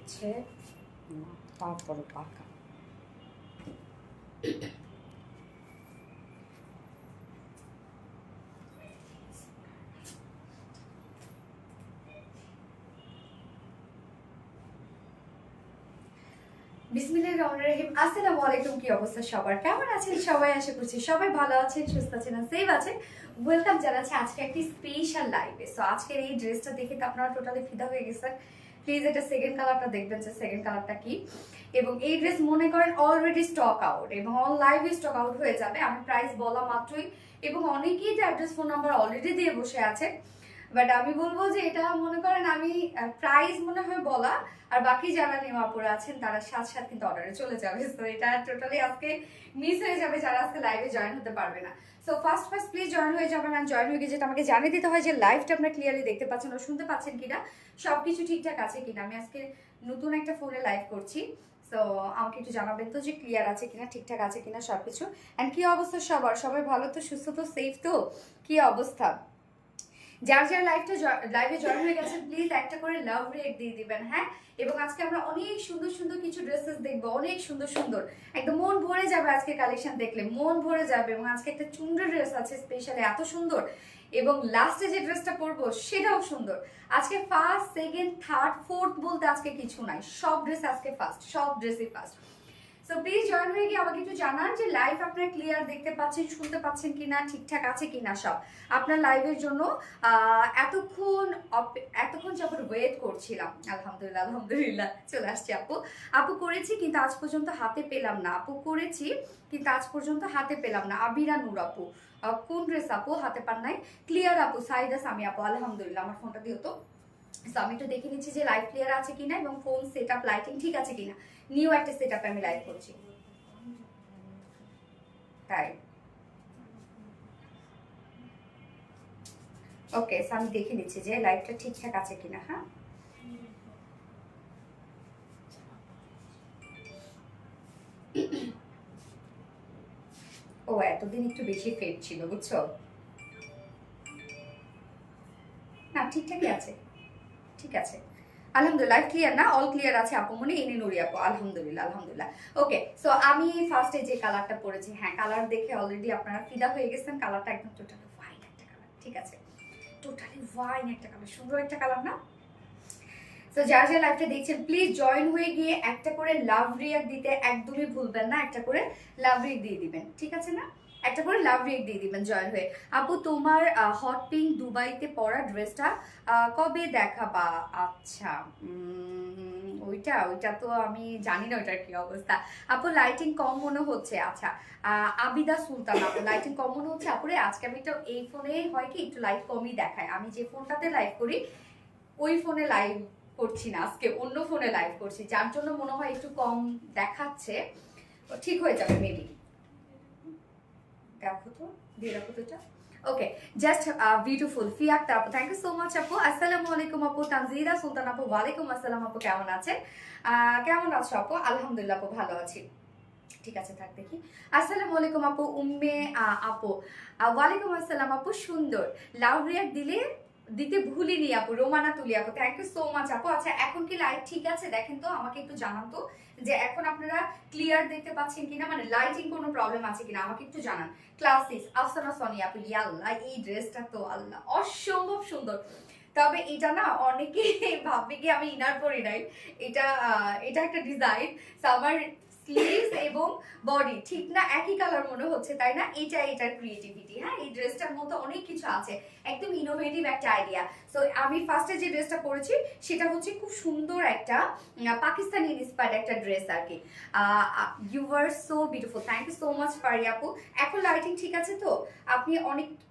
হচ্ছে তারপরে পাকা। বিসমিল্লাহির রহমানির রহিম। আসসালামু আলাইকুম। কি অবস্থা সবার, কেমন আছেন সবাই? আশা করছি সবাই ভালো আছেন, সুস্থ আছেন, সেফ আছেন। ওয়েলকাম জানাচ্ছি আজকে একটি স্পেশাল লাইভে। সো আজকের এই ড্রেসটা দেখে তো আপনারা টোটালি ফিদা হয়ে গেছেন। প্লিজ এটা সেকেন্ড কালারটা দেখবেন যে সেকেন্ড কালারটা কি। এবং এই ড্রেস মনে করেন অলরেডি স্টক আউট এবং অল লাইভে স্টক আউট হয়ে যাবে আমি প্রাইস বলা মাত্রই। এবং অনেকেই যে অ্যাড্রেস ফোন নাম্বার অলরেডি দিয়ে বসে আছে, বাট আমি বলবো যে এটা মনে করেন আমি প্রাইস মনে হয় বলা আর বাকি যারা নেওয়াপুরা আছেন তারা সাথে সাথে কিন্তু অর্ডারে চলে যাবে। তো এটা টোটালি আজকে মিস হয়ে যাবে যারা আজকে লাইভে জয়েন হতে পারবে না। সো ফার্স্ট প্লিজ জয়েন হয়ে যাবেন। আর জয়েন হয়ে গিয়ে যেটা আমাকে জানিয়ে দিতে হয় যে লাইভটা আপনারা ক্লিয়ারলি দেখতে পাচ্ছেন ও শুনতে পাচ্ছেন কিনা, সবকিছু ঠিকঠাক আছে কিনা। আমি আজকে নতুন একটা ফোনে লাইভ করছি, সো আমাকে একটু জানাবেন তো যে ক্লিয়ার আছে কিনা, ঠিকঠাক আছে কিনা সবকিছু। অ্যান্ড কি অবস্থা সবার, সবাই ভালো তো, সুস্থ তো, সেফ তো? কি অবস্থা? যার যার লাইভে জয়েন হয়ে গেছে প্লিজ একটা করে লাভ রেট দিয়ে দিবেন, হ্যাঁ। এবং আজকে আমরা অনেক সুন্দর সুন্দর কিছু ড্রেসেস দেখবো, অনেক সুন্দর সুন্দর, একদম মন ভরে যাবে আজকে কালেকশন দেখলে, মন ভরে যাবে। এবং আজকে একটা চুন্ডা ড্রেস আছে স্পেশালি, এত সুন্দর। এবং লাস্টে যে ড্রেসটা পরবো সেটাও সুন্দর। আজকে ফার্স্ট, সেকেন্ড, থার্ড, ফোর্থ বলতে আজকে কিছু নাই, সব ড্রেস আজকে ফার্স্ট, সব ড্রেসই ফার্স্ট। সো প্লিজ জয়েন হয়ে গিয়ে আমাকে একটু জানান যে লাইভ আপনারা ক্লিয়ার দেখতে পাচ্ছেন, শুনতে পাচ্ছেন কিনা, ঠিকঠাক আছে কিনা সব। আপনার লাইভের জন্য এতক্ষণ যাবত ওয়েট করছিলাম। আলহামদুলিল্লাহ আলহামদুলিল্লাহ চলে আসছে আপু। আপু করেছি কিন্তু আজ পর্যন্ত হাতে পেলাম না। আপু করেছি কিন্তু আজ পর্যন্ত হাতে পেলাম না। আবিরা নূর আপু, কোন ড্রেস আপু হাতে পান নাই? ক্লিয়ার আপু, সাইদা সামি আপু, আলহামদুলিল্লাহ। আমার ফোনটা দিও তো। সো আমি একটু দেখে নিচ্ছি যে লাইভ ক্লিয়ার আছে কিনা এবং ফোন সেট আপ লাইটিং ঠিক আছে কিনা। নিউ একটা সেট আপে আমি লাইভ করছি, তাই ওকে। সো আমি দেখে নিচ্ছি যে লাইভটা ঠিকঠাক আছে কিনা। হ্যাঁ, ও এতদিন একটু বেশি ফেট ছিল বুঝছো। না ঠিকঠাকই আছে, ঠিক আছে আলহামদুলিল্লাহ। ক্লিয়ার না, অল ক্লিয়ার আছে আপু মনে এনে নুরি আপু, আলহামদুলিল্লাহ আলহামদুলিল্লাহ। ওকে, সো আমি ফার্স্টে যে কালারটা পরেছি, হ্যাঁ কালার দেখে অলরেডি আপনারা ফিদা হয়ে গেছেন। কালারটা একদম টোটালি ওয়াইন একটা কালার, ঠিক আছে, টোটালি ওয়াইন একটা কালার, সুন্দর একটা কালার না। তো যার যার লাইভটা দেখছেন প্লিজ জয়েন হয়ে গিয়ে একটা করে লাভ রিয়াক্ট দিতে একদমই ভুলবেন না। একটা করে লাভ রিয়াক্ট দিয়ে দিবেন, ঠিক আছে না? একটা করে লাভ রিয়াক্ট দিয়ে দিবেন জয়েন হয়ে। আপু তোমার হট পিঙ্ক দুবাইতে পরা ড্রেসটা কবে দেখাবা? আচ্ছা, ওইটা ওইটা তো আমি জানি না ওইটার কি অবস্থা। আপু লাইটিং কম মনে হচ্ছে। আচ্ছা, আবিদা সুলতান আপু, লাইটিং কম মনে হচ্ছে আপুরে। আজকে আমি তো এই ফোনে হয় কি একটু লাইট কমই দেখায়, আমি যে ফোনটাতে লাইভ করি ওই ফোনে লাইভ করছি না, আজকে অন্য ফোনে লাইভ করছি, যার জন্য মনে হয় একটু কম দেখাচ্ছে। ঠিক হয়ে যাবে মেবি। দেখো তো, দিয়ে রাখো তো এটা। ওকে, জাস্ট বিউটিফুল ফিয়া আক্তার আপু, থ্যাংক ইউ সো মাচ আপু। আসসালামু আলাইকুম আপু। তানজিরা সুলতান আপু, ওয়ালাইকুম আসসালাম আপু, কেমন আছেন? কেমন আছো আপু? আলহামদুলিল্লাহ আপু, ভালো আছি। ঠিক আছে, থাক দেখি। আসসালামু আলাইকুম আপু। উম্মে আপু, ওয়ালাইকুম আসসালাম আপু। সুন্দর লাভ রিয়াক্ট দিতে ভুলিনি আপু। রোমানা তুলি আপু, থ্যাংক ইউ সো মাচ আপু। আচ্ছা এখন কি লাইট ঠিক আছে দেখেন তো, আমাকে একটু জানান তো যে এখন আপনারা ক্লিয়ার দেখতে পাচ্ছেন কিনা, মানে লাইটিং কোনো প্রবলেম আছে কিনা আমাকে একটু জানান। ক্লাসিস আফসানা সনি আপু, ইয়াল্লাহ এই ড্রেসটা তো আল্লাহ অসম্ভব সুন্দর। তবে এটা না অনেকে ভাববে কি আমি ইনার পরি নাই, এটা এটা একটা ডিজাইন। আমার স্লিভস এবং বডি ঠিক না একই কালার মনে হচ্ছে, তাই না? এটার ক্রিয়েটিভিটি, হ্যাঁ এই ড্রেসটার মধ্যে অনেক কিছু আছে, একদম ইনোভেটিভ একটা আইডিয়া। সো আমি ফার্স্টে যে ড্রেসটা পরেছি সেটা হচ্ছে খুব সুন্দর একটা পাকিস্তানি ইন্সপায়ার্ড একটা ড্রেস আর কি। You are so beautiful, thank you so much Pari আপু। এখন লাইটিং ঠিক আছে তো?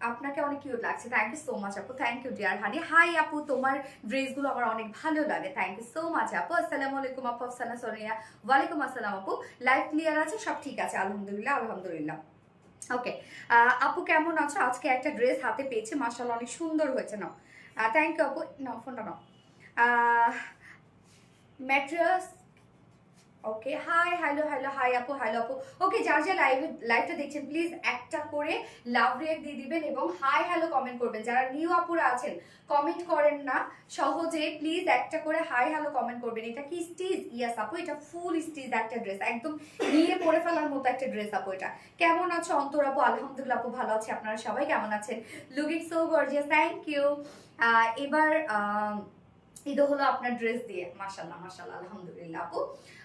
আপনাকে অনেক কিউট লাগছে, থ্যাংক ইউ সো মাচ আপু, thank you dear honey. Hi আপু, তোমার ড্রেসগুলো আমার অনেক ভালো লাগে, থ্যাংক ইউ সো মাচ আপু। আসসালামু আলাইকুম আপু। আফসানা সোনিয়া, ওয়ালাইকুম আসসালাম আপু। লাইভ ক্লিয়ার আছে, সব ঠিক আছে আলহামদুলিল্লাহ আলহামদুলিল্লাহ। ওকে, আপু কেমন আছো? আজকে একটা ড্রেস হাতে পেয়েছি, মাশাআল্লাহ অনেক সুন্দর হয়েছে। নাও, থ্যাংক ইউ আপু। নাও ফোনটা নাও। Mattress okay, hi hello hello, hi আপু, হ্যালো আপু। ওকে, যার যা লাইভটা দেখছেন প্লিজ একটা করে লাভ রিয়াক্ট দিয়ে দিবেন এবং হাই হ্যালো কমেন্ট করবেন। যারা নিউ আপুরা আছেন কমেন্ট করেন না সহজে, প্লিজ একটা করে হাই হ্যালো কমেন্ট করবেন। এটা কি স্টিচ? ইয়াস আপু, এটা ফুল স্টিচ একটা ড্রেস, একদম নিয়ে পরে ফেলার মতো একটা ড্রেস আপু। এটা কেমন আছো অন্তর আপু? আলহামদুলিল্লাহ আপু ভালো আছে, আপনারা সবাই কেমন আছেন? Looking so gorgeous, thank you. এবার ঈদও হলো আপনার ড্রেস দিয়ে, মাশাআল্লাহ মাশাআল্লাহ, আলহামদুলিল্লাহ আপু।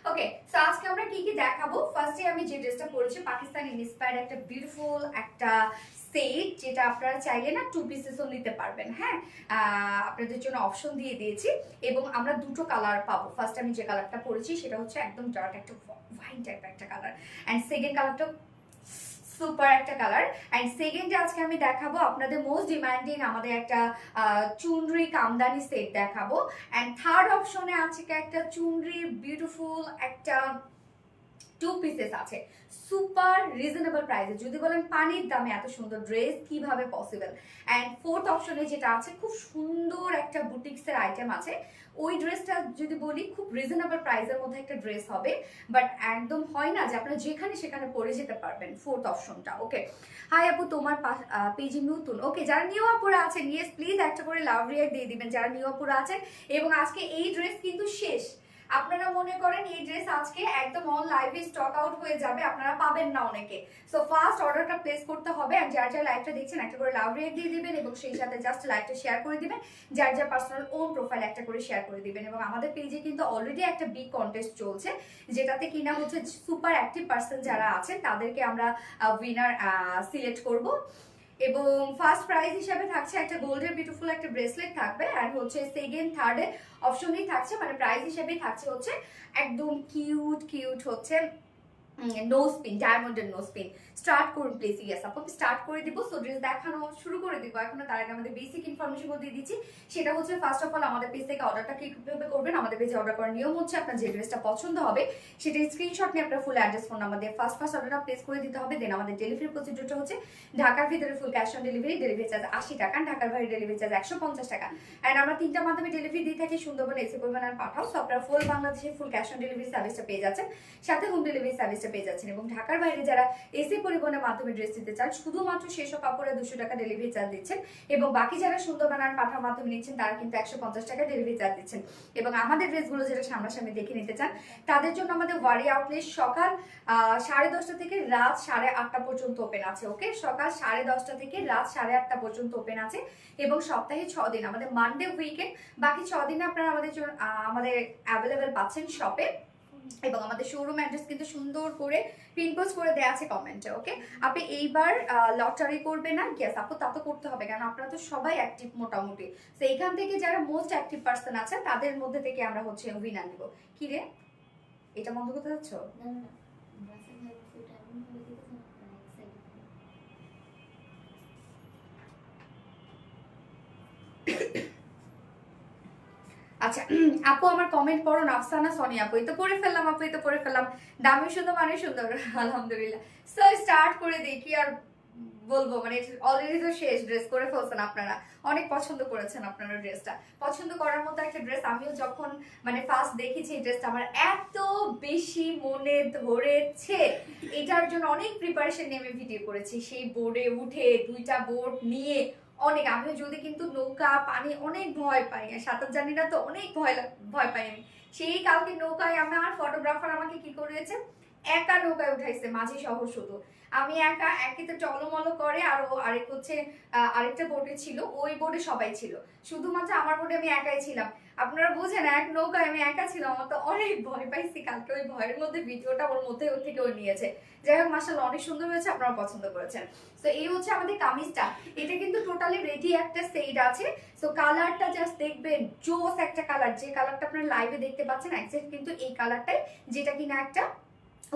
ওকে, সো আজকে আমরা কি কি দেখাবো? ফার্স্টে আমি যে ড্রেসটা পরেছি পাকিস্তানি ইন্সপায়ার্ড একটা বিউটিফুল একটা সেট, যেটা আপনারা চাইলে না 2 পিসেসও নিতে পারবেন। হ্যাঁ, আপনাদের জন্য অপশন দিয়ে দিয়েছি এবং আমরা দুটো কালার পাবো। ফার্স্ট আমি যে কালারটা পরেছি সেটা হচ্ছে একদম ডার্ক একটা ওয়াইন টাইপ একটা কালার, অ্যান্ড সেকেন্ড কালারটা সুপার একটা কালার। অ্যান্ড সেকেন্ডে আজকে আমি দেখাবো আপনাদের মোস্ট ডিমান্ডিং আমাদের একটা চুনরি কামদানি সেট দেখাবো। অ্যান্ড থার্ড অপশনে আছে একটা চুনরির বিউটিফুল একটা 2 পিসেস আছে সুপার রিজনেবল প্রাইসে। যদি বলেন পানির দামে এত সুন্দর ড্রেস কিভাবে পসিবল। অ্যান্ড ফোর্থ অপশনে যেটা আছে খুব সুন্দর একটা বুটিক্সের আইটেম আছে, ওই ড্রেসটা যদি বলি খুব রিজনেবল প্রাইসের মধ্যে একটা ড্রেস হবে, বাট একদম হয় না যে আপনারা যেখানে সেখানে পরে যেতে পারবেন। ফোর্থ অপশনটা। ওকে, হাই আপু, তোমার পেজে নতুন। ওকে, যারা নিউ আপুরা আছেন ইয়েস প্লিজ একটা করে লাভ রিয়াক্ট দিয়ে দিবেন যারা নিউ আপুরা আছেন। এবং আজকে এই ড্রেস কিন্তু শেষ। আপনারা মনে করেন এই ড্রেস আজকে একদম অন লাইভে স্টক আউট হয়ে যাবে, আপনারা পাবেন না অনেকে। সো ফার্স্ট অর্ডারটা প্লেস করতে হবে, আর যার যার লাইভটা দেখছেন একটা করে লাভ রিয়াক্ট দিয়ে দিবেন এবং সেই সাথে জাস্ট লাইভটা শেয়ার করে দিবেন। যার যার পার্সোনাল ওন প্রোফাইল একটা করে শেয়ার করে দিবেন। এবং আমাদের পেজে কিন্তু অলরেডি একটা বিগ কন্টেস্ট চলছে, যেটাতে কিনা হচ্ছে সুপার অ্যাক্টিভ পার্সন যারা আছেন তাদেরকে আমরা উইনার সিলেক্ট করব। এবং ফার্স্ট প্রাইজ হিসাবে থাকছে একটা গোল্ডের বিউটিফুল একটা ব্রেসলেট থাকবে, আর হচ্ছে সেকেন্ড থার্ডে অপশনেই থাকছে, মানে প্রাইজ হিসেবেই থাকছে হচ্ছে একদম কিউট কিউট হচ্ছে নোজ পিন, ডায়মন্ডের নোজ পিন। স্টার্ট করুন প্লিজ। ইয়েস আপু, স্টার্ট করে দিব। সো ড্রেস দেখানো শুরু করে দিব এখনো, তার আগে আমাদের বেসিক ইনফরমেশন দিয়ে দিচ্ছি। সেটা হচ্ছে ফার্স্ট অফ অল আমাদের পেজ থেকে অর্ডারটা কিভাবে করবেন। আমাদের পেজে অর্ডার করার নিয়ম হচ্ছে আপনার যে ড্রেসটা পছন্দ হবে সেটা স্ক্রিনশট নিয়ে আপনার ফুল অ্যাড্রেস ফোন নাম্বার দিয়ে ফার্স্ট অর্ডারটা প্লেস করে দিতে হবে। দেন আমাদের ডেলিভারি প্রসিডিউরটা হচ্ছে ঢাকার ভিতরে full cash on delivery, delivery charge 80 টাকা, ঢাকার বাইরে ডেলিভারি চার্জ 150 টাকা। অ্যান্ড আমরা 3টা মাধ্যমে ডেলিভারি দিয়ে থাকি, সুন্দরবন, এসি পরিমাণ আর পাঠাও। সো আপনারা ফুল বাংলাদেশে ফুল ক্যাশ অন ডেলিভারি সার্ভিসটা পেয়ে যাচ্ছেন, সাথে হোম ডেলিভারি সার্ভিসটা পেয়ে যাচ্ছেন। এবং ঢাকার বাইরে যারা এসি পরিবহনের মাধ্যমে ড্রেস দিতে চান শুধুমাত্র সেসব কাপড়ে 200 টাকা ডেলিভারি চার্জ দিচ্ছেন। এবং বাকি যারা সুন্দরবন আর পাঠার মাধ্যমে নিচ্ছেন তারা কিন্তু 150 টাকা ডেলিভারি চার্জ দিচ্ছেন। এবং আমাদের ড্রেসগুলো যেটা সামনাসামনি দেখে নিতে চান তাদের জন্য আমাদের ওয়ারি আউটলেট সকাল 10:30 থেকে রাত 8:30 পর্যন্ত ওপেন আছে। ওকে, সকাল 10:30 থেকে রাত 8:30 পর্যন্ত ওপেন আছে এবং সপ্তাহে 6 দিন, আমাদের মানডে উইকেন্ড, বাকি 6 দিনে আপনারা আমাদের অ্যাভেলেবেল পাচ্ছেন শপে। এবং আমাদের শোরুম অ্যাড্রেস কিন্তু সুন্দর করে পিনপোস্ট করে দেওয়া আছে কমেন্টে। ওকে, আপনি এইবার লটারি করবে না? ইয়েস আপু, তা তো করতে হবে, কারণ আপনারা তো সবাই অ্যাক্টিভ মোটামুটি। তো এইখান থেকে যারা মোস্ট অ্যাক্টিভ পার্সন আছে তাদের মধ্যে থেকে আমরা হচ্ছে উইনার নিব। কি রে, এটা বন্ধ করতে যাচ্ছ? আচ্ছা আপু, আমার কমেন্ট পড়ো না। আফসানা সোনিয়া আপু, এই তো পড়ে ফেললাম আপু, এই তো পড়ে ফেললাম। দামি সুন্দর মানে সুন্দর, আলহামদুলিল্লাহ। সো স্টার্ট করে দেখি আর বলবো, মানে অলরেডি তো শেষ, ড্রেস করে ফেলছেন আপনারা, অনেক পছন্দ করেছেন আপনারা ড্রেসটা। পছন্দ করার মতো একটা ড্রেস। আমিও যখন মানে ফার্স্ট দেখেছি এই ড্রেসটা আমার এত বেশি মনে ধরেছে, এটার জন্য অনেক প্রিপারেশন নিয়ে আমি ভিডিও করেছি। সেই বোর্ডে উঠে 2টা বোর্ড নিয়ে অনেক, আমিও যদি কিন্তু নৌকা পানি অনেক ভয় পাই, সাঁতার জানি না তো অনেক ভয় পাই আমি। সেই কালকে নৌকায় আমার ফটোগ্রাফার আমাকে কি করেছে, একা নৌকায় উঠাইছে, মাঝি সহ শুধু আমি একা। একে তো টলমলো করে, আর ও আরেক হচ্ছে আরেকটা বোটে ছিল, ওই বোটে সবাই ছিল, শুধুমাত্র আমার বোটে আমি একাই ছিলাম। আপনারা বুঝেন, এক নৌকায় আমি একা ছিলাম, আমার তো অনেক ভয় পাইছি কালকে। ওই ভয়ের মধ্যে ভিডিওটা ওর মধ্যে ওর থেকে ও নিয়েছে। যাই হোক, মাশাআল্লাহ অনেক সুন্দর হয়েছে, আপনারা পছন্দ করেছেন। তো এই হচ্ছে আমাদের কামিজটা। এটা কিন্তু টোটালি রেডি একটা সেট আছে। সো কালারটা জাস্ট দেখবেন, জোস একটা কালার। যে কালারটা আপনারা লাইভে দেখতে পাচ্ছেন এক্সাক্ট কিন্তু এই কালারটাই, যেটা কিনা একটা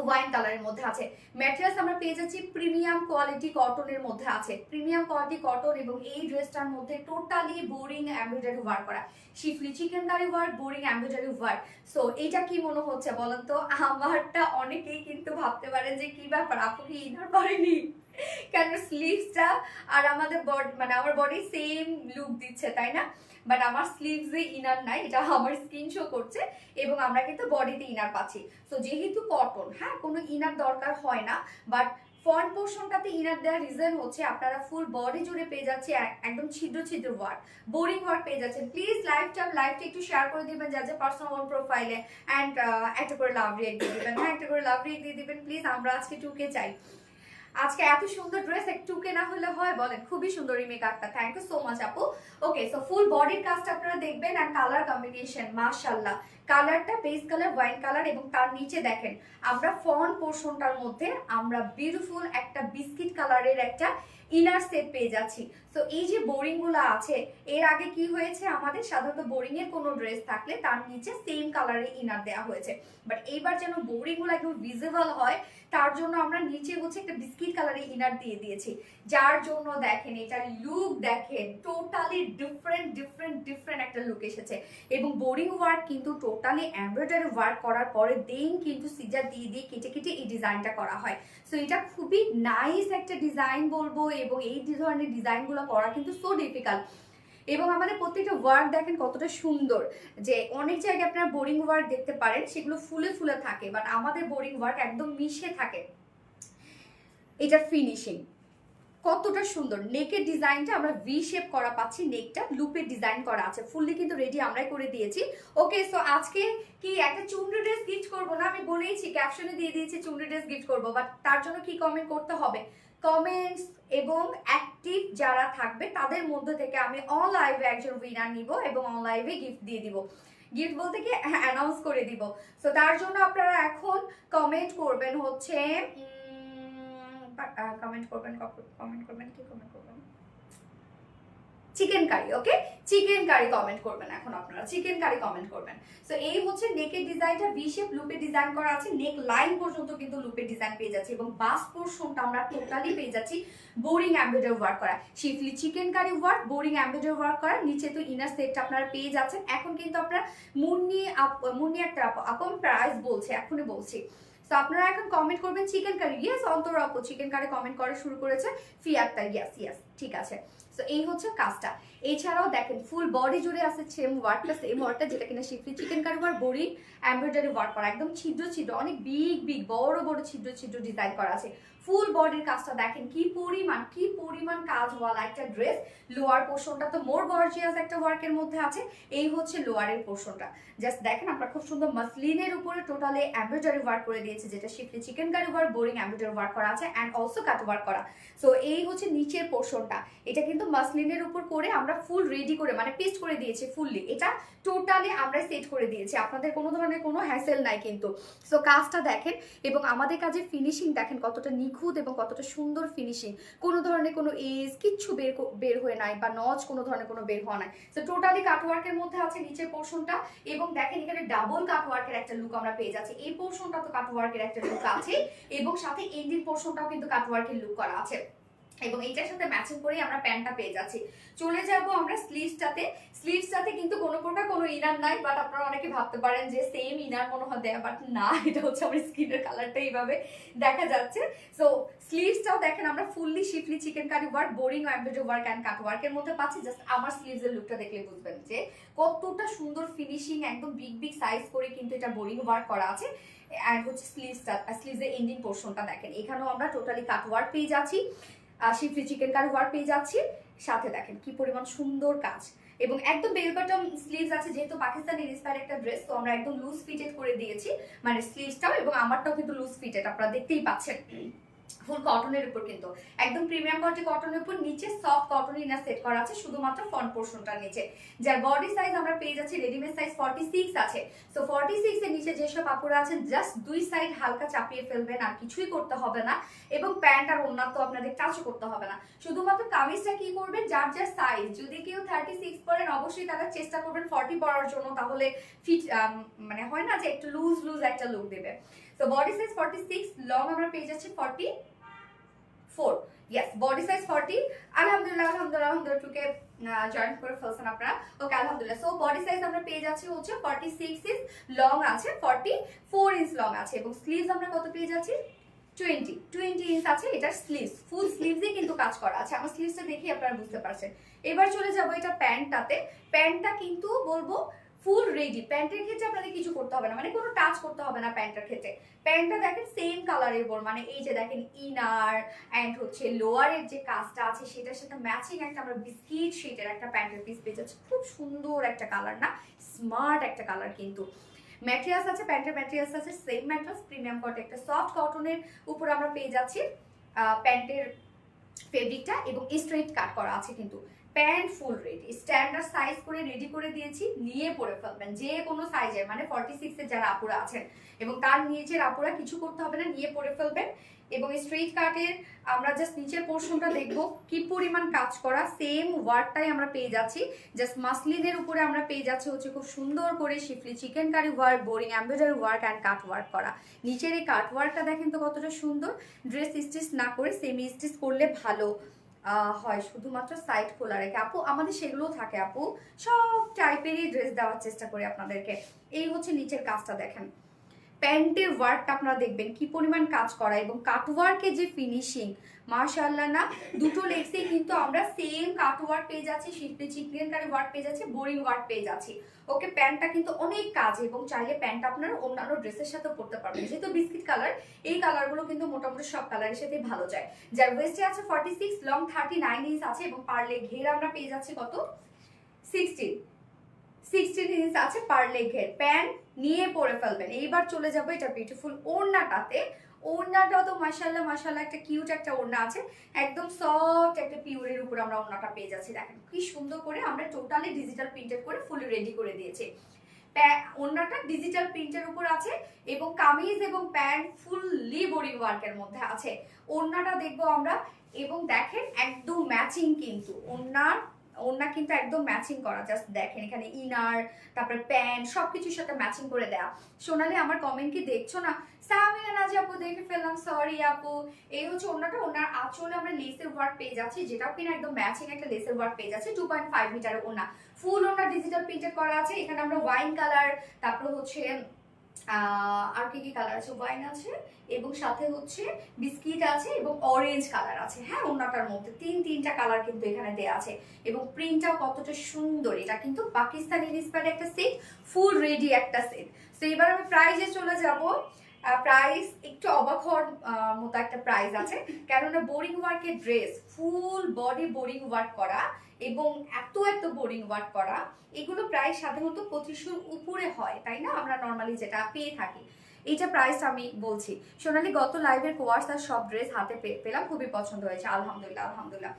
ওয়াইন কালারের মধ্যে আছে। ম্যাটেরিয়ালস আমরা পেয়ে যাচ্ছি প্রিমিয়াম কোয়ালিটি কটনের মধ্যে আছে, প্রিমিয়াম কোয়ালিটি কটন। এবং এই ড্রেসটার মধ্যে টোটালি বোরিং এমব্রয়ডারি ওয়ার্ক করা, schiffli chikankari work, boring embroidery work. So এটা কি মনে হচ্ছে বলেন তো? আমারটা অনেকেই কিন্তু ভাবতে পারেন যে কি ব্যাপার, আপু কি ইনার পরেনি? কেন স্লিভসটা আর আমাদের বডি মানে আমার বডি সেম লুক দিচ্ছে তাই না, বাট আমার স্লিভসে ইনার নাই, এটা আমার স্কিন শো করছে এবং আমরা কিন্তু বডিতে ইনার পাচ্ছি। তো যেহেতু কটন, হ্যাঁ কোনো ইনার দরকার হয় না, বাট ফ্রন্ট পোর্শনটাতে ইনার দেওয়ার রিজন হচ্ছে আপনারা ফুল বডি জুড়ে পেয়ে যাচ্ছে একদম ছিদ্র ছিদ্র ওয়ার্ক, বোরিং ওয়ার্ক পেয়ে যাচ্ছেন। প্লিজ লাইভটা একটু শেয়ার করে দিবেন যার যে পার্সোনাল প্রোফাইলে, অ্যান্ড একটা করে লাভ রিয়েক্ট দিয়ে দিবেন, হ্যাঁ একটা করে লাভ রিয়েক্ট দিয়ে দিবেন প্লিজ। আমরা আজকে 2K চাই। আজকে এত সুন্দর ড্রেস একটু কেনা হলে হয় বলেন? খুবই সুন্দর এই মেকআপটা, থ্যাংক ইউ সো মাচ আপু। ওকে, সো ফুল বডির কাজটা আপনারা দেখবেন, আর কালার কম্বিনেশন মাশাআল্লাহ, কালারটা বেস কালার ওয়াইন কালার, এবং তার নিচে দেখেন আমরা ফ্রন্ট পোর্শনটার মধ্যে আমরা বিউটিফুল একটা বিস্কিট কালারের একটা ইনার সেট পেয়ে যাচ্ছি। তো এই যে বোরিং গুলো আছে, এর আগে কি হয়েছে আমাদের সাধারণত বোরিং এর কোনো ড্রেস থাকলে তার নিচে সেম কালারের ইনার দেওয়া হয়েছে, বাট এইবার যেন বোরিং গুলো একদম ভিজিবল হয় তার জন্য আমরা নিচে হচ্ছে একটা বিস্কিট কালারের ইনার দিয়ে দিয়েছি, যার জন্য দেখেন এটার লুক দেখেন টোটালি ডিফারেন্ট একটা লুক এসেছে। এবং বোরিং ওয়ার্ক কিন্তু টোটালি এমব্রয়ডারি ওয়ার্ক করার পরে দেন কিন্তু সিজার দিয়ে দিয়ে কেটে কেটে এই ডিজাইনটা করা হয়। সো এটা খুবই নাইস একটা ডিজাইন বলবো, এবং এই ধরনের ডিজাইনগুলো করা কিন্তু সো ডিফিকাল্ট। এবং আমাদের প্রত্যেকটা ওয়ার্ক দেখেন কতটা সুন্দর, যে অনেক জায়গায় আপনারা বোরিং ওয়ার্ক দেখতে পারেন সেগুলো ফুলে ফুলে থাকে, বাট আমাদের বোরিং ওয়ার্ক একদম মিশে থাকে। এটার ফিনিশিং কতটা সুন্দর, নেকের ডিজাইনটা আমরা ভি শেপ করা পাচ্ছি, নেকটা লুপের ডিজাইন করা আছে, ফুললি কিন্তু রেডি আমরাই করে দিয়েছি। ওকে, সো আজকে কি একটা চুনরি ড্রেস গিফট করবো না? আমি বলেইছি, ক্যাপশনে দিয়ে দিয়েছি চুনরি ড্রেস গিফট করবো, বাট তার জন্য কি কমেন্ট করতে হবে? কমেন্টস এবং অ্যাক্টিভ যারা থাকবে তাদের মধ্যে থেকে আমি অন লাইভে একজন উইনার নিব এবং অন লাইভে গিফট দিয়ে দিব। গিফট বলতে কি অ্যানাউন্স করে দিব। সো তার জন্য আপনারা এখন কমেন্ট করবেন হচ্ছে কমেন্ট করবেন কি কমেন্ট করবেন? চিকেন কারি। ওকে, চিকেন কারি কমেন্ট করবেন এখন আপনারা, চিকেন কারি কমেন্ট করবেন। সো এই হচ্ছে নেকের ডিজাইনটা ভি শেপ লুপে ডিজাইন করা আছে, নেক লাইন পর্যন্ত কিন্তু লুপের ডিজাইন পেয়ে যাচ্ছে, এবং বাস পোর্শনটা আমরা টোটালি পেয়ে যাচ্ছি বোরিং এমব্রয়ডারি ওয়ার্ক করা, schiffli chikankari work, boring embroidery work করা, নিচে তো ইনার সেটটা আপনারা পেয়ে যাচ্ছেন। এখন কিন্তু আপনারা মুন্নি একটা আপন প্রাইস বলছে, এখনই বলছি। তো আপনারা এখন কমেন্ট করবেন চিকেন কারি। ইয়েস, অন্তর আপু চিকেন কারি কমেন্ট করা শুরু করেছে। ফিয়াক্তা, ইয়েস ঠিক আছে। সো এই হচ্ছে কাজটা। এছাড়াও দেখেন ফুল বডি জুড়ে আছে সেম ওয়ার্কটা যেটা কিনা schiffli chikankari work, boring embroidery work করা, একদম ছিদ্র ছিদ্র অনেক বিগ বড় ছিদ্র ডিজাইন করা আছে। ফুল বডির কাজটা দেখেন কি পরিমাণ কাজওয়ালা একটা ড্রেস। লোয়ার পোর্শনটা তো মোর গর্জিয়াস একটা ওয়ার্কের মধ্যে আছে। এই হচ্ছে লোয়ারের পোর্শনটা, জাস্ট দেখেন আমরা খুব সুন্দর মাসলিনের উপরে টোটালি এমব্রয়ডারি ওয়ার্ক করে দিয়েছি, যেটা schiffli chikankari work, boring embroidery work করা আছে, অ্যান্ড অলসো কাট ওয়ার্ক করা। সো এই হচ্ছে নিচের পোর্শনটা, এটা কিন্তু মাসলিনের উপর করে আমরা ফুল রেডি করে মানে পেস্ট করে দিয়েছি ফুললি, এটা টোটালি আমরা সেট করে দিয়েছি, আপনাদের কোনো ধরনের কোনো হ্যাসেল নাই কিন্তু। সো কাজটা দেখেন এবং আমাদের কাজের ফিনিশিং দেখেন কতটা নিখুঁত এবং কতটা সুন্দর ফিনিশিং, কোনো ধরনের কোনো এজ কিচ্ছু বের হয়ে নাই, বা নচ কোনো ধরনের কোনো বের হওয়া নাই। সো টোটালি কাটওয়ার্কের মধ্যে আছে নিচের পোর্শনটা, এবং দেখেন এখানে ডাবল কাটওয়ার্কের একটা লুক আমরা পেয়ে যাচ্ছি। এই পোর্শনটা তো কাটওয়ার্কের একটা লুক আছে, এবং সাথে এন্ডিং পোর্শনটাও কিন্তু কাটওয়ার্কের লুক করা আছে, এবং এইটার সাথে ম্যাচিং করে আমরা প্যান্টটা পেয়ে যাচ্ছি। চলে যাব আমরা স্লিভসটাতে কিন্তু কোনো প্রকার কোনো ইনার নাই, বাট আপনারা অনেকে ভাবতে পারেন যে সেম ইনার মনে হয় দেয়া, বাট না, এটা হচ্ছে আমার স্কিনের কালারটা এইভাবে দেখা যাচ্ছে। সো স্লিভসটাও দেখেন আমরা fully schiffli chikankari work, boring embroidery work and cut ওয়ার্কের মধ্যে পাচ্ছি। জাস্ট আমার স্লিভসের লুকটা দেখলে বুঝবেন যে কতটা সুন্দর ফিনিশিং, একদম বিগ সাইজ করে কিন্তু এটা বোরিং ওয়ার্ক করা আছে। অ্যান্ড হচ্ছে স্লিভসের এন্ডিং পোর্শনটা দেখেন, এখানেও আমরা টোটালি কাট ওয়ার্ক পেয়ে যাচ্ছি, শিফলি চিকেন কারি ওয়ার্ক পেয়ে যাচ্ছি, সাথে দেখেন কি পরিমাণ সুন্দর কাজ, এবং একদম বেল বটম স্লিভস আছে, যেহেতু পাকিস্তানি ইন্সপায়ার্ড একটা ড্রেস, তো আমরা একদম লুজ ফিটেড করে দিয়েছি, মানে স্লিভসটাও এবং আমারটাও কিন্তু লুজ ফিটেড, আপনারা দেখতেই পাচ্ছেন। ফুল কটনের উপর, কিন্তু একদম প্রিমিয়াম কোয়ালিটি কটনের উপর, নিচে সফট কটন ইনার সেট করা আছে শুধুমাত্র ফ্রন্ট পোর্শনটার নিচে, যার বডি সাইজ আমরা পেয়ে যাচ্ছি রেডিমেড সাইজ 46 আছে। সো 46 এর নিচে যেসব আপুরা আছেন জাস্ট দুই সাইড হালকা চাপিয়ে ফেলবেন, আর কিছুই করতে হবে না, এবং প্যান্ট আর ওড়না তো আপনাদের টাচও করতে হবে না, শুধুমাত্র কামিজটা কি করবেন যার সাইজ, যদি কেউ 36 পরেন অবশ্যই তারা চেষ্টা করবেন 40 পরার জন্য, তাহলে ফিট মানে হয় না যে একটু লুজ একটা লুক দেবে। তো বডি সাইজ 46, লং আমরা পেয়ে যাচ্ছি 44, ইয়েস বডি সাইজ 40। আলহামদুলিল্লাহ টুকে জয়েন করে ফেলছেন আপনারা, ওকে আলহামদুলিল্লাহ। সো বডি সাইজ আমরা পেয়ে যাচ্ছি হচ্ছে 46 ইঞ্চ, লং আছে 44 ইঞ্চ লং আছে, এবং স্লিভস আমরা কত পেয়ে যাচ্ছি 20 ইঞ্চ আছে। এটার স্লিভস, ফুল স্লিভসে কিন্তু কাজ করা আছে। আমার স্লিভসটা দেখি আপনারা বুঝতে পারছেন। এবার চলে যাব এটা প্যান্টটাতে। প্যান্টটা কিন্তু বলবো ফুল রেডি। প্যান্টের ক্ষেত্রে আপনাদের কিছু করতে হবে না, মানে কোনো টাচ করতে হবে না প্যান্টের ক্ষেত্রে। প্যান্টটা দেখেন সেম কালারের উপর, মানে এই যে দেখেন ইনার অ্যান্ড হচ্ছে লোয়ারের যে কাজটা আছে সেটার সাথে ম্যাচিং একটা আমরা বিস্কিট শেডের একটা প্যান্টের পিস পেয়ে যাচ্ছি। খুব সুন্দর একটা কালার না, স্মার্ট একটা কালার। কিন্তু ম্যাটেরিয়ালস আছে, প্যান্টের ম্যাটেরিয়ালস আছে সেম ম্যাটেরিয়ালস, প্রিমিয়াম কটন, একটা সফট কটনের উপর আমরা পেয়ে যাচ্ছি প্যান্টের ফেব্রিকটা, এবং স্ট্রেট কাট করা আছে। কিন্তু pant full ready, standard size করে রেডি করে দিয়েছি, নিয়ে পরে ফেলবেন যে কোনো সাইজের, মানে 46 এর যারা আপুরা আছেন এবং তার নিচের আপুরা কিছু করতে হবে না, নিয়ে পরে ফেলবেন। এবং স্ট্রেট কাটের আমরা জাস্ট নিচের পোর্শনটা দেখবো কি পরিমাণ কাজ করা, সেম ওয়ার্কটাই আমরা পেয়ে যাচ্ছি। জাস্ট মাসলিনের উপরে আমরা পেয়ে যাচ্ছি হচ্ছে খুব সুন্দর করে schiffli chikankari work, boring embroidery work and cut work করা। নিচের এই কাট ওয়ার্কটা দেখেন তো কতটা সুন্দর। ড্রেস স্টিচ না করে সেমি স্টিচ করলে ভালো হয়, শুধুমাত্র সাইড খোলা রেখে। আপু আমাদের সেগুলোও থাকে আপু, সব টাইপেরই ড্রেস দেওয়ার চেষ্টা করি আপনাদেরকে। এই হচ্ছে নিচের কাজটা দেখেন, প্যান্টের ওয়ার্কটা আপনারা দেখবেন কি পরিমাণ কাজ করা, এবং কাটওয়ার্কের যে ফিনিশিং মাশাআল্লাহ না। দুটো লেগসেই কিন্তু আমরা সেম কাটওয়ার্ক পেয়ে যাচ্ছি, শিফটে চিকেন কারি ওয়ার্ক পেয়ে যাচ্ছি, বোরিং ওয়ার্ক পেয়ে যাচ্ছি। ওকে, প্যান্টটা কিন্তু অনেক কাজ, এবং চাইলে প্যান্ট আপনারা অন্যান্য ড্রেসের সাথে পরতে পারবেন। যেহেতু বিস্কিট কালার, এই কালারগুলো কিন্তু মোটামুটি সব কালারের সাথে ভালো যায়। যার ওয়েস্টে আছে 46, লং 39 ইঞ্চ আছে, এবং পারলে ঘের আমরা পেয়ে যাচ্ছি কত 16 ইঞ্চ আছে পার লেগের। প্যান্ট নিয়ে পরে ফেলবেন। এইবার চলে যাবো এটা বিউটিফুল ওড়নাটাতে। ওড়নাটাও তো মাশাআল্লাহ মাশাআল্লাহ একটা কিউট একটা ওড়না আছে, একদম সফট একটা পিওরের উপর আমরা ওড়নাটা পেয়ে যাচ্ছি। দেখেন কি সুন্দর করে আমরা টোটালি ডিজিটাল প্রিন্টেড করে ফুলি রেডি করে দিয়েছি। ওড়নাটা ডিজিটাল প্রিন্টের উপর আছে, এবং কামিজ এবং প্যান্ট ফুললি বোরিং ওয়ার্কের মধ্যে আছে। ওড়নাটা দেখবো আমরা, এবং দেখেন একদম ম্যাচিং কিন্তু ওড়না কিন্তু একদম ম্যাচিং করা। জাস্ট দেখেন এখানে ইনার, তারপরে প্যান্ট সবকিছুর সাথে ম্যাচিং করে দেয়া। সোনালি আমার কমেন্ট কি দেখছো না? সামিয়া নাজি আপু দেখে ফেললাম, সরি আপু। এই হচ্ছে ওড়নাটা। ওড়নার আঁচলে আমরা লেসের ওয়ার্ক পেয়ে যাচ্ছি, যেটাও কিনা একদম ম্যাচিং একটা লেসের ওয়ার্ক পেয়ে যাচ্ছি। 2.5 মিটারের ওড়না, ফুল ওড়না ডিজিটাল প্রিন্টেড করা আছে। এখানে আমরা ওয়াইন কালার, তারপর হচ্ছে আর কি কি কালার আছে, ওয়াইন আছে, এবং সাথে হচ্ছে বিস্কিট আছে, এবং অরেঞ্জ কালার আছে। হ্যাঁ, ওড়নাটার মধ্যে তিনটা কালার কিন্তু এখানে দেয়া আছে, এবং প্রিন্টটাও কতটা সুন্দর। এটা কিন্তু পাকিস্তানি ইন্সপায়ার্ড একটা সেট, ফুল রেডি একটা সেট। তো এবার আমি প্রাইজে চলে যাব। প্রাইস একটু অবাক হওয়ার মতো একটা প্রাইস আছে, কেননা বোরিং ওয়ার্কের dress, full body boring work করা, এবং এত বোরিং ওয়ার্ক করা, এগুলো প্রায় সাধারণত 2500 উপরে হয়, তাই না? আমরা নর্মালি যেটা পেয়ে থাকি। এইটা প্রাইস আমি বলছি। সোনালি গত লাইভের কোয়ার্স আর সব ড্রেস হাতে পেলাম, খুবই পছন্দ হয়েছে, আলহামদুলিল্লাহ আলহামদুলিল্লাহ।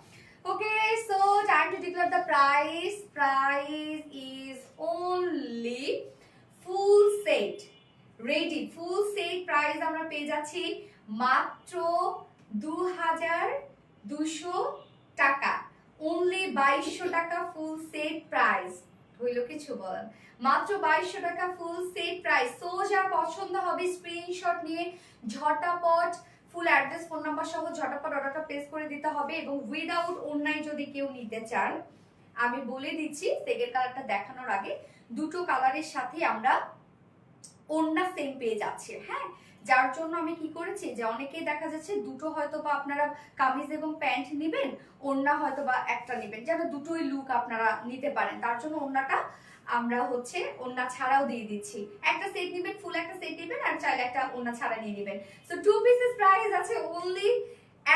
Okay, so time to declare the price. Price is only full set ready, full set price আমরা পেয়ে যাচ্ছি মাত্র 2200 টাকা। অনলি 2200 টাকা ফুল সেট প্রাইস। হইল কিছু বলেন? মাত্র 2200 টাকা ফুল সেট প্রাইস। সো যার পছন্দ হবে স্ক্রিনশট নিয়ে ঝটাপট ফুল অ্যাড্রেস ফোন নাম্বার সহ ঝটাপট অর্ডারটা প্লেস করে দিতে হবে। এবং উইদাউট অনলাইন যদি কেউ নিতে চান, আমি বলে দিচ্ছি সেকেন্ড কালারটা দেখানোর আগে, দুটো কালারের সাথে আমরা ওড়না সেম পেয়ে যাচ্ছে। হ্যাঁ, যার জন্য আমি কি করেছি, যে অনেকেই দেখা যাচ্ছে দুটো হয়তো বা আপনারা কামিজ এবং প্যান্ট নেবেন, ওড়না হয়তো বা একটা নেবেন, যেন দুটোই লুক আপনারা নিতে পারেন। তার জন্য ওড়নাটা আমরা হচ্ছে ওড়না ছাড়াও দিয়ে দিচ্ছি। একটা সেট নেবেন, ফুল একটা সেট নেবেন, আর চাইলে একটা ওড়না ছাড়া নিয়ে নেবেন। সো 2 পিসেস প্রাইস আছে অনলি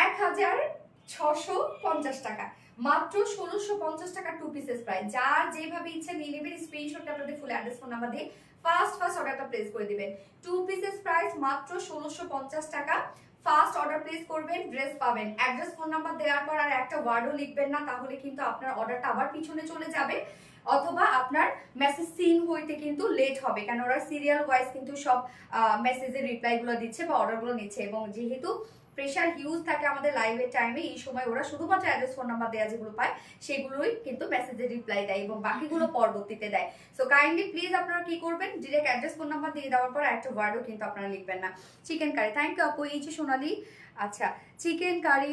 1650 টাকা। মাত্র 1650 টাকা 2 পিসেস প্রাইস। যার যেভাবে ইচ্ছা নিয়ে নেবেন, স্ক্রিনশটটা আপনাদের ফুল অ্যাড্রেস ফোন নাম্বার দিয়ে ফার্স্ট অর্ডারটা প্লেস করে দিবেন। 2 পিসেস প্রাইস মাত্র 1650 টাকা। ফার্স্ট অর্ডার প্লেস করবেন, ড্রেস পাবেন। অ্যাড্রেস ফোন নাম্বার দেওয়ার পর আর একটা ওয়ার্ডও লিখবেন না, তাহলে কিন্তু আপনার অর্ডারটা আবার পিছনে চলে যাবে, অথবা আপনার মেসেজ সিন হইতে কিন্তু লেট হবে, কারণ ওরা সিরিয়াল ওয়াইজ কিন্তু সব মেসেজের রিপ্লাইগুলো দিচ্ছে বা অর্ডারগুলো নিচ্ছে। এবং যেহেতু প্রেশার হিউজ থাকে আমাদের লাইভের টাইমে, এই সময় ওরা শুধুমাত্র অ্যাড্রেস ফোন নাম্বার দেওয়া যেগুলো পায় সেগুলোই কিন্তু মেসেজের রিপ্লাই দেয়, এবং বাকিগুলো পরবর্তীতে দেয়। সো কাইন্ডলি প্লিজ আপনারা কি করবেন, ডিরেক্ট অ্যাড্রেস ফোন নাম্বার দিয়ে দেওয়ার পর একটা ওয়ার্ডও কিন্তু আপনারা লিখবেন না। চিকেন কারি, থ্যাংক ইউ আপু। এই যে সোনালি আচ্ছা, চিকেন কারি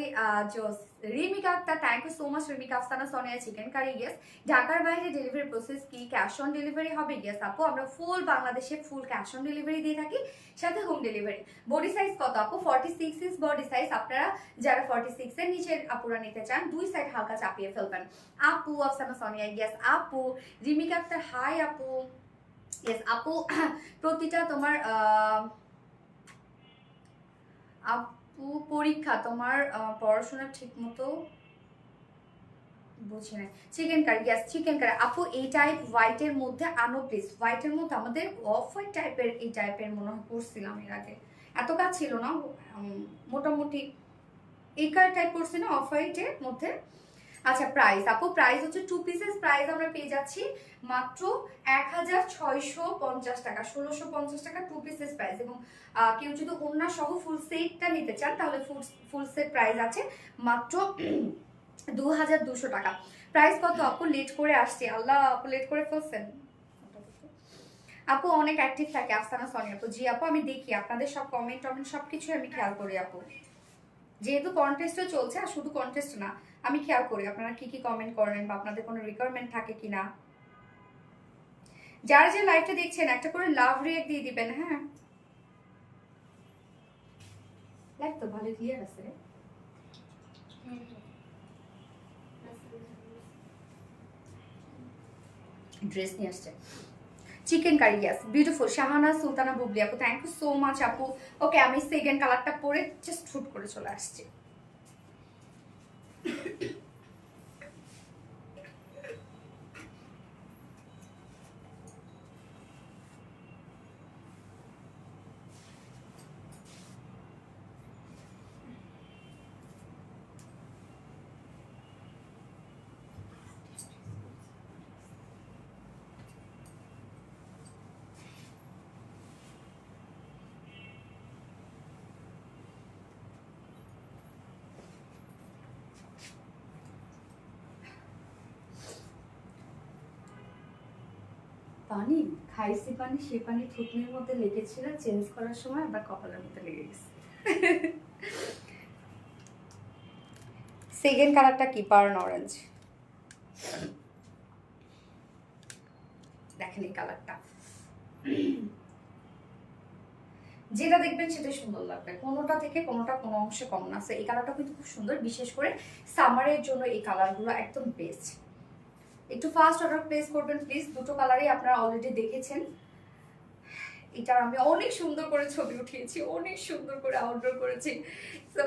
জোস Rimika Akter, thank you so much Rimika Afsana Sonia. Chicken curry yes. ঢাকার বাইরে ডেলিভারি প্রসেস কি? ক্যাশ অন ডেলিভারি হবে? ইয়েস আপু, আমরা ফুল বাংলাদেশে ফুল ক্যাশ অন ডেলিভারি দিয়ে থাকি, সাথে হোম ডেলিভারি। বডি সাইজ কত আপু? 46 ইজ বডি সাইজ। আপনারা যারা 46 এর নিচের আপুরা নিতে চান, দুই সাইড হালকা চাপিয়ে ফেলবেন। আপু আফসানা সোনিয়া ইয়েস আপু। রিমিকা আক্তার হাই আপু। ইয়েস আপু, প্রতিটা তোমার আপু পরীক্ষা তোমার পড়াশোনা ঠিক মতো বুঝি নাই। Chicken curry yes chicken curry আপু, এই টাইপ হোয়াইটের মধ্যে আনো প্লিজ। হোয়াইটের মধ্যে আমাদের অফ হোয়াইট টাইপের, এই টাইপের মনে হয় করছিলাম এর আগে, এত কাজ ছিল না, মোটামুটি এই কার টাইপ করছি না অফ হোয়াইটের মধ্যে। আচ্ছা প্রাইস আপু, প্রাইস হচ্ছে 2 পিসেস প্রাইস আমরা পেয়ে যাচ্ছি মাত্র 1650 টাকা, 1650 টাকা 2 পিসেস প্রাইস। এবং কেউ যদি ওন্না সহ ফুল সেটটা নিতে চান তাহলে ফুল সেট প্রাইস আছে মাত্র 2200 টাকা। প্রাইস কত আপু? লেট করে আসছি, আল্লাহ আপু লেট করে ফেলছেন। আপু অনেক অ্যাক্টিভ থাকে আফসানা সোনিয়া আপু। জি আপু, আমি দেখি আপনাদের সব কমেন্ট টমেন্ট সবকিছু আমি খেয়াল করি আপু, যেহেতু কন্টেস্টও চলছে, আর শুধু কন্টেস্ট না, আমি খেয়াল করি আপনারা কি কি কমেন্ট করেন বা আপনাদের কোনো রিকোয়ারমেন্ট থাকে কিনা। যারা যে লাইভটা দেখছেন একটা করে লাভ রিয়েক্ট দিয়ে দিবেন। হ্যাঁ, লাইভ তো ভালো ক্লিয়ার আছে রে। ড্রেস নিয়ে আসছে। চিকেন কারি ইয়াস বিউটিফুল। শাহানা সুলতানা বুবলি আপু, থ্যাংক ইউ সো মাচ আপু। ওকে, আমি সেকেন্ড কালারটা পরে জাস্ট শুট করে চলে আসছি। পানি খাইছি, পানি সে পানি থুতনির মধ্যে লেগেছিল, চেঞ্জ করার সময় আবার কপালের মধ্যে লেগে গেছে। সেকেন্ড কালারটা কি? Burn orange. দেখেন এই কালারটা, যেটা দেখবেন সেটাই সুন্দর লাগবে, কোনোটা থেকে কোনোটা কোনো অংশে কম না। এই কালারটা কিন্তু খুব সুন্দর, বিশেষ করে সামারের জন্য এই কালারগুলো একদম বেস্ট। একটু ফাস্ট অর্ডার প্লেস করবেন প্লিজ। দুটো কালারই আপনারা অলরেডি দেখেছেন। এটা আমি অনেক সুন্দর করে ছবি উঠিয়েছি, অনেক সুন্দর করে আউটডোর করেছি। তো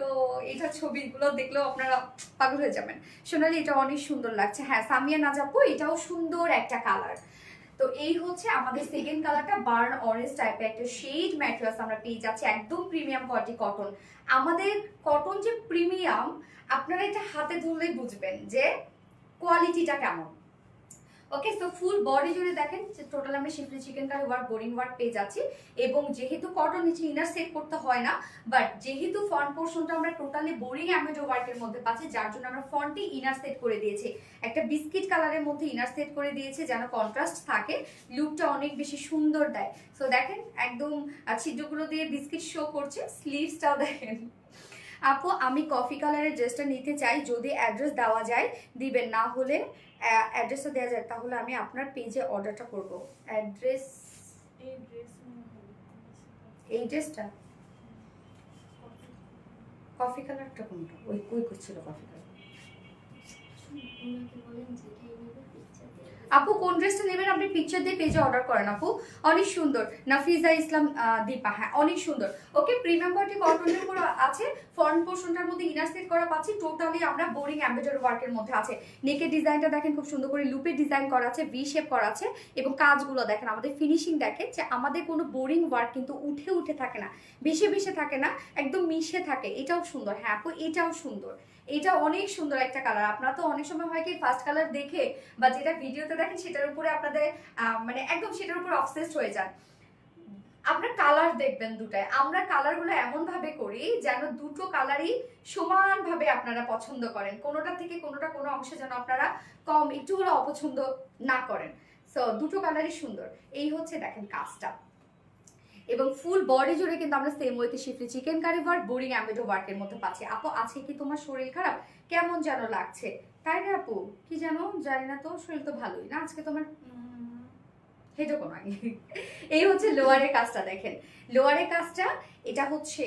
এটা ছবিগুলো দেখলেও আপনারা পাগল হয়ে যাবেন। সোনালি এটা অনেক সুন্দর লাগছে। হ্যাঁ সামিয়া না যাবো, এটাও সুন্দর একটা কালার। তো এই হচ্ছে আমাদের সেকেন্ড কালারটা, বার্ন অরেঞ্জ টাইপের একটা শেড ম্যাটেরিয়ালস আমরা পেয়ে যাচ্ছি, একদম প্রিমিয়াম কোয়ালিটি কটন। আমাদের কটন যে প্রিমিয়াম, আপনারা এটা হাতে ধরলেই বুঝবেন যে কোয়ালিটিটা কেমন। ওকে, সো ফুল বডি জুড়ে দেখেন যে টোটাল আমরা schiffli chikankari work, boring work পেয়ে যাচ্ছি। এবং যেহেতু কটন নিচে ইনার সেট করতে হয় না, বাট যেহেতু ফ্রন্ট পোর্শনটা আমরা টোটালি বোরিং এমব্রয়ডারি ওয়ার্কের মধ্যে পাচ্ছি, যার জন্য আমরা ফ্রন্টে ইনার সেট করে দিয়েছি, একটা বিস্কিট কালারের মধ্যে ইনার সেট করে দিয়েছে, যেন কন্ট্রাস্ট থাকে, লুকটা অনেক বেশি সুন্দর দেয়। সো দেখেন একদম ছিদ্রগুলো দিয়ে বিস্কিট শো করছে, স্লিভসটাও দেখেন। আপু আমি কফি কালারের ড্রেসটা নিতে চাই, যদি অ্যাড্রেস দেওয়া যায় দিবেন, না হলে অ্যাড্রেসটা দেওয়া যায় তাহলে আমি আপনার পেজে অর্ডারটা করব। অ্যাড্রেস এই ড্রেসটা কফি কালারটা কোনটা? ওই কই করছিল কফি কালার? আপু কোন ড্রেসটা নেবেন আপনি পিকচার দিয়ে পেজে অর্ডার করেন আপু। অনেক সুন্দর। নাফিজা ইসলাম দীপা, হ্যাঁ অনেক সুন্দর। ওকে, প্রিমিয়াম কোয়ালিটি কটনের উপর আছে, ফ্রন্ট পোর্শনটার মধ্যে ইনার সেট করা পাচ্ছি, টোটালি আমরা বোরিং এমব্রয়ডারি ওয়ার্কের মধ্যে আছে। নেকের ডিজাইনটা দেখেন খুব সুন্দর করে লুপের ডিজাইন করা আছে, ভি শেপ করা আছে, এবং কাজগুলো দেখেন, আমাদের ফিনিশিং দেখেন যে আমাদের কোনো বোরিং ওয়ার্ক কিন্তু উঠে উঠে থাকে না, বেশি বেশি থাকে না, একদম মিশে থাকে। এটাও সুন্দর। হ্যাঁ আপু এটাও সুন্দর, এটা অনেক সুন্দর একটা কালার। আপনারা তো অনেক সময় হয় কি ফার্স্ট কালার দেখে বা যেটা ভিডিওতে দেখেন সেটার উপরে আপনাদের মানে একদম সেটার উপর অবসেসড হয়ে যান। আপনার কালার দেখবেন দুটাই, আমরা কালারগুলো এমন ভাবে করি যেন দুটো কালারই সমানভাবে আপনারা পছন্দ করেন, কোনোটা থেকে কোনোটা কোনো অংশে যেন আপনারা কম একটু হলে অপছন্দ না করেন। সো দুটো কালারই সুন্দর। এই হচ্ছে দেখেন কাজটা, এবং ফুল বডি জুড়ে কিন্তু আমরা সেম ওয়েতে শিফলি চিকেন কারি ওয়ার্ক, বোরিং অ্যাম্বেডো ওয়ার্কের মধ্যে পাচ্ছি। আপু আজকে কি তোমার শরীর খারাপ, কেমন যেন লাগছে? তাই না আপু? কি জানো, জানি না তো, শরীর তো ভালোই না আজকে তোমার। হেঁটে নাই। এই হচ্ছে লোয়ারের কাজটা, দেখেন লোয়ারের কাজটা, এটা হচ্ছে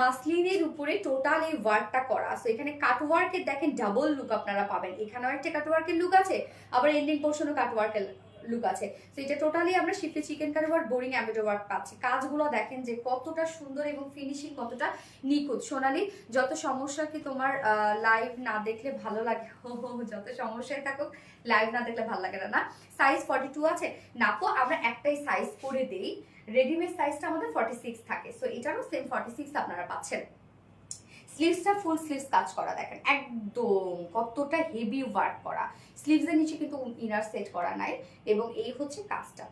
মাসলিনের উপরে টোটাল এই ওয়ার্কটা করা। সো এখানে কাট ওয়ার্কের দেখেন ডাবল লুক আপনারা পাবেন, এখানেও একটা কাট ওয়ার্কের লুক আছে, আবার এন্ডিং পোর্শনও কাট ওয়ার্কের লুক আছে। তো এটা টোটালি আমরা schiffli chikankari work, boring embroidery work পাচ্ছি। কাজগুলো দেখেন যে কতটা সুন্দর এবং ফিনিশিং কতটা নিখুঁত। সোনালি, যত সমস্যা কি তোমার লাইভ না দেখলে ভালো লাগে? যত সমস্যায় থাকুক লাইভ না দেখলে ভালো লাগে না। সাইজ 42 আছে না আপু? আমরা একটাই সাইজ করে দেই, রেডিমেড সাইজটা আমাদের 46 থাকে। সো এটারও সেম 46 আপনারা পাচ্ছেন। স্লিভসটা ফুল স্লিভস কাজ করা, দেখেন একদম কতটা হেভি ওয়ার্ক করা। স্লিভসের নিচে কিন্তু ইনার সেট করা নাই। এবং এই হচ্ছে কাজটা,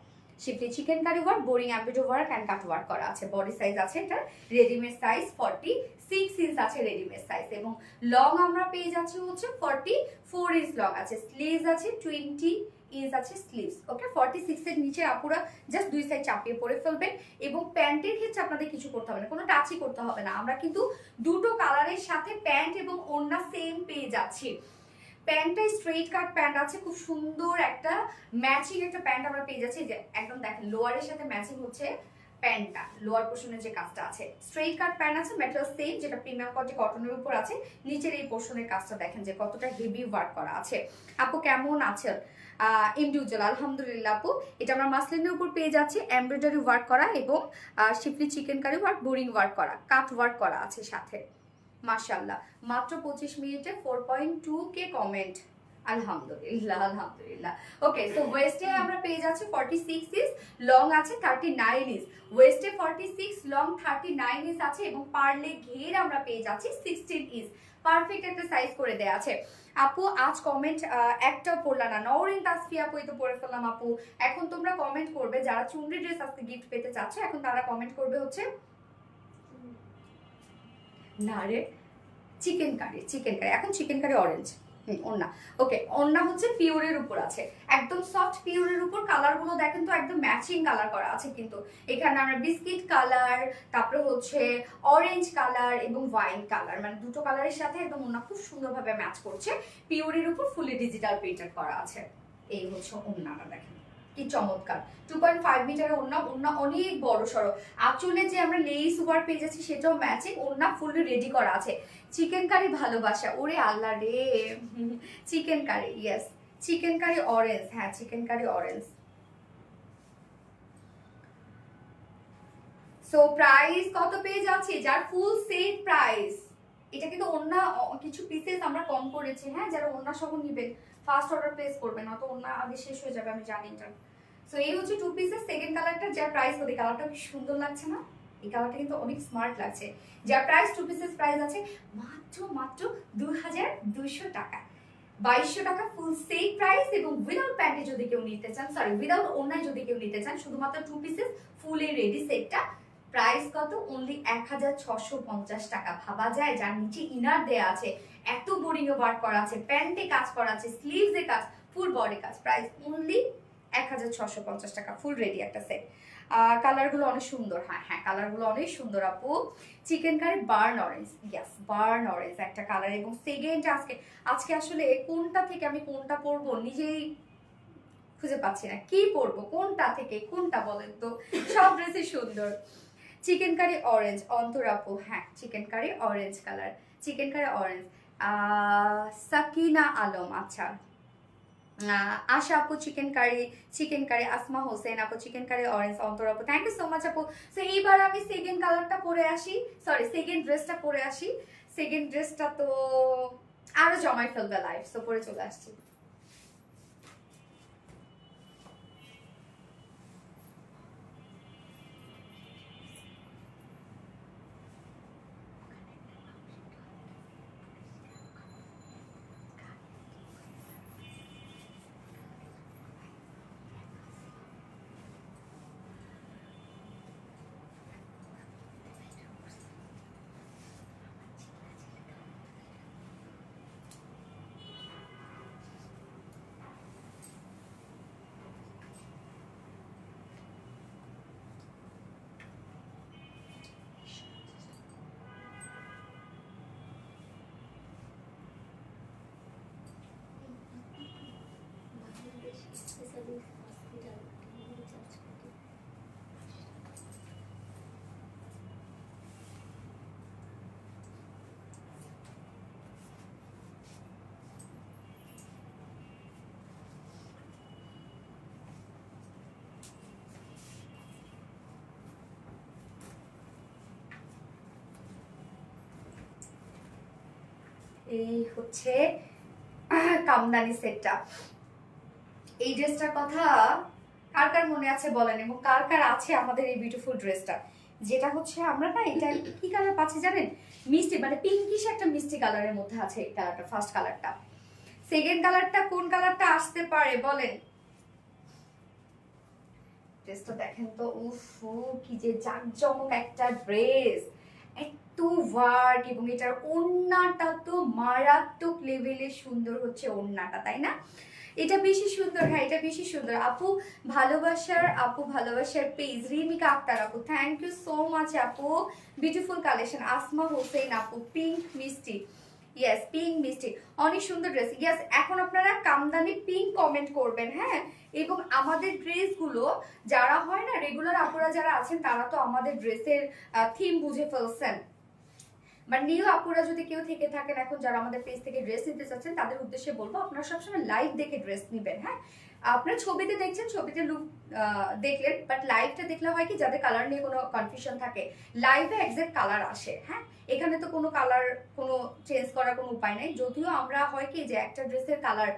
schiffli chikankari work, boring embroidery work and cut work করা আছে। বডি সাইজ আছে এটা রেডিমেড সাইজ 46 ইঞ্চ আছে রেডিমেড সাইজ, এবং লং আমরা পেয়ে যাচ্ছি হচ্ছে 44 ইঞ্চ লং আছে। স্লিভস আছে 20 ইঞ্চ আছে স্লিভস। ওকে, 46 এর নিচে আপুরা জাস্ট দুই সাইড চাপিয়ে পরে ফেলবেন। এবং প্যান্টের ক্ষেত্রে আপনাদের কিছু করতে হবে না, কোনো টাচই করতে হবে না। আমরা কিন্তু দুটো কালারের সাথে প্যান্ট এবং ওড়না সেম পেয়ে যাচ্ছি। প্যান্টটা স্ট্রেট কাট প্যান্ট আছে, খুব সুন্দর একটা ম্যাচিং একটা প্যান্ট আমরা পেয়ে যাচ্ছি, যে একদম দেখেন লোয়ারের সাথে ম্যাচিং হচ্ছে প্যান্টটা, লোয়ার পোর্শনের যে কাজটা আছে। স্ট্রেট কাট প্যান্ট আছে, মেটেরিয়াল সেম, যেটা প্রিমিয়াম কোয়ালিটি কটনের উপর আছে। নিচের এই পোর্শনের কাজটা দেখেন যে কতটা হেভি ওয়ার্ক করা আছে। আপু কেমন আছেন? ইন্ডিভিজুয়াল, আলহামদুলিল্লাহ আপু। এটা আমরা মাসলিনের উপর পেয়ে যাচ্ছি, এমব্রয়ডারি ওয়ার্ক করা এবং schiffli chikankari work, boring work করা, কাট ওয়ার্ক করা আছে সাথে। মাশাআল্লাহ, মাত্র 25 মিনিটে 4.2K কমেন্ট, আলহামদুলিল্লাহ আলহামদুলিল্লাহ। ওকে, সো ওয়েস্টে আমরা পেয়ে যাচ্ছি 46 ইঞ্চ, লং আছে 39 ইঞ্চ। ওয়েস্টে 46, লং 39 ইঞ্চ আছে, এবং পারলে ঘের আমরা পেয়ে যাচ্ছি 16 ইঞ্চ। পারফেক্ট একটা সাইজ করে দেয়া আছে। আপু আজ কমেন্ট একটা পড়লা না, নওরিন তাসফি আপু এই তো পড়ে ফেললাম আপু। এখন তোমরা কমেন্ট করবে যারা চুনরি ড্রেস আজকে গিফট পেতে চাচ্ছ, এখন তারা কমেন্ট করবে হচ্ছে না রে চিকেন কারি, চিকেন কারি, এখন চিকেন কারি অরেঞ্জ ওন্না। ওকে, ওন্না হচ্ছে পিওরের উপর আছে, একদম সফট পিওরের উপর। কালার গুলো দেখেন তো একদম ম্যাচিং কালার করা আছে, কিন্তু এখানে আমরা বিস্কিট কালার, তারপরে হচ্ছে অরেঞ্জ কালার এবং ওয়াইন কালার, মানে দুটো কালারের সাথে একদম ওন্না খুব সুন্দরভাবে ম্যাচ করছে। পিওরের উপর ফুলি ডিজিটাল প্রিন্টেড করা আছে। এই হচ্ছে ওন্নাটা, দেখেন কি চমৎকার। 2.5 মিটারের ওন্না, ওন্না অনেক বড় সড়ো। আঁচলে যে আমরা লেস ওয়ার্ক পেয়ে যাচ্ছি সেটাও ম্যাচিং, ওন্না ফুললি রেডি করা আছে। চিকেন কারি ভালোবাসা, ওরে আল্লাহ রে, চিকেন কারি, ইয়েস চিকেন কারি অরেঞ্জ, হ্যাঁ chicken curry orange. So price কত পেয়ে যাচ্ছি, যার ফুল সেট প্রাইস, এটা কিন্তু অন্য কিছু পিসেস আমরা কম করেছি, হ্যাঁ যারা অন্য সহ নিবেন ফার্স্ট অর্ডার প্লেস করবেন, অত অন্য আগে শেষ হয়ে যাবে আমি জানি এটা। সো এই হচ্ছে 2 পিসের সেকেন্ড কালারটা, যার প্রাইস হবে, কালারটা কি সুন্দর লাগছে না? এই কালারটা কিন্তু অনেক স্মার্ট লাগছে। যার প্রাইস 2 পিসেস প্রাইস আছে মাত্র মাত্র 2200 টাকা, 2200 টাকা ফুল সেট প্রাইস। এবং উইদাউট প্যান্টে যদি কেউ নিতে চান, সরি উইদাউট ওড়নায় যদি কেউ নিতে চান, শুধুমাত্র 2 পিসেস ফুলি রেডি সেটটা প্রাইস কত? অনলি 1650 টাকা। ভাবা যায়, যার নিচে ইনার দেয়া আছে, এত বোরিং এ ওয়ার্ক করা আছে, প্যান্টে কাজ করা আছে, স্লিভস এ কাজ, ফুল বডি কাজ, প্রাইস অনলি 1650 টাকা ফুল রেডি একটা সেট। কালার গুলো অনেক সুন্দর, হ্যাঁ হ্যাঁ কালার গুলো অনেক সুন্দর আপু। Chikankari burn orange, yes burn orange একটা কালার। এবং সেকেন্ড আজকে আজকে আসলে কোনটা থেকে আমি কোনটা পরবো নিজেই খুঁজে পাচ্ছি না, কি পরবো কোনটা থেকে কোনটা বলেন তো, সব ড্রেসই সুন্দর। চিকেন কারি অরেঞ্জ, অন্তর আপু, হ্যাঁ chicken curry orange colour, chicken curry orange. Sakina Alam, আচ্ছা আশা আপু চিকেন কারি, আসমা হোসেন আপু চিকেন কারি অরেঞ্জ, অন্তর আপু থ্যাংক ইউ সো মাচ আপু। সো এইবার আমি সেকেন্ড কালারটা পরে আসি, সরি সেকেন্ড ড্রেসটা পরে আসি। সেকেন্ড ড্রেসটা তো আরো জমাই ফেলবে লাইফ, সো পরে চলে আসছি। এই হচ্ছে কামদানি সেটটা। এই ড্রেসটার কথা কার কার মনে আছে বলেন, এবং কার কার আছে আমাদের এই বিউটিফুল ড্রেসটা, যেটা হচ্ছে আমরা না এটা কি কালার পাচ্ছি জানেন, মিষ্টি মানে পিঙ্কিশ একটা মিষ্টি কালারের মধ্যে আছে এই কালারটা, ফার্স্ট কালারটা। সেকেন্ড কালারটা কোন কালারটা আসতে পারে বলেন? ড্রেসটা দেখেন তো, উফ কি যে জাঁকজমক একটা ড্রেস, এত ওয়ার্ক, এবং এটার ওড়নাটা তো মারাত্মক লেভেলে সুন্দর হচ্ছে ওড়নাটা, তাই না? এটা বেশি সুন্দর, হ্যাঁ এটা বেশি সুন্দর। আপু ভালোবাসার পেজ রিমিকা আক্তার আপু, থ্যাংক ইউ সো মাচ আপু, বিউটিফুল কালেকশন। আসমা হোসেন আপু, পিঙ্ক মিষ্টি, ইয়েস পিঙ্ক মিষ্টি, অনেক সুন্দর ড্রেস। ইয়েস, এখন আপনারা কামদানি পিঙ্ক কমেন্ট করবেন, হ্যাঁ। এবং আমাদের ড্রেসগুলো যারা হয় না রেগুলার আপুরা যারা আছেন তারা তো আমাদের ড্রেসের থিম বুঝে ফেলছেন, বা নিউ আপুরা যদি কেউ থেকে থাকেন এখন যারা আমাদের পেজ থেকে ড্রেস নিতে চাচ্ছেন তাদের উদ্দেশ্যে বলবো আপনারা সবসময় লাইভ দেখে ড্রেস নিবেন, হ্যাঁ। আপনার ছবিতে দেখছেন, ছবিতে লুক দেখলেন, বাট লাইভটা দেখলে হয় কি যাদের কালার নিয়ে কোনো কনফিউশন থাকে, লাইভে এক্সাক্ট কালার আসে, হ্যাঁ। এখানে তো কোনো কালার কোনো চেঞ্জ করার কোনো উপায় নাই, যদিও আমরা হয় কি যে একটা ড্রেসের কালার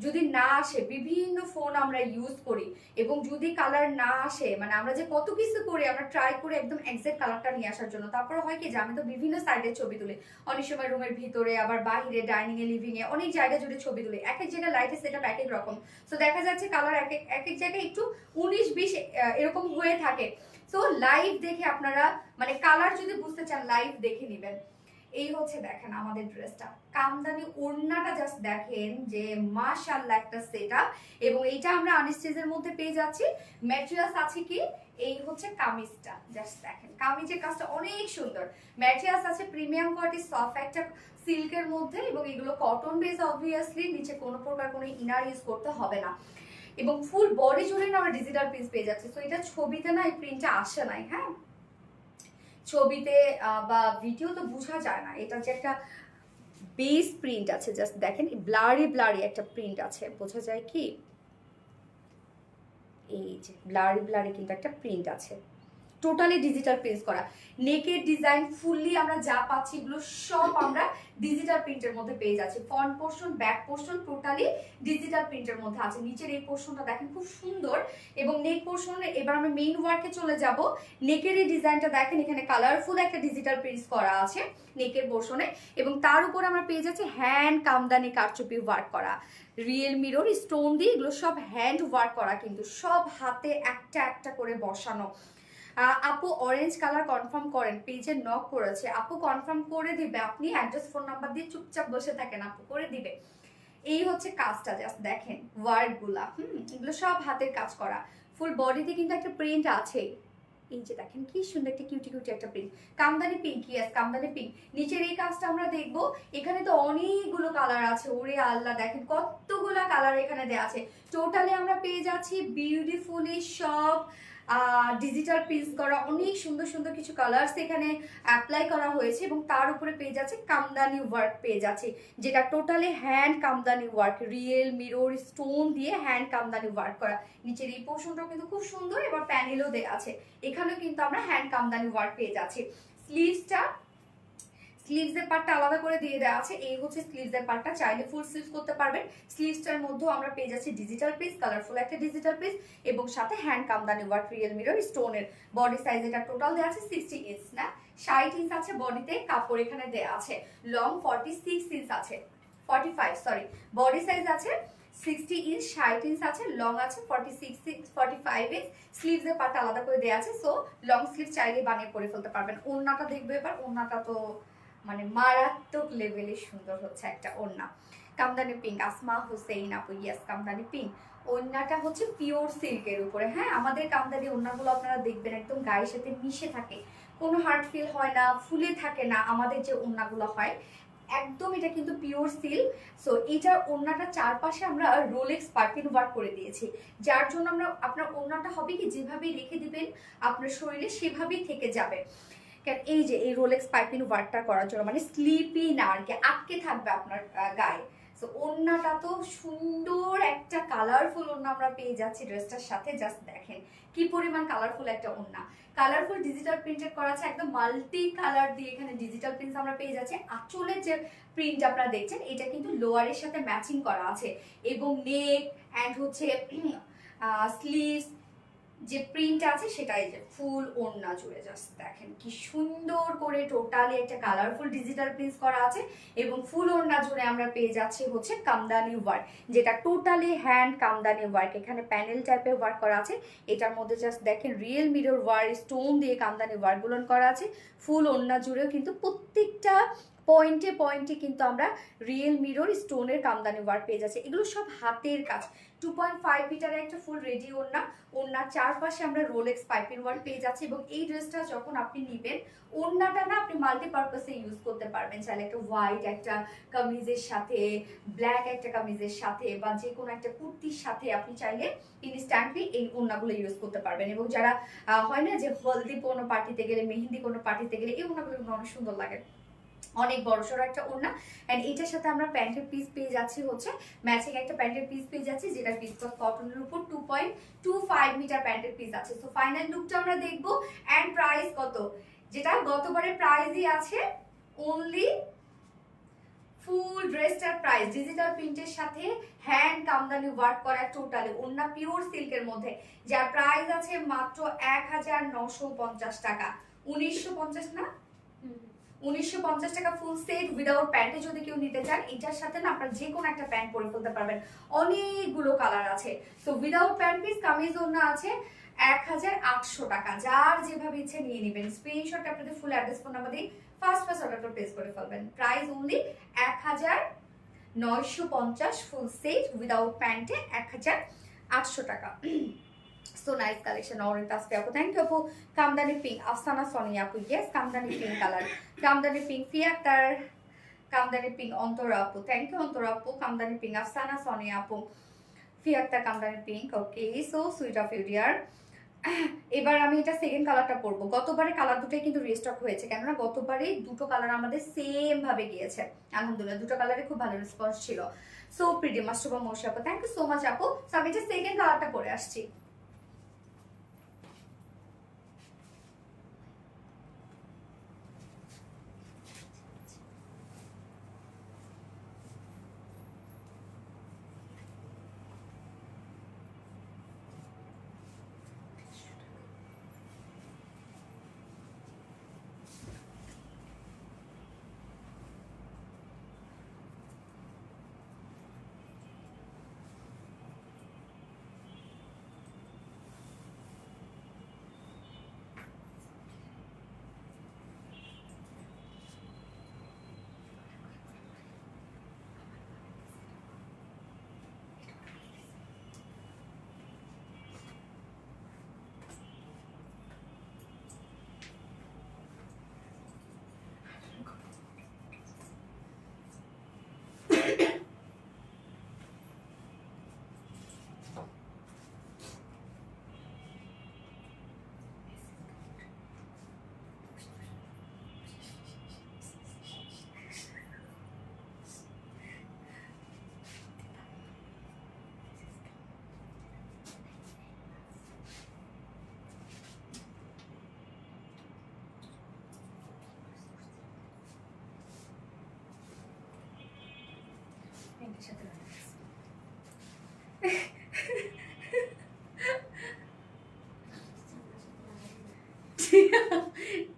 যদি না আসে, বিভিন্ন ফোন আমরা ইউজ করি, এবং যদি কালার না আসে মানে আমরা যে কত কিছু করি, আমরা ট্রাই করি একদম এক্সাক্ট কালারটা নিয়ে আসার জন্য। তারপরে হয় কি যে আমি তো বিভিন্ন সাইডের ছবি তুলি, অনেক সময় রুমের ভিতরে, আবার বাইরে, ডাইনিং এ, লিভিং এ, অনেক জায়গা জুড়ে ছবি তুলি, এক এক জায়গায় লাইটের সেটআপ এক এক রকম, তো দেখা যাচ্ছে কালার এক এক জায়গায় একটু 19-20 এরকম হয়ে থাকে। তো লাইভ দেখে আপনারা মানে কালার যদি বুঝতে চান লাইভ দেখে নেবেন। এই হচ্ছে দেখেন আমাদের ড্রেসটা, কামদানি ওড়নাটা জাস্ট দেখেন যে মাশাআল্লাহ একটা সেটআপ, এবং এইটা আমরা আনস্টিচের মধ্যে পেয়ে যাচ্ছি। ম্যাটেরিয়ালস আছে কি, এই হচ্ছে কামিজটা, জাস্ট দেখেন কামিজের কাজটা অনেক সুন্দর। ম্যাটেরিয়ালস আছে প্রিমিয়াম কোয়ালিটি সফট একটা সিল্কের মধ্যে, এবং এগুলো কটন বেস, অবভিয়াসলি নিচে কোনো প্রকার কোনো ইনার ইউজ করতে হবে না, এবং ফুল বডি জুড়ে না আমরা ডিজিটাল প্রিন্ট পেয়ে যাচ্ছি। তো এটা ছবিতে না এই প্রিন্টটা আসে নাই, হ্যাঁ, ছবিতে বা ভিডিও তো বোঝা যায় না, এটা যে একটা বেস প্রিন্ট আছে, জাস্ট দেখেন ব্লারি ব্লারি একটা প্রিন্ট আছে, বোঝা যায় কি, এই যে ব্লারি ব্লারি কিন্তু একটা প্রিন্ট আছে, টোটালি ডিজিটাল প্রিন্ট করা। নেকের ডিজাইন ফুললি আমরা যা পাচ্ছি এগুলো সব আমরা ডিজিটাল প্রিন্টের মধ্যে পেয়ে যাচ্ছি। Front portion, back portion totally digital প্রিন্টের মধ্যে আছে। নিচের এই পোর্শনটা দেখেন খুব সুন্দর, এবং নেক পোর্শনে এবার আমরা মেইন ওয়ার্কে চলে যাব। নেকের এই ডিজাইনটা দেখেন, এখানে কালারফুল একটা ডিজিটাল প্রিন্ট করা আছে নেকের পোর্শনে, এবং তার উপর আমরা পেয়ে যাচ্ছি হ্যান্ড কামদানি কারচুপি ওয়ার্ক করা, রিয়েল মিরর স্টোন দিয়ে, এগুলো সব হ্যান্ড ওয়ার্ক করা, কিন্তু সব হাতে একটা একটা করে বসানো। আপু অরেঞ্জ কালার কনফার্ম করেন, পেজে নক করেছে, আপু কনফার্ম করে দিবে, আপনি অ্যাড্রেস ফোন নাম্বার দিয়ে চুপচাপ বসে থাকেন, আপু করে দিবে। এই হচ্ছে কাজটা, জাস্ট দেখেন ওয়ার্ক গুলা, এগুলো সব হাতের কাজ করা, ফুল বডিতে কিন্তু একটা প্রিন্ট আছে, এই যে দেখেন কি সুন্দর একটা কিউটি কিউটি একটা print, kamdani pink, yes kamdani pink. নিচের এই কাজটা আমরা দেখবো, এখানে তো অনেকগুলো কালার আছে, ওরে আল্লাহ দেখেন কতগুলা কালার এখানে দেওয়া আছে। টোটালি আমরা পেয়ে যাচ্ছি বিউটিফুলি সব ডিজিটাল প্রিন্ট করা, অনেক সুন্দর সুন্দর কিছু কালার্স এখানে অ্যাপ্লাই করা হয়েছে, এবং তার উপরে পেয়ে যাচ্ছে কামদানি ওয়ার্ক পেয়ে যাচ্ছে, যেটা totally hand kamdani work, real mirror stone দিয়ে হ্যান্ড কামদানি ওয়ার্ক করা। নিচের এই পোর্শনটাও কিন্তু খুব সুন্দর, এবার প্যানেলও দেওয়া আছে, এখানেও কিন্তু আমরা হ্যান্ড কামদানি ওয়ার্ক পেয়ে যাচ্ছি। স্লিভসের পার্টটা আলাদা করে দিয়ে দেওয়া আছে, এই হচ্ছে স্লিভসের পার্টটা, চাইলে ফুল স্লিভস করতে পারবেন। স্লিভসটার মধ্যেও আমরা পেয়ে যাচ্ছি ডিজিটাল পিস, কালারফুল একটা ডিজিটাল পিস, এবং সাথে hand kamdani work real mirror স্টোনের। বডি সাইজ এটা টোটাল দেওয়া আছে 60 ইঞ্চ, না 60 ইঞ্চ আছে বডিতে, কাপড় এখানে দেওয়া আছে, লং 46 ইঞ্চ আছে, 45 সরি, বডি সাইজ আছে 60 ইঞ্চ, 60 ইঞ্চ আছে, লং আছে 45 ইঞ্চ। স্লিভসের পার্টটা আলাদা করে দেওয়া আছে, সো লং স্লিভ চাইলে বানিয়ে পরে ফেলতে পারবেন। ওড়নাটা দেখবে এবার, ওড়নাটা তো মানে মারাত্মক লেভেলে সুন্দর হচ্ছে একটা ওড়না, কামদানি পিঙ্ক, আসমা হোসেন আপু, ইয়েস কামদানি পিঙ্ক। ওড়নাটা হচ্ছে পিওর সিল্কের উপরে, হ্যাঁ আমাদের কামদানি ওড়নাগুলো আপনারা দেখবেন একদম গায়ের সাথে মিশে থাকে, কোনো হার্ড ফিল হয় না, ফুলে থাকে না, আমাদের যে ওড়নাগুলো হয় একদম এটা কিন্তু পিওর সিল্ক। সো এটার ওড়নাটা চারপাশে আমরা রোলেক্স পার্কিং ওয়ার্ক করে দিয়েছি, যার জন্য আমরা আপনার ওড়নাটা হবে কি যেভাবে রেখে দিবেন আপনার শরীরে সেভাবেই থেকে যাবে। এই যে এই রোলেক্স পাইপিং ওয়ার্কটা করার জন্য মানে স্লিপি না আর কি, আটকে থাকবে আপনার গায়ে। তো ওড়নাটা তো সুন্দর একটা কালারফুল ওড়না আমরা পেয়ে যাচ্ছি ড্রেসটার সাথে। জাস্ট দেখেন কি পরিমাণ কালারফুল একটা ওড়না, কালারফুল ডিজিটাল প্রিন্টেড করা আছে, একদম মাল্টি কালার দিয়ে এখানে ডিজিটাল প্রিন্ট আমরা পেয়ে যাচ্ছি। আঁচলের যে প্রিন্ট আপনারা দেখছেন এটা কিন্তু লোয়ারের সাথে ম্যাচিং করা আছে, এবং নেক অ্যান্ড হচ্ছে স্লিভস যে প্রিন্ট আছে সেটাই যে ফুল ওড়না জুড়ে। জাস্ট দেখেন কি সুন্দর করে টোটালি একটা কালারফুল ডিজিটাল প্রিন্ট করা আছে, এবং ফুল ওড়না জুড়ে আমরা পেয়ে যাচ্ছি হচ্ছে কামদানি ওয়ার্ক, যেটা টোটালি হ্যান্ড কামদানি ওয়ার্ক। এখানে প্যানেল টাইপের ওয়ার্ক করা আছে, এটার মধ্যে জাস্ট দেখেন রিয়েল মিরর ওয়ার্ক স্টোন দিয়ে কামদানি ওয়ার্কগুলো করা আছে। ফুল ওড়না জুড়েও কিন্তু প্রত্যেকটা পয়েন্টে পয়েন্টে কিন্তু আমরা রিয়েল মিরর স্টোনের কামদানি ওয়ার্ক পেয়ে যাচ্ছি। এগুলো সব হাতের কাজ। 2.5 মিটারের একটা ফুল রেডি ওড়না, ওড়নার চারপাশে আমরা রোলেক্স পাইপিং ওয়ার্ক পেয়ে যাচ্ছি। এবং এই ড্রেসটা যখন আপনি নেবেন, ওড়নাটা না আপনি মাল্টিপারপাসে ইউজ করতে পারবেন, চাইলে একটা হোয়াইট একটা কামিজের সাথে, ব্ল্যাক একটা কামিজের সাথে, বা যে কোনো একটা কুর্তির সাথে আপনি চাইলে ইনস্ট্যান্টলি এই ওড়নাগুলো ইউজ করতে পারবেন। এবং যারা হয় না যে হলদি কোনো পার্টিতে গেলে, মেহেন্দি কোনো পার্টিতে গেলে এই ওড়নাগুলো অনেক সুন্দর লাগে, অনেক বড় সড়ো একটা ওড়না। এন্ড এটার সাথে আমরা প্যান্টের পিস পেয়ে যাচ্ছি হচ্ছে ম্যাচিং একটা প্যান্টের পিস পেয়ে যাচ্ছি, যেটা পিস কটনের উপর 2.25 মিটার প্যান্টের পিস আছে। সো ফাইনাল লুকটা আমরা দেখবো। এন্ড প্রাইস কত, যেটা গতবারের প্রাইসই আছে অনলি ফুল ড্রেসটার প্রাইস ডিজিটাল প্রিন্টের সাথে হ্যান্ড কামদানি ওয়ার্ক করা টোটালি ওড়না পিওর সিল্কের মধ্যে, যার প্রাইস আছে মাত্র 1950 টাকা। 1950 না, 1950 টাকা ফুল সেট উইদাউট প্যান্টে যদি কেউ নিতে চান, এটার সাথে না আপনারা যে কোনো একটা প্যান্ট পরে ফেলতে পারবেন, অনেকগুলো কালার আছে। So without pant piece kameez ওড়না আছে 1800 টাকা। যার যেভাবে ইচ্ছে নিয়ে নেবেন, স্ক্রিনশট আপনাদের ফুল অ্যাড্রেস ফোন নাম্বার দিয়ে ফার্স্ট অর্ডারটা প্লেস করে ফেলবেন। Price only 1950 full set without প্যান্টে 1800 টাকা। So nice collection, orange taspe apu. Thank you apu. Kamdani pink, Afsana Soni apu. Yes, Kamdani pink color. Kamdani pink, Fiatar. Kamdani pink, Ontora apu. Thank you Ontora apu. Kamdani pink, Afsana Soni apu. Fiatar Kamdani pink. Okay, so sweet of you dear. এবার আমি এটা second কালারটা পরবো। গতবারে colour দুটোই কিন্তু restock হয়েছে, কেননা গতবারে দুটো কালার আমাদের সেম ভাবে গিয়েছে। আলহামদুলিল্লাহ দুটো কালারে খুব ভালো রেসপন্স ছিল। সো প্রিটি মাস্টারবা মৌসা আপু, থ্যাংক ইউ সো মাচ আপু। সো আমি এটা সেকেন্ড কালারটা পরে আসছি।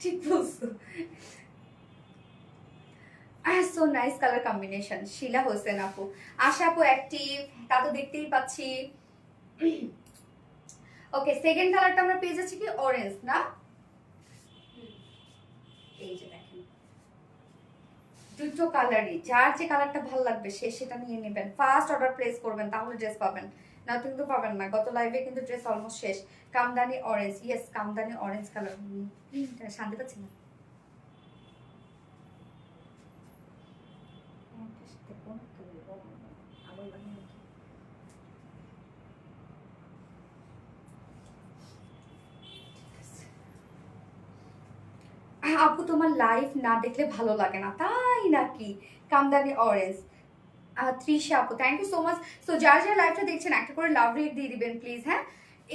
ঠিক বলছো। So nice colour combination. Shila Hossain আপু, আশা আপু অ্যাক্টিভ, তা তো দেখতেই পাচ্ছি। ওকে, সেকেন্ড কালারটা আমরা পেয়ে যাচ্ছি কি অরেঞ্জ না, এই যে দেখেন দুটো কালারই, যার যে কালারটা ভালো লাগবে সে সেটা নিয়ে নেবেন। ফার্স্ট অর্ডার প্লেস করবেন, তাহলে ড্রেস পাবেন, না কিন্তু পাবেন না। গত লাইভে কিন্তু ড্রেস অলমোস্ট শেষ। Kamdani orange, yes kamdani orange colour. শান্তি পাচ্ছি না। আপু তোমার লাইভ না দেখলে ভালো লাগে না, তাই নাকি? কামদানি অরেঞ্জ, তৃষা আপু thank you so much. So যারা যারা লাইভটা দেখছেন একটা করে লাভ রেট দিয়ে দিবেন প্লিজ। হ্যাঁ,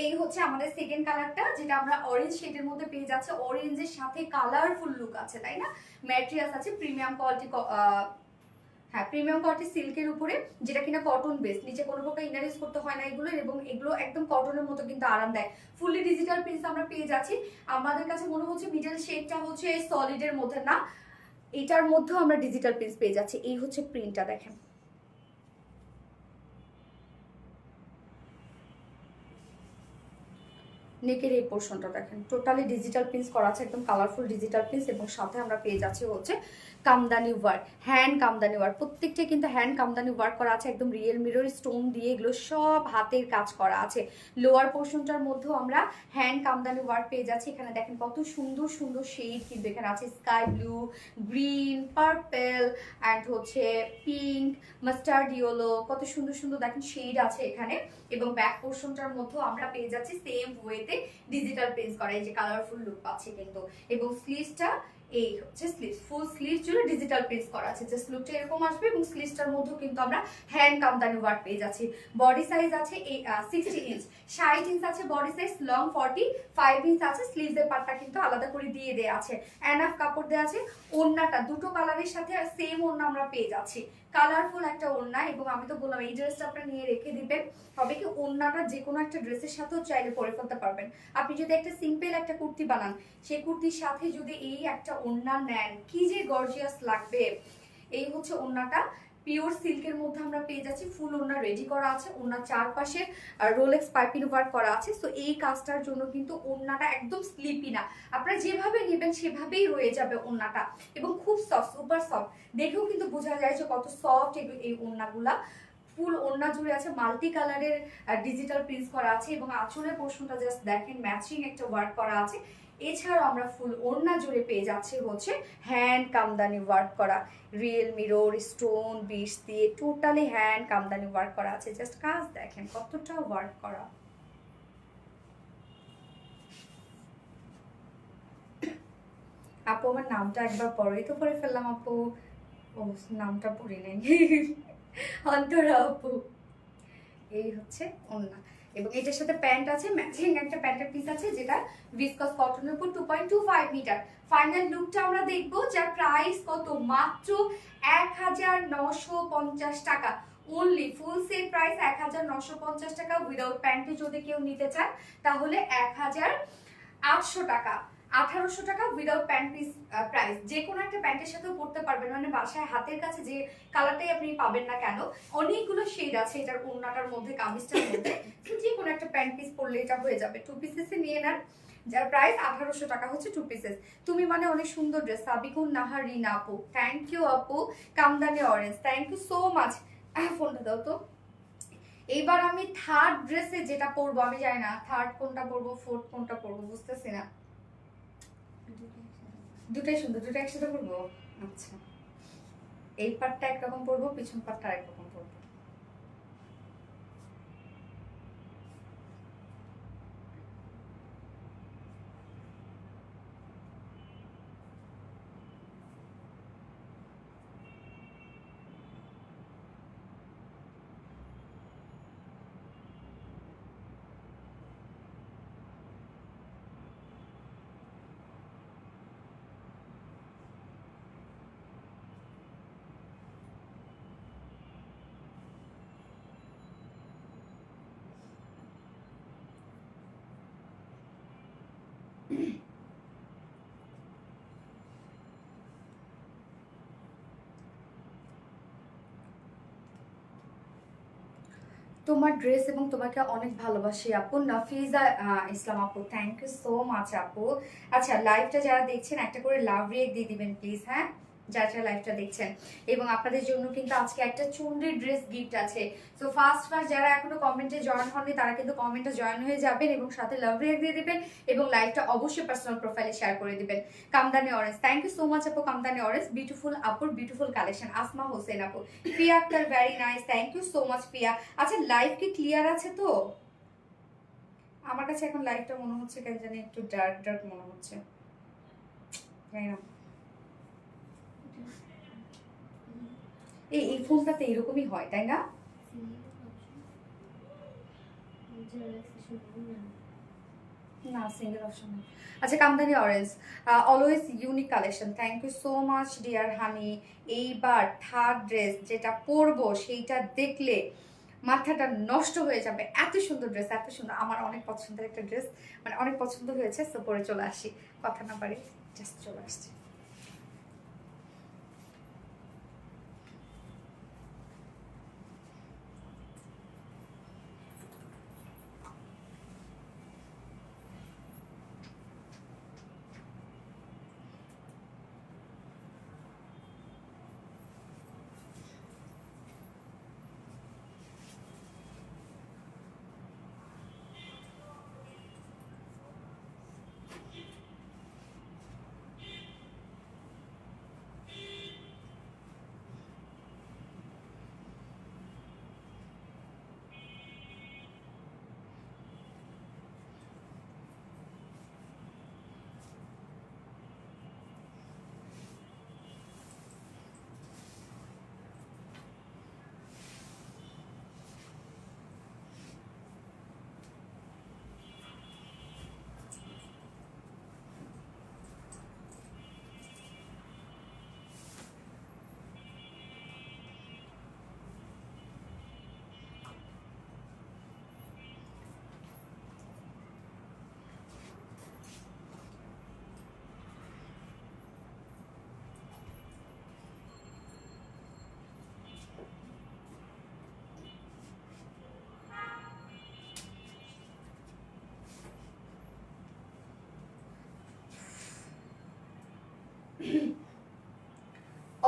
এই হচ্ছে আমাদের সেকেন্ড কালারটা, যেটা আমরা অরেঞ্জ শেডের মধ্যে পেয়ে যাচ্ছে। অরেঞ্জের সাথে কালারফুল লুক আছে, তাই না? ম্যাটেরিয়ালস আছে প্রিমিয়াম কোয়ালিটি, হ্যাঁ প্রিমিয়াম কোয়ালিটি সিল্কের উপরে, যেটা কিনা কটন বেস, নিচে কোনো প্রকার ইনার ইউজ করতে হয় না এগুলো, এবং এগুলো একদম কটনের মতো কিন্তু আরাম দেয়। ফুললি ডিজিটাল প্রিন্টস আমরা পেয়ে যাচ্ছি। আমাদের কাছে মনে হচ্ছে মিডল শেডটা হচ্ছে সলিডের মধ্যে না, এটার মধ্যেও আমরা ডিজিটাল প্রিন্টস পেয়ে যাচ্ছি। এই হচ্ছে প্রিন্টটা দেখেন, নেকের এই পোর্শনটা দেখেন টোটালি ডিজিটাল প্রিন্টস করা আছে, একদম কালারফুল ডিজিটাল প্রিন্টস, এবং সাথে আমরা পেয়ে যাচ্ছি হচ্ছে kamdani work, hand kamdani work. প্রত্যেকটা কিন্তু হ্যান্ড কামদানি ওয়ার্ক করা আছে, একদম রিয়েল মিরর স্টোন দিয়ে এগুলো সব হাতের কাজ করা আছে। লোয়ার পোর্শনটার মধ্যেও আমরা হ্যান্ড কামদানি ওয়ার্ক পেয়ে যাচ্ছি। এখানে দেখেন কত সুন্দর সুন্দর শেড কিন্তু এখানে আছে, sky blue, green, purple and হচ্ছে পিঙ্ক, মাস্টার্ড ইয়েলো, কত সুন্দর সুন্দর দেখেন শেড আছে এখানে। এবং ব্যাক পোর্শনটার মধ্যেও আমরা পেয়ে যাচ্ছি সেম ওয়েতে ডিজিটাল প্রিন্টস করা, এই যে কালারফুল লুক পাচ্ছি কিন্তু। এবং স্লিভসটা এই হচ্ছে স্লিভস, ফুল স্লিভ জুড়ে ডিজিটাল প্রিন্টস করা আছে, জাস্ট লুকটা এরকম আসবে। এবং স্লিভসটার মধ্যেও কিন্তু আমরা হ্যান্ড কামদানি ওয়ার্ক পেয়ে যাচ্ছি। বডি সাইজ আছে 60 ইঞ্চ, 60 ইঞ্চ আছে বডি সাইজ, লং 45 ইঞ্চ আছে। স্লিভসের পার্টটা কিন্তু আলাদা করে দিয়ে দেওয়া আছে, এনাফ কাপড় দেওয়া আছে। ওড়নাটা দুটো কালারের সাথে সেম ওড়না আমরা পেয়ে যাচ্ছি, কালারফুল একটা ওড়না। এবং আমি তো বললাম এই ড্রেসটা আপনারা নিয়ে রেখে দিবেন, হবে কি ওড়নাটা যে কোনো একটা ড্রেসের সাথেও চাইলে পরে ফেলতে পারবেন। আপনি যদি একটা সিম্পল একটা কুর্তি বানান, সেই কুর্তির সাথে যদি এই একটা ওড়না নেন, কি যে গর্জিয়াস লাগবে। এই হচ্ছে ওড়নাটা, পিওর সিল্কের মধ্যে আমরা পেয়ে যাচ্ছি। ফুল ওড়না রেডি করা আছে, ওড়নার চারপাশে রোলেক্স পাইপিং ওয়ার্ক করা আছে। সো এই কাজটার জন্য কিন্তু ওড়নাটা একদম স্লিপি না, আপনারা যেভাবে নেবেন সেভাবেই রয়ে যাবে ওড়নাটা, এবং খুব সফট, সুপার সফট। দেখেও কিন্তু বোঝা যায় যে কত সফট এই ওড়নাগুলা। ফুল ওড়না জুড়ে আছে মাল্টি কালারের ডিজিটাল প্রিন্টস করা আছে, এবং আঁচলের পোর্শনটা জাস্ট দেখেন ম্যাচিং একটা ওয়ার্ক করা আছে। এছাড়াও আমরা ফুল ওড়না জুড়ে পেয়ে যাচ্ছি হচ্ছে হ্যান্ড কামদানি ওয়ার্ক করা, রিয়েল মিরর স্টোন বিটস দিয়ে টোটালি হ্যান্ড কামদানি ওয়ার্ক করা আছে। জাস্ট কাজ দেখেন কতটা ওয়ার্ক করা। আপু আমার নামটা একবার পরেই তো পড়ে ফেললাম আপু, ও নামটা পড়ি নাই অন্তরা আপু। এই হচ্ছে ওড়না, এবং এটার সাথে প্যান্ট আছে, ম্যাচিং একটা প্যান্টের পিস আছে, যেটা ভিসকস কটনের উপর 2.25 মিটার। ফাইনাল লুকটা আমরা দেখবো, যার প্রাইস কত, মাত্র 1950 টাকা অনলি। ফুল সেট প্রাইস 1950 টাকা। উইদাউট প্যান্টে যদি কেউ নিতে চান তাহলে 1800 টাকা, 1800 টাকা উইদাউট প্যান্ট পিস প্রাইস। যে কোনো একটা প্যান্টের সাথেও পরতে পারবেন, মানে বাসায় হাতের কাছে যে কালারটাই আপনি পাবেন না কেন, অনেকগুলো শেড আছে এটার ওড়নাটার মধ্যে, কামিজটার মধ্যে। তো যে কোনো একটা প্যান্ট পিস পরলে এটা হয়ে যাবে। 2 পিসেসে নিয়ে নেন, যার প্রাইস 1800 টাকা হচ্ছে 2 পিসেস। তুমি মানে অনেক সুন্দর ড্রেস, সাবিকুন নাহার রিনা আপু থ্যাংক ইউ আপু। Kamdani orange thank you so much. ফোনটা দাও তো। এইবার আমি থার্ড ড্রেসে যেটা পরবো, আমি জানি না থার্ড কোনটা পরবো ফোর্থ কোনটা পরবো, বুঝতেছি না। দুটাই সুন্দর, দুটো একসাথে পরবো। আচ্ছা, এই পার্টটা একরকম পরবো, পিছন পার্টটা একরকম পরবো। তোমার ড্রেস এবং তোমাকে অনেক ভালোবাসি আপু। নাফিজা ইসলাম আপু থ্যাংক ইউ সো মাচ আপু। আচ্ছা, লাইভটা যারা দেখছেন একটা করে লাভ রিয়েক্ট দিয়ে দিবেন প্লিজ। হ্যাঁ, যারা যারা লাইভটা দেখছেন, এবং আপনাদের জন্য কিন্তু আজকে একটা চুনরি ড্রেস গিফট আছে। সো ফার্স্ট যারা এখনো কমেন্টে জয়েন হননি তারা কিন্তু কমেন্টে জয়েন হয়ে যাবেন, এবং সাথে লাভ রিয়েক্ট দিয়ে দিবেন, এবং লাইভটা অবশ্যই পার্সোনাল প্রোফাইলে শেয়ার করে দিবেন। Kamdani orange thank you so much আপু। কামদানি অরেঞ্জ বিউটিফুল আপুর বিউটিফুল কালেকশন। আসমা হোসেন আপু, Fiya Akter very nice thank you so much Fiya. আচ্ছা, লাইভ কি ক্লিয়ার আছে তো? আমার কাছে এখন লাইভটা মনে হচ্ছে কেন জানি একটু ডার্ক ডার্ক মনে হচ্ছে, জানি না। এই ফুলটাতে এরকমই হয় তাই না? না, সিঙ্গেল অপশন নেই। আচ্ছা, Kamdani orange, always unique collection, thank you so much dear honey. এইবার থার্ড ড্রেস যেটা পরবো সেইটা দেখলে মাথাটা নষ্ট হয়ে যাবে, এত সুন্দর ড্রেস, এত সুন্দর, আমার অনেক পছন্দের একটা ড্রেস, মানে অনেক পছন্দ হয়েছে। সো পরে চলে আসি, কথা না পারি, জাস্ট চলে আসছি।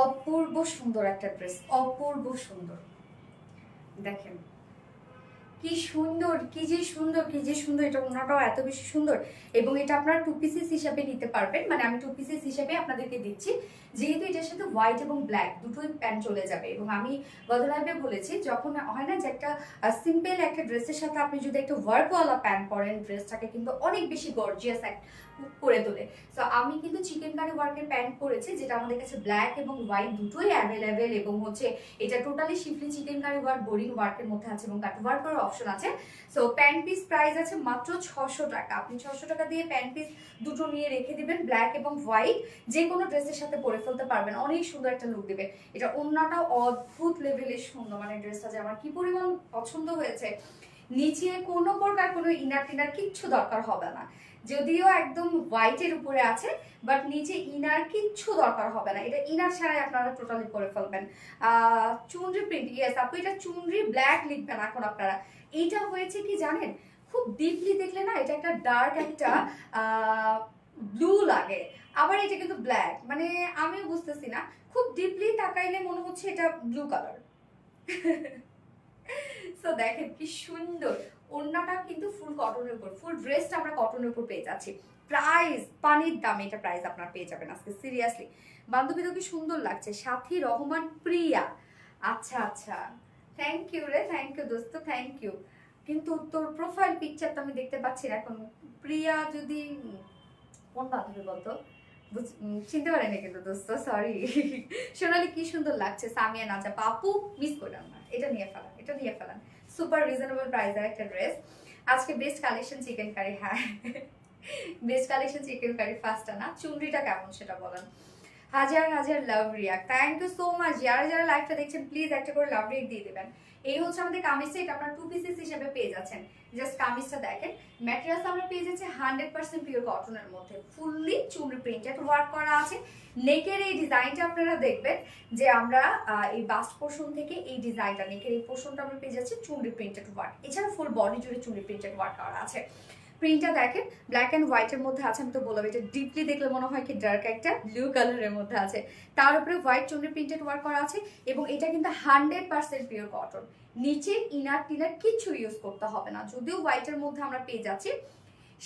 অপূর্ব সুন্দর একটা ড্রেস, অপূর্ব সুন্দর। দেখেন কি সুন্দর, কি যে সুন্দর, কি যে সুন্দর, এটা ওনাটাও এত বেশি সুন্দর। এবং এটা আপনারা 2 পিসেস হিসাবে নিতে পারবেন, মানে আমি 2 পিসেস হিসাবে আপনাদেরকে দিচ্ছি, যেহেতু এটার সাথে হোয়াইট এবং ব্ল্যাক দুটোই প্যান্ট চলে যাবে। এবং আমি গত লাইভে বলেছি, যখন হয় না যে একটা সিম্পল একটা ড্রেসের সাথে আপনি যদি একটা ওয়ার্কওয়ালা প্যান্ট পরেন, ড্রেসটাকে কিন্তু অনেক বেশি গর্জিয়াস করে তোলে। সো আমি কিন্তু চিকেন কারি ওয়ার্কের প্যান্ট পরেছি, যেটা আমাদের কাছে ব্ল্যাক এবং হোয়াইট দুটোই অ্যাভেলেবেল, এবং হচ্ছে এটা totally শিফলি chikankari work boring ওয়ার্কের মধ্যে আছে এবং কাট ওয়ার্কের অপশন আছে। সো প্যান্ট পিস প্রাইস আছে মাত্র 600 টাকা। আপনি 600 টাকা দিয়ে প্যান্ট পিস দুটো নিয়ে রেখে দিবেন, ব্ল্যাক এবং হোয়াইট, যে কোনো ড্রেসের সাথে পরে ফেলতে পারবেন, অনেক সুন্দর একটা লুক দিবে। এটা ওন্নাটাও অদ্ভুত লেভেলের সুন্দর, মানে ড্রেসটা যে আমার কি পরিমাণ পছন্দ হয়েছে। নিচে কোনো প্রকার কোনো ইনার টিনার কিচ্ছু দরকার হবে না, যদিও একদম হোয়াইটের উপরে আছে, বাট নিচে ইনার কিচ্ছু দরকার হবে না, এটা ইনার ছাড়াই আপনারা টোটালি করে ফেলবেন। চুনরি প্রিন্ট, ইয়েস আপু এটা চুনরি, ব্ল্যাক লিখবেন এখন আপনারা। এইটা হয়েছে কি জানেন, খুব ডিপলি দেখলে না এটা একটা ডার্ক একটা ব্লু লাগে, আবার এটা কিন্তু ব্ল্যাক, মানে আমিও বুঝতেছি না, খুব ডিপলি তাকাইলে মনে হচ্ছে এটা ব্লু কালার। সো দেখেন কি সুন্দর, ওড়নাটা কিন্তু ফুল কটনের উপর, ফুল ড্রেসটা আমরা কটনের উপর পেয়ে যাচ্ছি। প্রাইস পানির দামে এটা প্রাইস আপনারা পেয়ে যাবেন আজকে, সিরিয়াসলি। বান্ধবী তো কি সুন্দর লাগছে, সাথী রহমান প্রিয়া, আচ্ছা আচ্ছা, থ্যাংক ইউ রে, থ্যাংক ইউ দোস্ত, থ্যাংক ইউ। কিন্তু তোর প্রোফাইল পিকচারটা আমি দেখতে পাচ্ছি না এখন। প্রিয়া যদি কোন বান্ধবী বলতো, চিনতে পারেনি কিন্তু দোস্ত, সরি। সোনালি কি সুন্দর লাগছে, সামিয়া নাজা পাপু, মিস করলাম না, এটা নিয়ে ফেলান, এটা নিয়ে ফেলান, সুপার রিজনেবল প্রাইসের একটা ড্রেস। আজকে বেস্ট কালেকশন চিকেন কারি, হ্যাঁ বেস্ট কালেকশন চিকেন কারি, ফার্স্টটা না, চুনরিটা কেমন সেটা বলেন। হাজার হাজার love react, thank you so much. যারা যারা লাইভটা দেখছেন প্লিজ একটা করে লাভ রিয়াক্ট দিয়ে দেবেন। এই হচ্ছে আমাদের কামিজটা, এটা আপনারা 2 পিসেস হিসেবে পেয়ে যাচ্ছেন। জাস্ট কামিজটা দেখেন, ম্যাটেরিয়ালস আমরা পেয়ে যাচ্ছি 100% পিওর কটনের মধ্যে, ফুললি চুনরি প্রিন্টেড ওয়ার্ক করা আছে। নেকের এই ডিজাইনটা আপনারা দেখবেন যে আমরা এই বাস্ট পোর্শন থেকে এই ডিজাইনটা, নেকের এই পোর্শনটা আমরা পেয়ে যাচ্ছি চুনরি প্রিন্টেড ওয়ার্ক, এছাড়া ফুল বডি জুড়ে চুনরি প্রিন্টেড ওয়ার্ক করা আছে। প্রিন্টটা দেখেন ব্ল্যাক অ্যান্ড হোয়াইটের মধ্যে আছে, আমি তো বললাম এটা ডিপলি দেখলে মনে হয় কি ডার্ক একটা ব্লু কালারের মধ্যে আছে, তার উপরে হোয়াইট চুনরি প্রিন্টেড ওয়ার্ক করা আছে। এবং এটা কিন্তু 100% পিওর কটন, নিচে ইনার টিনার কিছু ইউজ করতে হবে না, যদিও হোয়াইটের মধ্যে আমরা পেয়ে যাচ্ছি।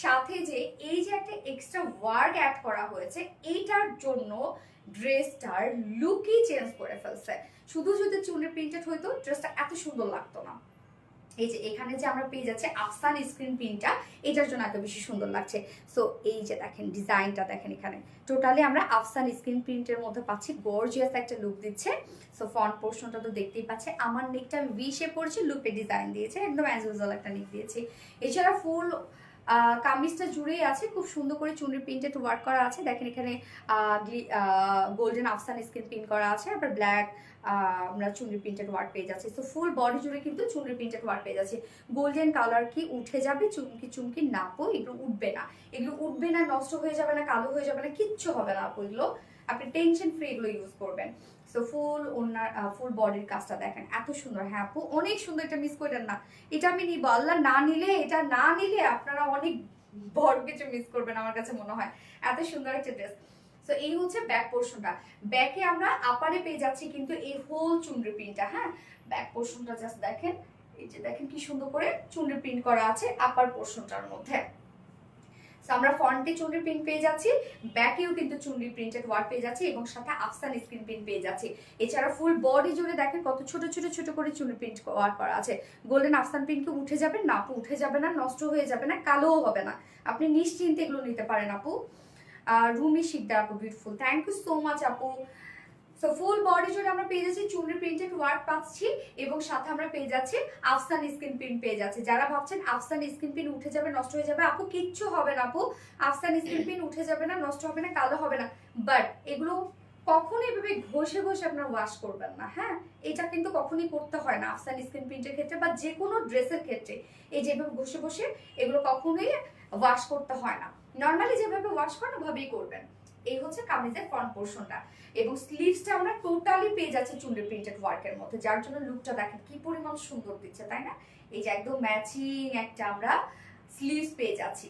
সাথে যে এই যে একটা এক্সট্রা ওয়ার্ক অ্যাড করা হয়েছে, এইটার জন্য ড্রেসটার লুকই চেঞ্জ করে ফেলছে। শুধু যদি চুনরি প্রিন্টেড হইতো ড্রেসটা এত সুন্দর লাগতো না। এই যে এখানে যে আমরা পেয়ে যাচ্ছে আফসান স্ক্রিন প্রিন্টটা, এটার জন্য এত বেশি সুন্দর লাগছে। সো এই যে দেখেন ডিজাইনটা দেখেন, এখানে টোটালি আমরা আফসান স্ক্রিন প্রিন্টের মধ্যে পাচ্ছি, গর্জিয়াস একটা লুক দিচ্ছে। সো ফ্রন্ট পোর্শনটা তো দেখতেই পাচ্ছে, আমার নেকটা আমি ভি শেপ করেছি, লুপে ডিজাইন দিয়েছে, একদম অ্যাজ ইউজুয়াল একটা নেক দিয়েছি। এছাড়া ফুল কামিজটা জুড়েই আছে, খুব সুন্দর করে চুনরি প্রিন্টেড ওয়ার্ক করা আছে। দেখেন এখানে গোল্ডেন আফসান স্ক্রিন প্রিন্ট করা আছে, আবার ব্ল্যাক আমরা চুনরি প্রিন্টেড ওয়ার্ক পেয়ে যাচ্ছি। তো ফুল বডি জুড়ে কিন্তু চুনরি প্রিন্টেড ওয়ার্ক পেয়ে যাচ্ছি। গোল্ডেন কালার কি উঠে যাবে, চুমকি চুমকি নাপো, এগুলো উঠবে না, এগুলো উঠবে না, নষ্ট হয়ে যাবে না, কালো হয়ে যাবে না, কিচ্ছু হবে না আপু, এগুলো আপনি টেনশন ফ্রি এগুলো ইউজ করবেন। সো ফুল ওনার ফুল বডির কাজটা দেখেন এত সুন্দর। হ্যাঁ আপু অনেক সুন্দর, এটা মিস করেন না, এটা আমি নিবো, আল্লাহ না নিলে, এটা না নিলে আপনারা অনেক বড় কিছু মিস করবেন আমার কাছে মনে হয়, এত সুন্দর একটা ড্রেস। সো এই হচ্ছে ব্যাক পোর্শনটা। ব্যাকে আমরা আপারে পেয়ে যাচ্ছি কিন্তু এই হোল চুনরি প্রিন্টটা। হ্যাঁ ব্যাক পোর্শনটা জাস্ট দেখেন, এই যে দেখেন কি সুন্দর করে চুনরি প্রিন্ট করা আছে আপার পোর্শনটার মধ্যে। আমরা ফ্রন্টে চুনরি প্রিন্ট পেয়ে যাচ্ছি, ব্যাকেও কিন্তু চুনরি প্রিন্টেড ওয়ার্ক পেয়ে যাচ্ছি, এবং সাথে আফসান স্ক্রিন প্রিন্ট পেয়ে যাচ্ছি। এছাড়া ফুল বডি জুড়ে দেখেন কত ছোট ছোট ছোট করে চুনরি প্রিন্ট ওয়ার্ক করা আছে। গোল্ডেন আফসান প্রিন্ট কি উঠে যাবে না আপু, উঠে যাবে না, নষ্ট হয়ে যাবে না, কালোও হবে না, আপনি নিশ্চিন্তে এগুলো নিতে পারেন আপু। রুমি শিকদার আপু beautiful, thank you so much আপু। সো ফুল বডি জুড়ে আমরা পেয়ে যাচ্ছি চুনরি প্রিন্টেড ওয়ার্ক পাচ্ছি, এবং সাথে আমরা পেয়ে যাচ্ছি আফসান স্ক্রিন প্রিন্ট পেয়ে যাচ্ছি। যারা ভাবছেন আফসান স্ক্রিন প্রিন্ট উঠে যাবে, নষ্ট হয়ে যাবে, আপু কিচ্ছু হবে না আপু, আফসান স্ক্রিন প্রিন্ট উঠে যাবে না, নষ্ট হবে না, কালো হবে না, বাট এগুলো কখনোই এভাবে ঘষে ঘষে আপনারা ওয়াশ করবেন না। হ্যাঁ এটা কিন্তু কখনোই করতে হয় না আফসান স্ক্রিন প্রিন্টের ক্ষেত্রে বা যে কোনো ড্রেসের ক্ষেত্রে, এই যেভাবে ঘষে ঘষে এগুলো কখনোই ওয়াশ করতে হয় না, নর্মালি যেভাবে ওয়াশ করেন ওভাবেই করবেন। এই হচ্ছে কামিজের ফ্রন্ট পোর্শনটা, এবং স্লিভসটা আমরা টোটালি পেয়ে যাচ্ছি চুনরি প্রিন্টেড ওয়ার্কের মধ্যে, যার জন্য লুকটা দেখেন কি পরিমাণ সুন্দর দিচ্ছে, তাই না? এই যে একদম ম্যাচিং একটা আমরা স্লিভস পেয়ে যাচ্ছি,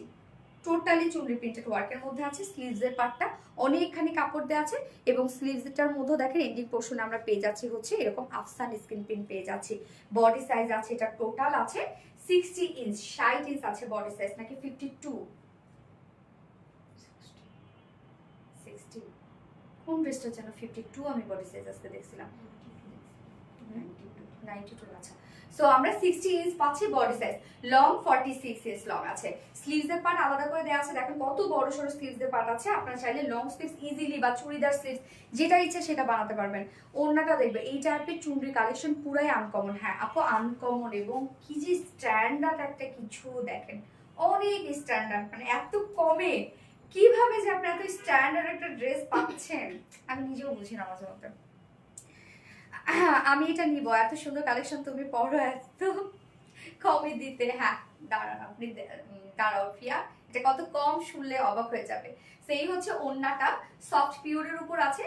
টোটালি চুনরি প্রিন্টেড ওয়ার্কের মধ্যে আছে। স্লিভসের পার্টটা অনেকখানি কাপড় দেওয়া আছে, এবং স্লিভসটার মধ্যে দেখেন এন্ডিং পোর্শনে আমরা পেয়ে যাচ্ছি হচ্ছে এরকম আফসান স্ক্রিন প্রিন্ট পেয়ে যাচ্ছি। বডি সাইজ আছে, এটা টোটাল আছে 60 ইঞ্চ, 60 ইঞ্চ আছে বডি সাইজ, নাকি 52 60, কোন ড্রেসটা যেন 52 আমি বডি সাইজ আজকে দেখছিলাম, 92 আচ্ছা। সো আমরা 60 ইঞ্চ পাচ্ছি body size, long 46 inch long আছে। স্লিভসের পার্ট আলাদা করে দেওয়া আছে, দেখেন কত বড় সরো স্লিভসের পার্ট আছে, আপনারা চাইলে লং স্লিভস ইজিলি বা চুড়িদার স্লিভস যেটা ইচ্ছে সেটা বানাতে পারবেন। ওড়নাটা দেখবে এই টাইপের চুনরি কালেকশন পুরাই আনকমন। হ্যাঁ আপু আনকমন, এবং কি যে স্ট্যান্ডার্ড একটা কিছু দেখেন, অনেক স্ট্যান্ডার্ড, মানে এত কমে কিভাবে যে আপনি এত স্ট্যান্ডার্ড একটা ড্রেস পাচ্ছেন আমি নিজেও বুঝি না মাঝে মধ্যে। আমি এটা নিব, এত সুন্দর কালেকশন তুমি পড়ো, এত কমে দিতে। হ্যাঁ দাঁড়ান আপনি, দাঁড়াও প্রিয়া, এটা কত কম শুনলে অবাক হয়ে যাবে। সেই হচ্ছে ওড়নাটা সফট পিওরের উপর আছে,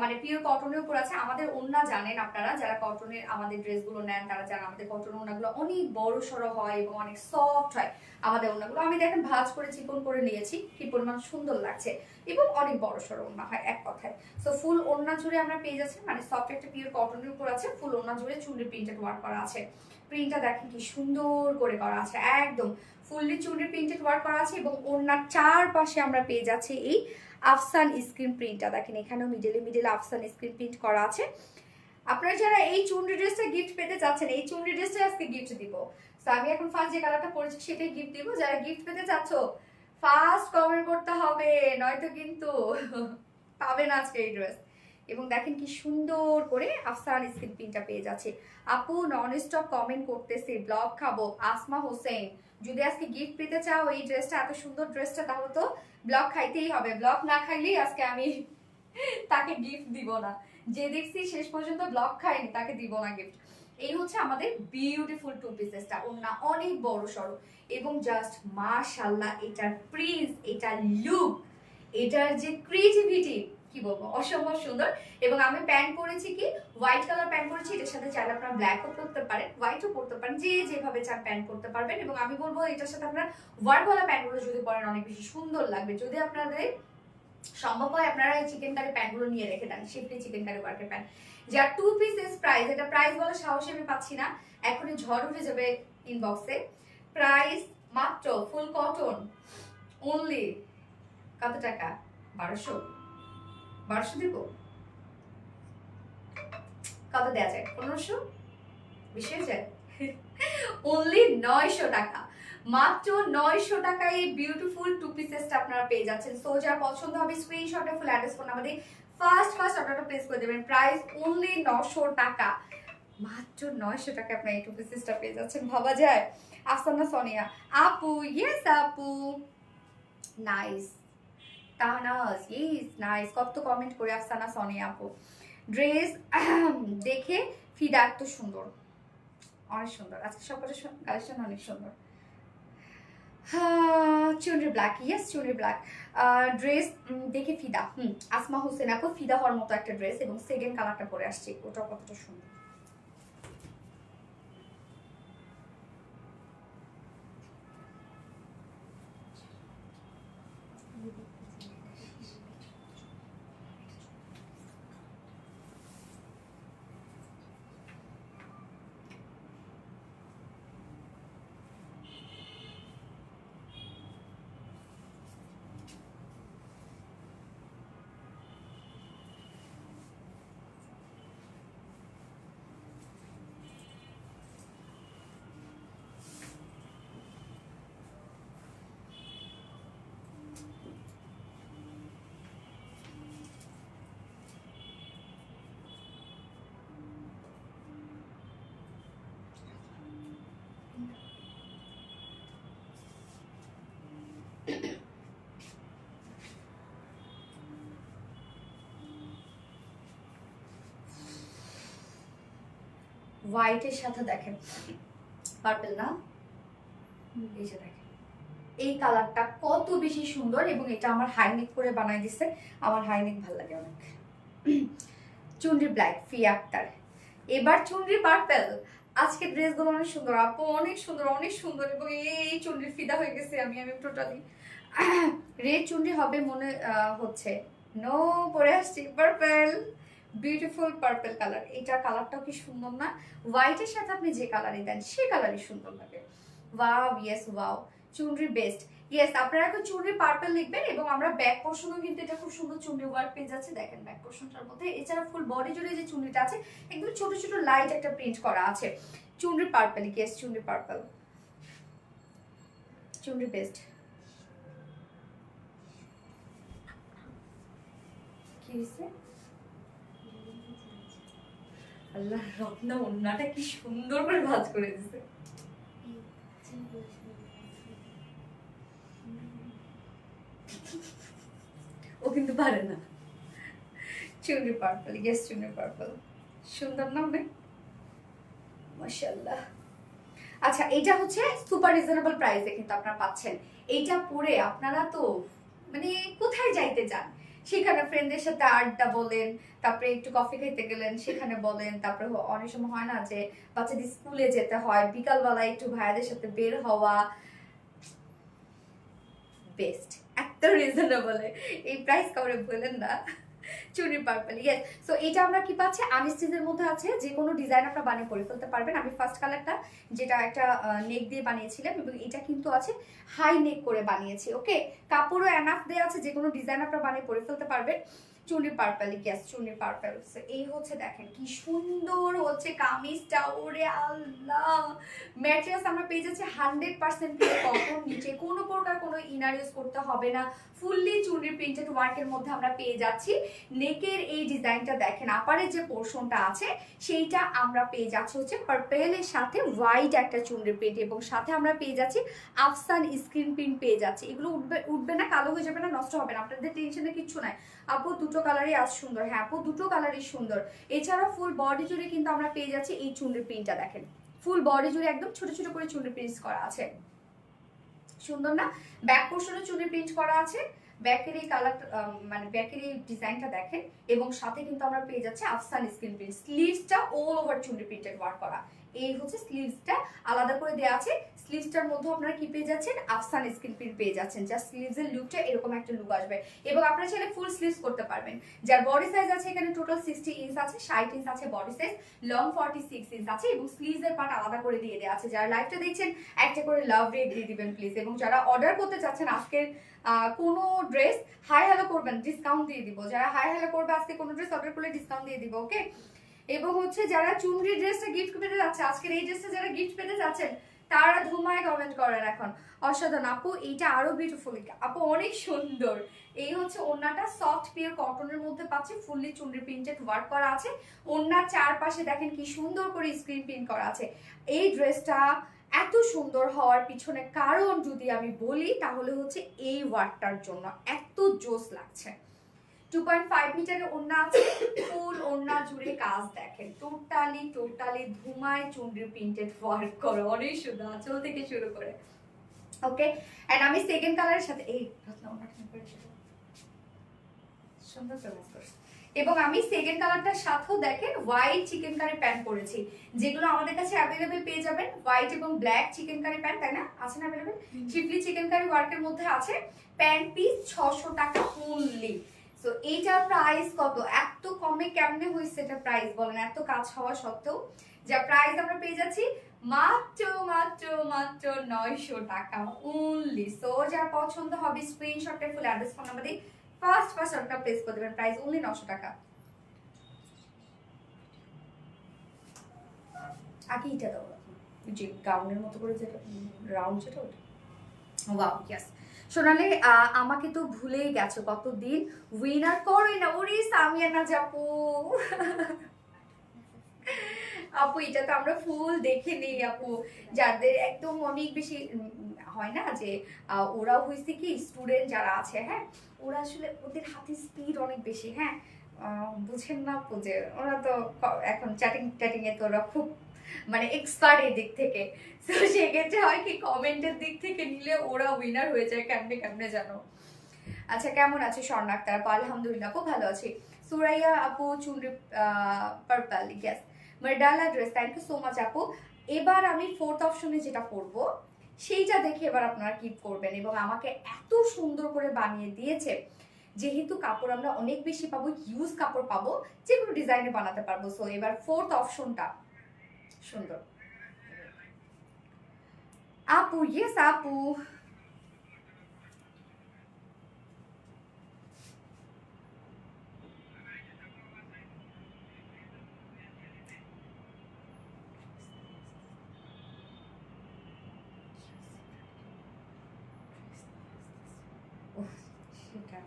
মানে পিওর কটনের উপর আছে। আমাদের ওড়না জানেন আপনারা, যারা কটনের আমাদের ড্রেসগুলো নেন তারা জানেন আমাদের কটনের ওড়নাগুলো অনেক বড় সড়ো হয় এবং অনেক সফট হয় আমাদের ওড়নাগুলো। আমি দেখেন ভাঁজ করে চিকন করে নিয়েছি, কি পরিমাণ সুন্দর লাগছে, এবং অনেক বড় সড়ো ওড়না হয় এক কথায়। সো ফুল ওড়না জুড়ে আমরা পেয়ে যাচ্ছি, মানে সফট একটা পিওর কটনের উপর আছে, ফুল ওড়না জুড়ে চুনরি প্রিন্টেড ওয়ার্ক করা আছে। প্রিন্টটা দেখেন কি সুন্দর করে করা আছে, একদম ফুললি চুনরি প্রিন্টেড ওয়ার্ক করা আছে, এবং ওড়নার চারপাশে আমরা পেয়ে যাচ্ছি এই আফসান স্ক্রিন প্রিন্টটা। দেখেন এখানেও মিডলে আফসান স্ক্রিন প্রিন্ট করা আছে। আপনারা যারা এই চুনরি ড্রেসটা গিফট পেতে চাচ্ছেন, এই চুনরি ড্রেসটা আজকে গিফট দিব। সো আমি এখন ফার্স্ট যে কালারটা পরেছি সেটাই গিফট দিব। যারা গিফট পেতে চাচ্ছ ফার্স্ট কমেন্ট করতে হবে, নয়তো কিন্তু পাবে না আজকে এই ড্রেস। এবং দেখেন কি সুন্দর করে আফসান স্ক্রিন প্রিন্টটা পেয়ে যাচ্ছে। আপু নন স্টপ কমেন্ট করতেছে, ব্লগ খাবো, আসমা হোসেন। যদি আজকে গিফট পেতে চাও এই ড্রেসটা, এত সুন্দর ড্রেসটা, তাহলে তো ব্লগ খাইতেই হবে, ব্লগ না খাইলেই আজকে আমি তাকে গিফট দিব না। যে দেখছি শেষ পর্যন্ত ব্লগ খাইনি তাকে দিব না গিফট। এই হচ্ছে আমাদের বিউটিফুল টু পিসেসটা, ওড়না অনেক বড় সড়ো, এবং জাস্ট মাশাআল্লাহ এটার প্রিন্স, এটার লুক, এটার যে ক্রিয়েটিভিটি কি বলবো, অসম্ভব সুন্দর। এবং আমি প্যান্ট পরেছি কি হোয়াইট কালার প্যান্ট পরেছি, এটার সাথে চাইলে আপনারা ব্ল্যাকও পরতে পারেন, হোয়াইটও পরতে পারেন, যে যেভাবে চান প্যান্ট পরতে পারবেন। এবং আমি বলবো এটার সাথে আপনারা ওয়ার্কওয়ালা প্যান্টগুলো যদি পরেন অনেক বেশি সুন্দর লাগবে। যদি আপনাদের সম্ভব হয় আপনারা এই চিকেন কারি প্যান্টগুলো নিয়ে রেখে দেন, শিফটি চিকেন কারি ওয়ার্কের প্যান্ট, যার 2 পিসেস প্রাইস, এটা প্রাইস বলার সাহস আমি পাচ্ছি না, এখনই ঝড় উঠে যাবে ইনবক্সে। প্রাইস মাত্র ফুল কটন অনলি কত টাকা, 1200 দিব, কত দেওয়া যায়, 1500, 20 হয়ে যায়। অনলি 900 টাকা, মাত্র 900 টাকায় এই বিউটিফুল টু পিসেসটা আপনারা পেয়ে যাচ্ছেন। সো যার পছন্দ হবে স্ক্রিনশটে ফুল অ্যাড্রেস ফোন নাম্বার দিয়ে ফার্স্ট অর্ডারটা প্লেস করে দেবেন। প্রাইস অনলি 900 টাকা, মাত্র 900 টাকা আপনার এই টু পিসেসটা পেয়ে যাচ্ছেন, ভাবা যায়। আফসানা সোনিয়া আপু, ইয়েস আপু, নাইস। তাহনাজ ইয়েস নাইস, কত কমেন্ট করে আফসানা সোনিয়া আপু। ড্রেস দেখে ফিদা, এত সুন্দর, অনেক সুন্দর, আজকে সবকটা কালেকশন অনেক সুন্দর। চুনরি ব্ল্যাক, ইয়েস চুনরি ব্ল্যাক ড্রেস দেখে ফিদা, আসমা হোসেন আপু, ফিদা হওয়ার মতো একটা ড্রেস, এবং সেকেন্ড কালারটা পরে আসছে, ওটাও কতটা সুন্দর। হোয়াইটের সাথে দেখেন পার্পল না, এই যে দেখেন এই কালারটা কত বেশি সুন্দর, এবং এটা আমার হাইনেক করে বানাই দিছে, আমার হাইনেক ভালো লাগে অনেক। চুনরি ব্ল্যাক ফিয়া আক্তার, এবার চুনরি পার্পল। আজকে ড্রেসগুলো অনেক সুন্দর আপু, অনেক সুন্দর অনেক সুন্দর, এবং এই চুনরির ফিদা হয়ে গেছে আমি টোটালি। রেড চুনরি হবে মনে হচ্ছে, নো পরে আসছি পার্পল, বিউটিফুল পার্পল কালার। এটা কালারটাও কি সুন্দর না, হোয়াইটের সাথে আপনি যে কালারই দেন সে কালারই সুন্দর লাগে। Wow, yes wow, chunri best. Yes, আপনারা এখন চুনরি পার্পল লিখবেন, এবং আমরা ব্যাক পোর্শনও কিন্তু এটা খুব সুন্দর চুনরি ওয়ার্ক পেয়ে যাচ্ছে, দেখেন ব্যাক পোর্শনটার মধ্যে। এছাড়া ফুল বডি জুড়ে যে চুনরিটা আছে একদম ছোট ছোট লাইট একটা প্রিন্ট করা আছে, chunri purple. Yes chunri purple, chunri best. কি হয়েছে? আল্লাহ, রত্না ওন্নাটা কি সুন্দর করে ভাঁজ করে দিছে। ও কিন্তু পারে না। চুনরি পার্পল, ইয়েস চুনরি পার্পল, সুন্দর না অনেক, মাশাআল্লাহ। আচ্ছা, এটা হচ্ছে সুপার রিজনেবল প্রাইসে কিন্তু আপনারা পাচ্ছেন। এইটা পরে আপনারা তো মানে কোথায় যাইতে চান, সেখানে ফ্রেন্ডদের সাথে আড্ডা বলেন, তারপরে একটু কফি খেতে গেলেন সেখানে বলেন, তারপরে অনেক সময় হয় না যে বাচ্চাদের স্কুলে যেতে হয়, বিকালবেলা একটু ভাইয়াদের সাথে বের হওয়া, বেস্ট। এত রিজনেবলে এই প্রাইস কাউরে বলেন না। চুরি পার্পল, ইয়েস। সো এটা আমরা কি পাচ্ছি, আনস্টিচের মধ্যে আছে, যে কোনো ডিজাইন আপনারা বানিয়ে পরে ফেলতে পারবেন। আমি ফার্স্ট কালারটা যেটা একটা নেক দিয়ে বানিয়েছিলাম, এবং এটা কিন্তু আছে হাই নেক করে বানিয়েছি, ওকে। কাপড়ও এনাফ দেওয়া আছে, যে কোনো ডিজাইন আপনারা বানিয়ে পরে ফেলতে পারবেন। চুনি পার্পল, ইয়েস চুনি পার্পল। এই হচ্ছে দেখেন কি সুন্দর হচ্ছে কামিজটা, ওরে আল্লাহ। ম্যাটেরিয়ালস আমরা পেয়ে যাচ্ছি 100% কটন, নিচে কোনো প্রকার কোনো ইনার ইউজ করতে হবে না, ফুললি চুনরি প্রিন্টেড ওয়ার্কের মধ্যে আমরা পেয়ে যাচ্ছি। নেকের এই ডিজাইনটা দেখেন, আপারের যে পোর্শনটা আছে সেইটা আমরা পেয়ে যাচ্ছি হচ্ছে পার্পেলের সাথে হোয়াইট একটা চুনরি প্রিন্ট, এবং সাথে আমরা পেয়ে যাচ্ছি আফসান স্ক্রিন প্রিন্ট পেয়ে যাচ্ছি। এগুলো উঠবে না, কালো হয়ে যাবে না, নষ্ট হবে না, আপনাদের টেনশনের কিচ্ছু নাই। আপু দুটো কালারই আজ সুন্দর, হ্যাঁ আপু দুটো কালারই সুন্দর। এছাড়াও ফুল বডি জুড়ে কিন্তু আমরা পেয়ে যাচ্ছি এই চুনরি প্রিন্টটা, দেখেন ফুল বডি জুড়ে একদম ছোট ছোট করে চুনরি প্রিন্ট করা আছে, সুন্দর না। ব্যাক পোর্শনে চুনরি প্রিন্ট করা আছে, ব্যাকের এই কালার মানে ব্যাকের এই ডিজাইনটা দেখেন, এবং সাথে কিন্তু আমরা পেয়ে যাচ্ছি আফসান স্ক্রিন প্রিন্ট। স্লিভসটা all over chunri printed work করা, এই হচ্ছে স্লিভসটা আলাদা করে দেওয়া আছে। স্লিভসটার মধ্যে আপনারা কি পেয়ে যাচ্ছেন, আফসান স্ক্রিন প্রিন্ট পেয়ে যাচ্ছেন, যা স্লিভসের লুকটা এরকম একটা লুক আসবে। এবং আপনারা চাইলে ফুল স্লিভস করতে পারবেন। যার বডি সাইজ আছে এখানে টোটাল 60 ইঞ্চ আছে, 60 ইঞ্চ আছে বডি সাইজ, লং 46 ইঞ্চ আছে, এবং স্লিভসের পার্ট আলাদা করে দিয়ে দেওয়া আছে। যারা লাইভটা দেখছেন একটা করে লাভ রেট দিয়ে দিবেন প্লিজ, এবং যারা অর্ডার করতে চাচ্ছেন আজকের কোনো ড্রেস হাই হ্যালো করবেন, ডিসকাউন্ট দিয়ে দিব। যারা হাই হ্যালো করবে আজকে কোনো ড্রেস অর্ডার করলে ডিসকাউন্ট দিয়ে দিব, ওকে। এবং হচ্ছে যারা চুনরি ড্রেসটা গিফট পেতে যাচ্ছে, আজকের এই ড্রেসটা যারা গিফট পেতে যাচ্ছেন তারা ধুমায় কমেন্ট করেন এখন। অসাধারণ আপু, এইটা আরো বিউটিফুল আপু, অনেক সুন্দর। এই হচ্ছে ওড়নাটা সফট পিওর কটনের মধ্যে পাচ্ছি, ফুললি চুনরি প্রিন্টেড ওয়ার্ক করা আছে। ওড়নার চারপাশে দেখেন কি সুন্দর করে স্ক্রিন প্রিন্ট করা আছে। এই ড্রেসটা এত সুন্দর হওয়ার পিছনে কারণ যদি আমি বলি তাহলে হচ্ছে এই ওয়ার্কটার জন্য এত জোস লাগছে। 2.5 মিটারের ওড়না আছে, ফুল ওড়না জুড়ে কাজ দেখেন, টোটালি ধুমায় চুনরি প্রিন্টেড ওয়ার্ক করা, অনেক সুন্দর আঁচল থেকে শুরু করে। ওকে, এন্ড আমি সেকেন্ড কালারের সাথে এই সুন্দর এবং আমি সেকেন্ড কালারটার সাথেও দেখেন হোয়াইট চিকেন কারি প্যান্ট পরেছি, যেগুলো আমাদের কাছে অ্যাভেলেবেল পেয়ে যাবেন। হোয়াইট এবং ব্ল্যাক চিকেন কারি প্যান্ট, তাই না? আছে না অ্যাভেলেবেল? শিফলি চিকেন কারি ওয়ার্কের মধ্যে আছে। প্যান্ট পিস 600 টাকা অনলি। সো এইটার প্রাইস কত? এত কমে কেমনে হয়েছে এটা প্রাইস বলেন? এত কাজ হওয়া সত্ত্বেও যা প্রাইস আমরা পেয়ে যাচ্ছি মাত্র 900 টাকা অনলি। সো যার পছন্দ হবে স্ক্রিনশটে ফুল অ্যাড্রেস ফোন নাম্বার দিয়ে ফার্স্ট অর্ডার প্লেস করে দেবেন। প্রাইস অনলি 900 টাকা। আগে এটা দাও, যে গাউনের মতো করে যেটা রাউন্ড যেটা ওটা। Wow, yes. সোনালি আমাকে তো ভুলেই গেছো কতদিন, উইনার করে না। ওরে সামিয়ানা যাপু আপু, এটা তো আমরা ফুল দেখে নেই আপু, যাদের একদম অনেক বেশি হয় না যে ওরাও হয়েছে কি স্টুডেন্ট যারা আছে, হ্যাঁ ওরা আসলে ওদের হাতে স্পিড অনেক বেশি, হ্যাঁ বুঝেন না আপু, যে ওরা তো এখন চ্যাটিং এ তো ওরা খুব মানে এক্সপার্ট এই দিক থেকে। তো সেক্ষেত্রে হয় কি কমেন্টের দিক থেকে নিলে ওরা উইনার হয়ে যায় কেমনে জানো। আচ্ছা, কেমন আছে স্বর্ণ আক্তার আপু? আলহামদুলিল্লাহ খুব ভালো আছি। সুরাইয়া আপু চুনরি পার্পল, ইয়েস। মার্ডালা dress, thank you so much আপু। এবার আমি ফোর্থ অপশনে যেটা পরবো সেইটা দেখে এবার আপনারা কি করবেন, এবং আমাকে এত সুন্দর করে বানিয়ে দিয়েছে, যেহেতু কাপড় আমরা অনেক বেশি পাবো, ইউজ কাপড় পাবো, যে কোনো ডিজাইনে বানাতে পারবো। সো এবার ফোর্থ অপশনটা সুন্দর আপু। ইয়েস আপু, সেটা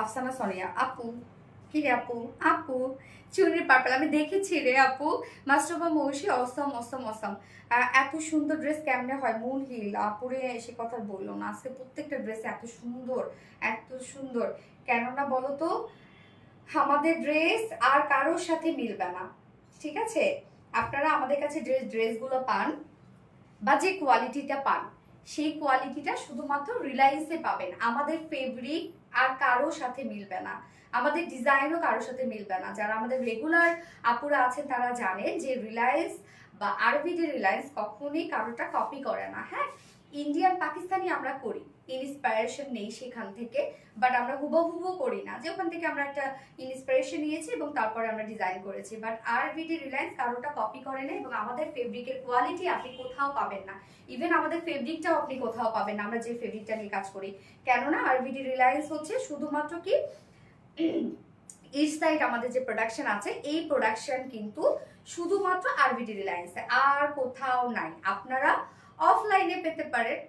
আফসানা সোনিয়া আপু, কি রে আপু? আপু চুনরি পার্পল আমি দেখেছি রে আপু। মাস্টারবা মৌসি অসম অসম অসম। এত সুন্দর ড্রেস কেমনে হয়? মুন হিল আপুরে সে কথা বললো না, আজকে প্রত্যেকটা ড্রেস এত সুন্দর কেননা বলো তো, আমাদের ড্রেস আর কারোর সাথে মিলবে না, ঠিক আছে? আপনারা আমাদের কাছে ড্রেসগুলো পান বা যে কোয়ালিটিটা পান সেই কোয়ালিটিটা শুধুমাত্র রিলায়েন্সে পাবেন। আমাদের ফেব্রিক আর কারোর সাথে মিলবে না, আমাদের ডিজাইনও কারোর সাথে মিলবে না। যারা আমাদের রেগুলার আপুরা আছেন তারা জানেন যে রিলায়েন্স বা আরবিডি রিলায়েন্স কখনোই কারোটা কপি করে না। হ্যাঁ, ইন্ডিয়ান পাকিস্তানি আমরা করি, ইন্সপায়ারেশন নেই সেখান থেকে, বাট আমরা হুবহু করি না যে ওখান থেকে আমরা একটা ইন্সপিরেশন নিয়েছি এবং তারপরে আমরা ডিজাইন করেছি। বাট আরবিডি রিলায়েন্স কারোটা কপি করে না, এবং আমাদের ফেব্রিকের কোয়ালিটি আপনি কোথাও পাবেন না। ইভেন আমাদের ফেব্রিকটাও আপনি কোথাও পাবেন না, আমরা যে ফেব্রিকটা নিয়ে কাজ করি। কেননা আরবিডি রিলায়েন্স হচ্ছে শুধুমাত্র কি ইস্ট সাইড আমাদের যে প্রোডাকশন আছে, এই প্রোডাকশন কিন্তু শুধুমাত্র আরবিডি রিলায়েন্সে, আর কোথাও নাই। আপনারা অফলাইনে পেতে পারেন,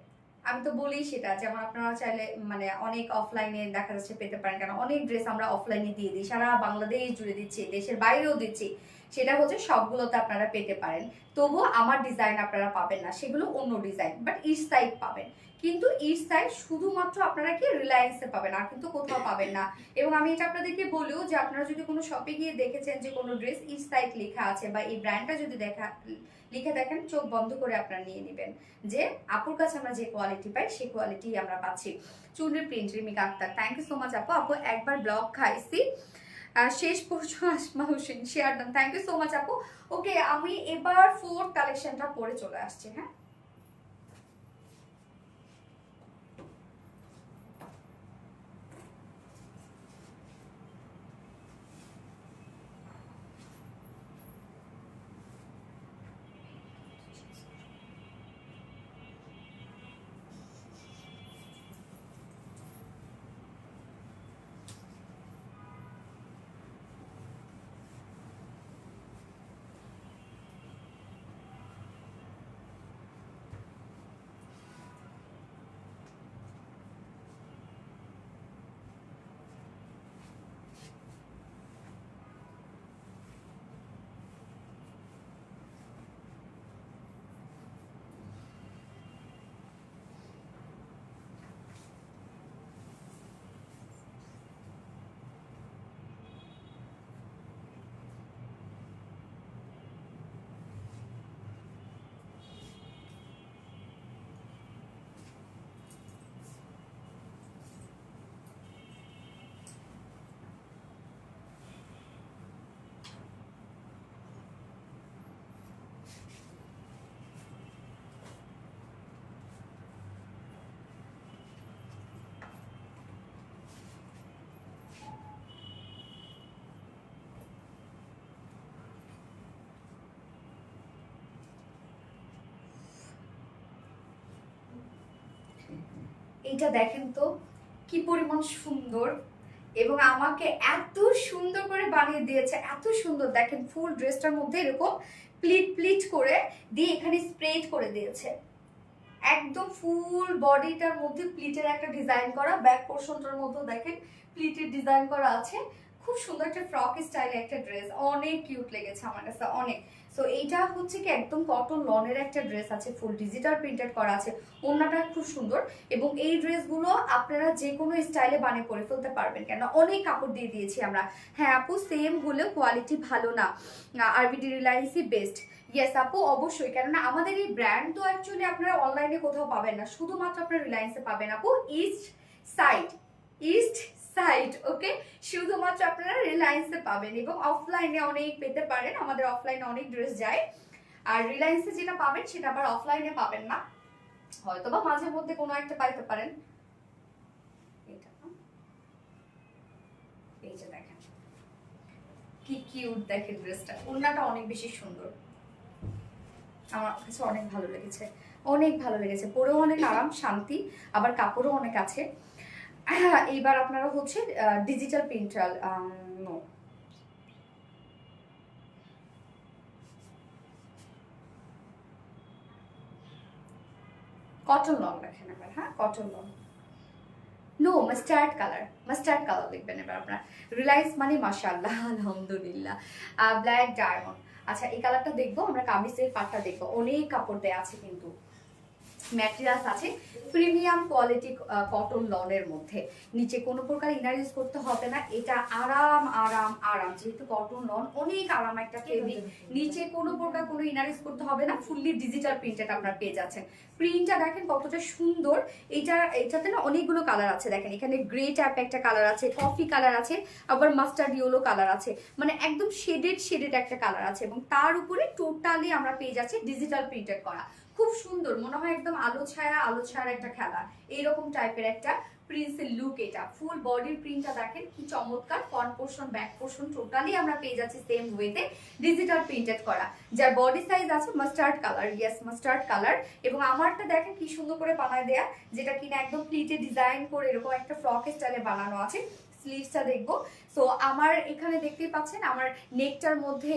আমি তো বলি সেটা, যেমন আপনারা চাইলে মানে অনেক অফলাইনে দেখা যাচ্ছে পেতে পারেন, কারণ অনেক ড্রেস আমরা অফলাইনে দিয়ে দিই, সারা বাংলাদেশ জুড়ে দিচ্ছি, দেশের বাইরেও দিচ্ছি। সেটা হচ্ছে সবগুলোতে আপনারা পেতে পারেন, তবুও আমার ডিজাইন আপনারা পাবেন না, সেগুলো অন্য ডিজাইন, বাট ইস্ট সাইড পাবেন। কিন্তু ইস্ট সাইড শুধুমাত্র আপনারা কি রিলায়েন্সে পাবেন, আর কিন্তু কোথাও পাবেন না। এবং আমি এটা আপনাদেরকে বলিও যে আপনারা যদি কোনো শপে গিয়ে দেখেছেন যে কোনো ড্রেস ইস্ট সাইড লেখা আছে বা এই ব্র্যান্ডটা যদি লিখে দেখেন, চোখ বন্ধ করে আপনারা নিয়ে নেবেন যে আপুর কাছে আমরা যে কোয়ালিটি পাই সেই কোয়ালিটি আমরা পাচ্ছি। Chunri print, Rimika Akter, thank you so much আপু। আপু একবার ব্লগ খাইছি, শেষ পড়ছো Asma Hossain, share done, thank you so much আপু। ওকে, আমি এবার ফোর্থ কালেকশনটা পরে চলে আসছি। হ্যাঁ, এইটা দেখেন তো কি পরিমাণ সুন্দর, এবং আমাকে এত সুন্দর করে বানিয়ে দিয়েছে, এত সুন্দর। দেখেন ফুল ড্রেসটার মধ্যে এরকম প্লিট প্লিট করে দিয়ে এখানে স্প্রেড করে দিয়েছে, একদম ফুল বডিটার মধ্যে প্লিটের একটা ডিজাইন করা, ব্যাক পোর্শনটার মধ্যে দেখেন প্লিটের ডিজাইন করা আছে। খুব সুন্দর একটা ফ্রক স্টাইলে একটা ড্রেস, অনেক কিউট লেগেছে আমার কাছে, অনেক। সো এইটা হচ্ছে কি একদম কটন লনের একটা ড্রেস আছে, ফুল ডিজিটাল প্রিন্টেড করা আছে, ওড়নাটা খুব সুন্দর। এবং এই ড্রেসগুলো আপনারা যে কোনো স্টাইলে বানিয়ে পরে ফেলতে পারবেন, কেন অনেক কাপড় দিয়ে দিয়েছি আমরা। হ্যাঁ আপু, সেম হলেও কোয়ালিটি ভালো না, আরবিডি রিলায়েন্সই বেস্ট। ইয়েস আপু, অবশ্যই, কেননা আমাদের এই ব্র্যান্ড তো অ্যাকচুয়ালি আপনারা অনলাইনে কোথাও পাবেন না, শুধুমাত্র আপনারা রিলায়েন্সে পাবেন আপু, ইস্ট সাইড, ইস্ট সাইড, ওকে, শুধুমাত্র আপনারা রিলায়েন্সে পাবেন। এবং অফলাইনে অনেক পেতে পারেন, আমাদের অফলাইনে অনেক ড্রেস যায়, আর রিলায়েন্সে যেটা পাবেন সেটা আবার অফলাইনে পাবেন না, হয়তো বা মাঝে মধ্যে কোনো একটা পাইতে পারেন। এই যে দেখেন কি কিউট, দেখেন ড্রেসটা, ওড়নাটা অনেক বেশি সুন্দর, আমার কাছে অনেক ভালো লেগেছে, অনেক ভালো লেগেছে, পরেও অনেক আরাম শান্তি, আবার কাপড়ও অনেক আছে। এইবার আপনারা হচ্ছে ডিজিটাল প্রিন্টাল, নো কটন লং দেখেন এবার, হ্যাঁ cotton long, no mustard colour, mustard colour লিখবেন এবার আপনার। রিলায়েন্স মানে মাশাআল্লাহ, আলহামদুলিল্লাহ, ব্ল্যাক ডায়মন্ড। আচ্ছা এই কালারটা দেখবো আমরা, কামিজের পাটটা দেখবো, অনেক কাপড় দেয়া আছে কিন্তু, ম্যাটেরিয়ালস আছে প্রিমিয়াম কোয়ালিটি কটন লনের মধ্যে, নিচে কোনো প্রকার ইনার ইউজ করতে হবে না, এটা আরাম আরাম আরাম, যেহেতু কটন লন অনেক আরাম একটা ফেব্রিক, নিচে কোনো প্রকার কোনো ইনার ইউজ করতে হবে না, ফুললি ডিজিটাল প্রিন্টেড আপনারা পেয়ে যাচ্ছেন। প্রিন্টটা দেখেন কতটা সুন্দর, এটাতে না অনেকগুলো কালার আছে, দেখেন এখানে গ্রে টাইপ একটা কালার আছে, কফি কালার আছে, আবার মাস্টার্ড ইয়েলো কালার আছে, মানে একদম শেডেড একটা কালার আছে, এবং তার উপরে টোটালি আমরা পেয়ে যাচ্ছি ডিজিটাল প্রিন্টেড করা, খুব সুন্দর, মনে হয় একদম আলো ছায়ার একটা খেলা, এইরকম টাইপের একটা প্রিন্সের লুক। এটা ফুল বডির প্রিন্টটা দেখেন কি চমৎকার, front portion back portion totally আমরা পেয়ে যাচ্ছি সেম ওয়েতে ডিজিটাল প্রিন্টেড করা, যার বডি সাইজ আছে mustard colour, yes mustard colour. এবং আমারটা দেখেন কি সুন্দর করে বানায় দেয়া, যেটা কিনা একদম প্লিটে ডিজাইন করে এরকম একটা ফ্রক স্টাইলে বানানো আছে। স্লিভসটা দেখবো, সো আমার এখানে দেখতেই পাচ্ছেন আমার নেকটার মধ্যে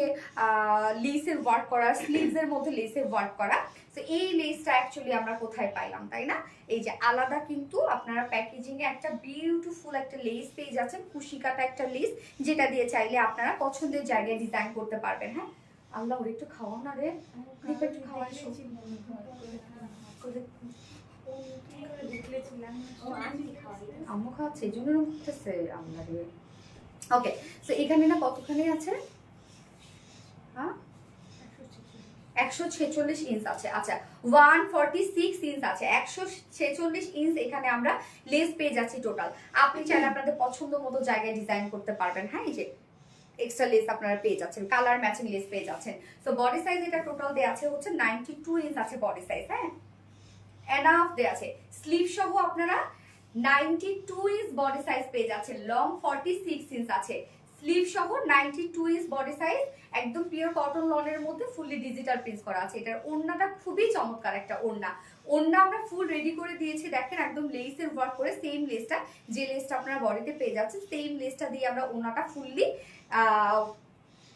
লেসের ওয়ার্ক করা, স্লিভসের মধ্যে লেসের ওয়ার্ক করা। তো এই লেসটা অ্যাকচুয়ালি আমরা কোথায় পাইলাম তাই না, এই যে আলাদা কিন্তু আপনারা প্যাকেজিং এ একটা বিউটিফুল একটা লেস পেয়ে যাচ্ছেন, কুশি কাটা একটা লেস, যেটা দিয়ে চাইলে আপনারা পছন্দের জায়গায় ডিজাইন করতে পারবেন। হ্যাঁ আল্লাহ, ওর একটু খাওয়া না রে, একটু খাওয়া, আম্মু খাওয়াচ্ছে এই জন্য করতেছে আমরা রে। ওকে, সো এখানে না কতখানি আছে, হ্যাঁ 146 ইঞ্চ আছে, আচ্ছা 146 ইঞ্চ আছে, 146 ইঞ্চ এখানে আমরা লেস পেয়ে যাচ্ছি টোটাল। আপনি চাইলে আপনাদের পছন্দ মতো জায়গায় ডিজাইন করতে পারবেন। হ্যাঁ এই যে এক্সট্রা লেস আপনারা পেয়ে যাচ্ছেন, কালার ম্যাচিং লেস পেয়ে যাচ্ছেন। তো বডি সাইজ এটা টোটাল দেয়া আছে হচ্ছে 92 ইঞ্চ আছে বডি সাইজ, হ্যাঁ এনাফ দেয়া আছে। স্লিভ সহ আপনারা 92 ইঞ্চ বডি সাইজ পেয়ে যাচ্ছেন, লং 46 ইঞ্চ আছে, স্লিভ সহ 92 ইঞ্চ বডি সাইজ, একদম পিওর কটন লনের মধ্যে ফুললি ডিজিটাল প্রিন্ট করা আছে। এটার ওড়নাটা খুবই চমৎকার একটা ওড়না আমরা ফুল রেডি করে দিয়েছি, দেখেন একদম লেসের ওয়ার্ক করে, সেম লেসটা যে লেসটা আপনারা বডিতে পেয়ে যাচ্ছেন সেম লেসটা দিয়ে আমরা ওড়নাটা ফুললি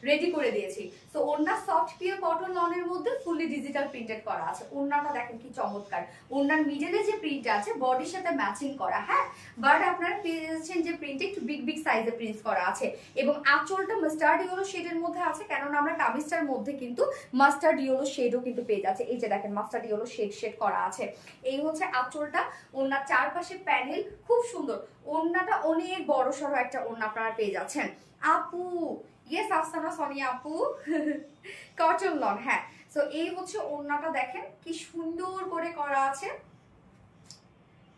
রেডি করে দিয়েছি। তো ওড়না সফট পিওর কটন লনের মধ্যে ফুললি ডিজিটাল প্রিন্টেড করা আছে। ওড়নাটা দেখেন কি চমৎকার, ওড়নার মিডলে যে প্রিন্ট আছে বডির সাথে ম্যাচিং করা, হ্যাঁ বাট আপনারা পেয়ে যাচ্ছেন যে প্রিন্ট একটু বিগ সাইজে প্রিন্ট করা আছে, এবং আঁচলটা মাস্টার্ড ইয়েলো শেডের মধ্যে আছে, কেননা আমরা কামিজটার মধ্যে কিন্তু মাস্টার্ড ইয়েলো শেডও কিন্তু পেয়ে যাচ্ছে, এই যে দেখেন মাস্টার্ড ইয়েলো শেড করা আছে। এই হচ্ছে আঁচলটা, ওড়নার চারপাশে প্যানেল খুব সুন্দর, ওড়নাটা অনেক বড় সড়ো একটা ওড়না আপনারা পেয়ে যাচ্ছেন। আপু ইয়েস আফসানা সোনিয়া আপু, কটন লন, হ্যাঁ। সো এই হচ্ছে ওড়নাটা, দেখেন কি সুন্দর করে করা আছে,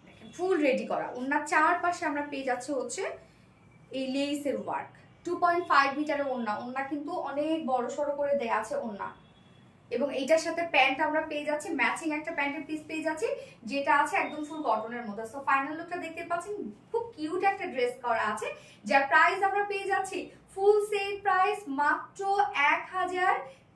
দেখেন ফুল রেডি করা। ওড়নার চারপাশে আমরা পেয়ে যাচ্ছে হচ্ছে এই লেসের ওয়ার্ক, 2.5 মিটারের ওড়না কিন্তু অনেক বড় সড়ো করে দেয়া আছে ওড়না। এবং এইটার সাথে প্যান্ট আমরা পেয়ে যাচ্ছি, ম্যাচিং একটা প্যান্টের পিস পেয়ে যাচ্ছি, যেটা আছে একদম ফুল কটনের মধ্যে। সো ফাইনাল লুকটা দেখতে পাচ্ছেন, খুব কিউট একটা ড্রেস করা আছে, যার প্রাইস আমরা পেয়ে যাচ্ছি ফুল সেট প্রাইস মাত্র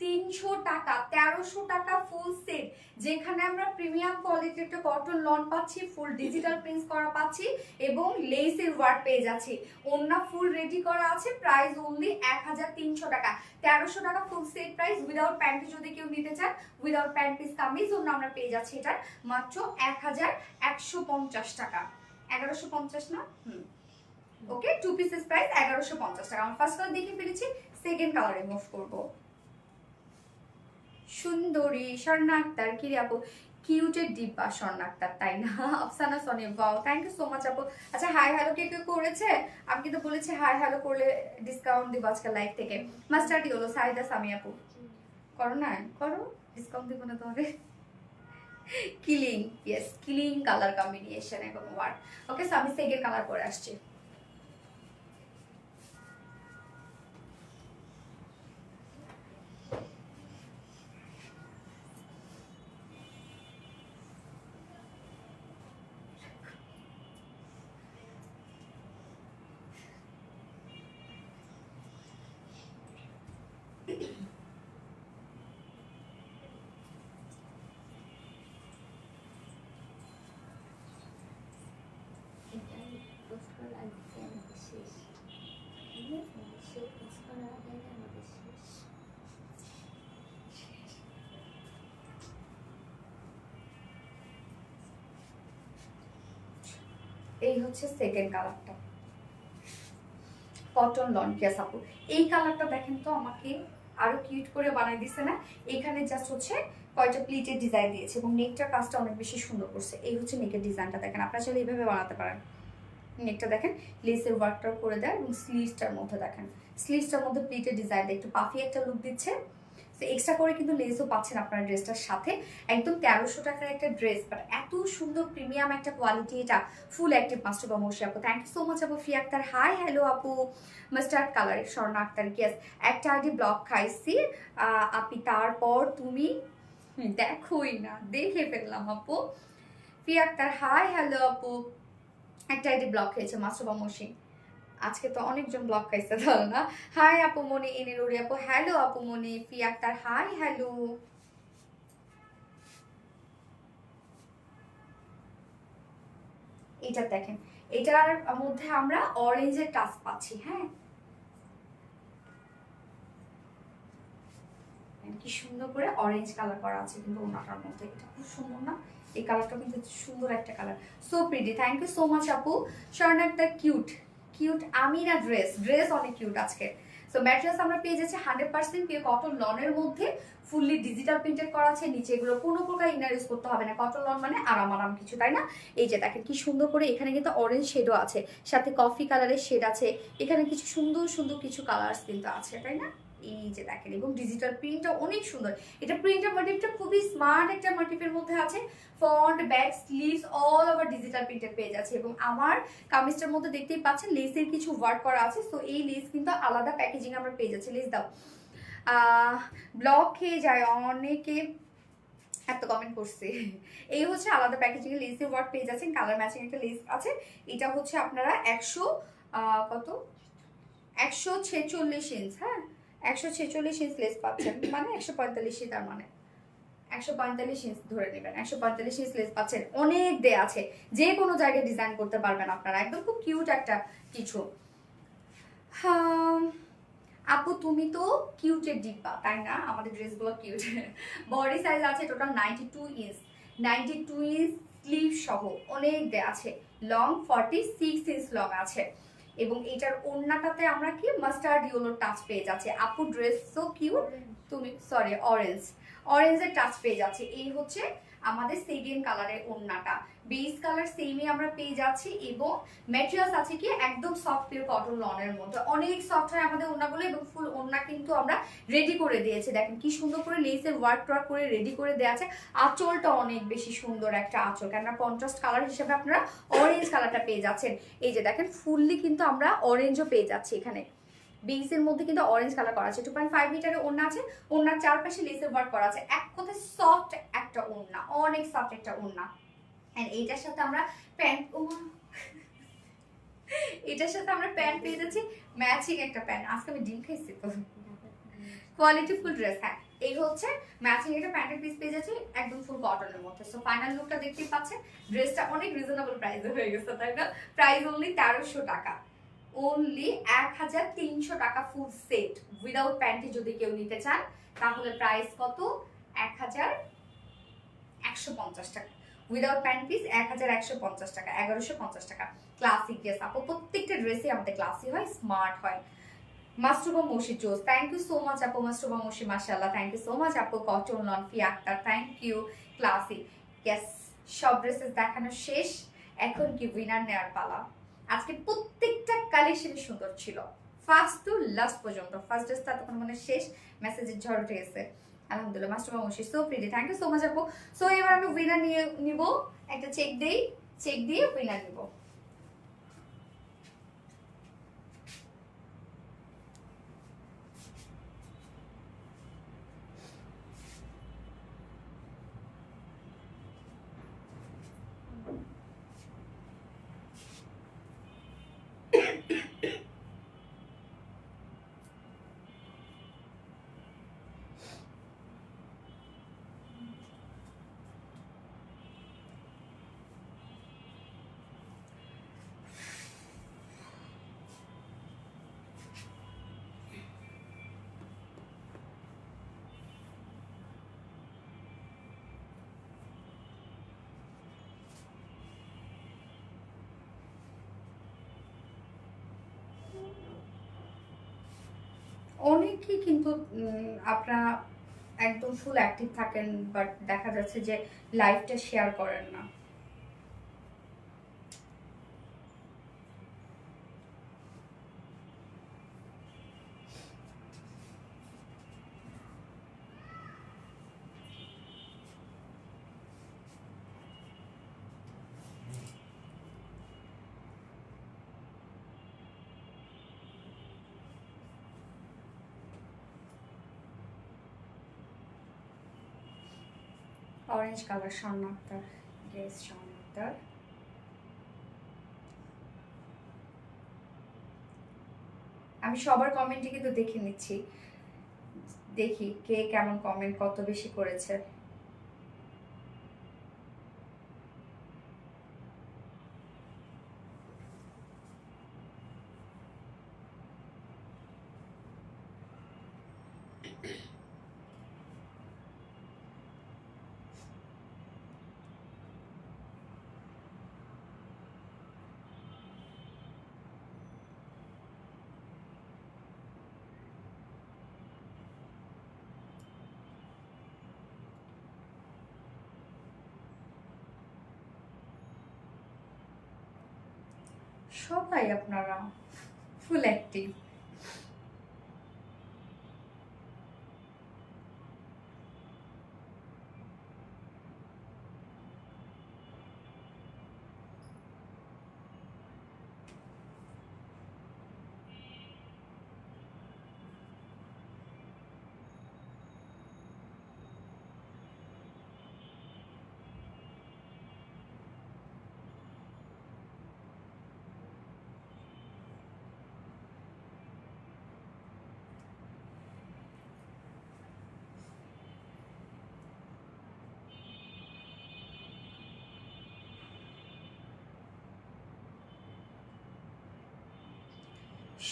300 টাকা, 1300 টাকা ফুল সেট, যেখানে আমরা প্রিমিয়াম কোয়ালিটির একটা কটন লন পাচ্ছি, ফুল ডিজিটাল প্রিন্ট করা পাচ্ছি এবং লেসের ওয়ার্ক পেয়ে যাচ্ছি। ওন্না ফুল রেডি করা আছে, প্রাইস অনলি 1300 টাকা। 1300 টাকা ফুল সেট প্রাইস। উইদাউট প্যান্ট যদি কেউ নিতে চান, উইদাউট প্যান্ট পিস কামিজ জন্য আমরা পেয়ে যাচ্ছি এটা মাত্র 1150 টাকা। 1150 না? ওকে, 2 পিসেস প্রাইস 1150 টাকা। আমরা ফার্স্ট কালার দেখে ফেলেছি, সেকেন্ড কালারে মুভ করব। সুন্দরী স্বর্ণা আক্তার, কি রে আপু? কিউটের ডিব্বা স্বর্ণা আক্তার, তাই না? Afsana Soni, wow, thank you so much আপু। আচ্ছা, হাই হ্যালো কে কেউ করেছে? আমি কিন্তু বলেছি হাই হ্যালো করলে ডিসকাউন্ট দিব আজকে লাইভ থেকে। মাস্টারটি হলো সাইদা সামি আপু, করো না, করো, ডিসকাউন্ট দিব না তোমাদের। Killing, yes, killing colour combination এবং ওয়ার্ক। ওকে, সো আমি সেকেন্ড কালার পরে আসছি। এই হচ্ছে সেকেন্ড কালারটা, কটন লন কেস আপু। এই কালারটা দেখেন তো, আমাকে আরো কিউট করে বানাই দিছে না? এখানে জাস্ট হচ্ছে কয়টা প্লিটের ডিজাইন দিয়েছে এবং নেকটার কাজটা অনেক বেশি সুন্দর করছে। এই হচ্ছে নেকের ডিজাইনটা, দেখেন আপনারা চাইলে এইভাবে বানাতে পারেন। নেকটা দেখেন লেসের ওয়ার্কটা করে দেয় এবং স্লিভসটার মধ্যে দেখেন, স্লিভসটার মধ্যে প্লিটের ডিজাইনটা একটু পাফি একটা লুক দিচ্ছে। তো এক্সট্রা করে কিন্তু লেসও পাচ্ছেন আপনার ড্রেসটার সাথে। একদম 1300 টাকার একটা ড্রেস, বাট এত সুন্দর প্রিমিয়াম একটা কোয়ালিটি। এটা ফুল অ্যাক্টিভ মাস্টার বমর্ষি আপু, থ্যাংক ইউ সো মাচ আপু। ফি আক্তার, হাই হ্যালো আপু। মাস্টার্ড কালারের স্বর্ণ আক্তার, ইয়েস, একটা আগে ব্লক খাইছি আপি, তারপর তুমি দেখোই না, দেখে ফেললাম আপু। ফি আক্তার, হাই হ্যালো আপু। একটা আইডি ব্লক খেয়েছে মাস্টার বমর্ষি, আজকে তো অনেকজন ব্লক খাইছে তাহলে না। হাই আপু মনি, এনিরুরি আপু, হ্যালো আপু মনি। ফি আক্তার, হাই হ্যালো। এটা দেখেন, এটার মধ্যে আমরা অরেঞ্জের টাচ পাচ্ছি। হ্যাঁ, কি সুন্দর করে অরেঞ্জ কালার করা আছে কিন্তু ওনাটার মধ্যে, এটা খুব সুন্দর না? এই কালারটা কিন্তু সুন্দর একটা colour, so pretty. Thank you so much আপু। স্বর্ণা একটা cute cute Amina dress, dress অনেক কিউট আজকে। সো ম্যাটেরিয়ালস আমরা পেয়ে যাচ্ছি 100% পিওর কটন লনের মধ্যে, ফুললি ডিজিটাল প্রিন্টেড করা আছে। নিচে এগুলো কোনো প্রকার ইনার ইউজ করতে হবে না, কটন লন মানে আরাম আরাম কিছু, তাই না? এই যে দেখেন কি সুন্দর করে, এখানে কিন্তু অরেঞ্জ শেডও আছে, সাথে কফি কালারের শেড আছে, এখানে কিছু সুন্দর সুন্দর কিছু কালার্স কিন্তু আছে, তাই না? এই যে দেখেন, এবং ডিজিটাল প্রিন্টটা অনেক সুন্দর। এটা প্রিন্টার মোটিভটা খুবই স্মার্ট একটা মোটিভের মধ্যে আছে। Front, back, sleeves all over digital printed পেয়ে যাচ্ছে। এবং আমার কামিজটার মধ্যে দেখতেই পাচ্ছেন লেসের কিছু ওয়ার্ক করা আছে। সো এই লেস কিন্তু আলাদা প্যাকেজিং আমরা পেয়ে যাচ্ছি। লেস দাও, ব্লক খেয়ে যায় অনেকে, এত কমেন্ট করছে। এই হচ্ছে আলাদা প্যাকেজিং এর লেসের ওয়ার্ক পেয়ে যাচ্ছেন, কালার ম্যাচিং একটা লেস আছে। এটা হচ্ছে আপনারা 146 ইঞ্চ, হ্যাঁ 146 ইঞ্চ লেস পাচ্ছেন, মানে 145, তার মানে 145 ইঞ্চ ধরে নেবেন, 145 ইঞ্চ লেস পাচ্ছেন। অনেক দেয়া আছে, যে কোনো জায়গায় ডিজাইন করতে পারবেন আপনারা, একদম খুব কিউট একটা কিছু। আপু তুমি তো কিউটের ডিব্বা, তাই না? আমাদের ড্রেসগুলো কিউট। বডি সাইজ আছে টোটাল 92 ইঞ্চ, 92 ইঞ্চ স্লিভ সহ অনেক দেয়া আছে। লং 46 ইঞ্চ লং আছে। এবং এটার ওড়নাটাতে আমরা কি মাস্টার্ড ইয়েলো টাচ পেয়ে যাচ্ছে। আপু ড্রেস সো কিউট, তুমি সরি অরেঞ্জের টাচ পেয়ে যাচ্ছে। এই হচ্ছে আমাদের সেকেন্ড কালারের ওড়নাটা, বেস কালার সেমই আমরা পেয়ে যাচ্ছি। এবং ম্যাটেরিয়ালস আছে কি একদম সফট পিওর কটন লনের মধ্যে, অনেক সফট হয় আমাদের ওড়নাগুলো। এবং ফুল ওড়না কিন্তু আমরা রেডি করে দিয়েছি, দেখেন কি সুন্দর করে লেসের ওয়ার্ক ট্রাক করে রেডি করে দেওয়া আছে। আঁচলটা অনেক বেশি সুন্দর একটা আঁচল, কেননা কন্ট্রাস্ট কালার হিসেবে আপনারা অরেঞ্জ কালারটা পেয়ে যাচ্ছেন। এই যে দেখেন ফুললি কিন্তু আমরা অরেঞ্জও পেয়ে যাচ্ছি। এখানে বেসের মধ্যে কিন্তু অরেঞ্জ কালার করা আছে। 2.5 মিটারের ওড়না আছে, ওড়নার চারপাশে লেসের ওয়ার্ক করা আছে। এক কথায় সফট একটা ওড়না, অনেক সফট একটা ওড়না। এন্ড এইটার সাথে আমরা প্যান্ট, এটার সাথে আমরা প্যান্ট পেয়ে যাচ্ছি, ম্যাচিং একটা প্যান্ট। আজকে আমি ডিম খাইছি তো। কোয়ালিটি ফুল ড্রেস, হ্যাঁ এই হচ্ছে ম্যাচিং একটা প্যান্টের পিস পেয়ে যাচ্ছে একদম ফুল কটনের মধ্যে। সো ফাইনাল লুকটা দেখতেই পাচ্ছেন। ড্রেসটা অনেক রিজনেবল প্রাইসে হয়ে গেছে, তাই না? প্রাইস অনলি 1300 টাকা, অনলি 1300 টাকা ফুল সেট উইদাউট প্যান্টি। যদি কেউ নিতে চান তাহলে প্রাইস কত? 1150 টাকা। উইদাউট প্যান্ট পিস 1150 টাকা, 1150 টাকা। ক্লাসিক ড্রেস আপু, প্রত্যেকটা ড্রেসই আমাদের ক্লাসি হয়, স্মার্ট হয়। মাস্টুবা মসি জোস, থ্যাংক ইউ সো মাচ আপু। মাস্টুবা মসি মাশাআল্লাহ, থ্যাংক ইউ সো মাচ আপু। কটন লনফি Akter, thank you. Classic, yes. সব ড্রেসেস দেখানো শেষ, এখন কি উইনার নেওয়ার পালা। আজকে প্রত্যেকটা কালেকশন সুন্দর ছিল, ফার্স্ট টু লাস্ট পর্যন্ত। ফার্স্ট ড্রেসটা তখন মানে শেষ, মেসেজের ঝড় উঠে গেছে। আলহামদুলিল্লাহ, মাস্টুবা মসি so pretty, thank you so much আপু। সো এবার আমি উইনার নিয়ে নিব, একটা চেক দেই, চেক দিয়ে উইনার নিব। অনেকেই কিন্তু আপনারা একদম ফুল অ্যাক্টিভ থাকেন, বাট দেখা যাচ্ছে যে লাইভটা শেয়ার করেন না। অরেঞ্জ কালার, স্বর্ণ আক্তার, ড্রেস স্বর্ণ আক্তার। আমি সবার কমেন্টে কিন্তু দেখে নিচ্ছি, দেখি কে কেমন কমেন্ট কত বেশি করেছে। সবাই আপনারা ফুল অ্যাক্টিভ।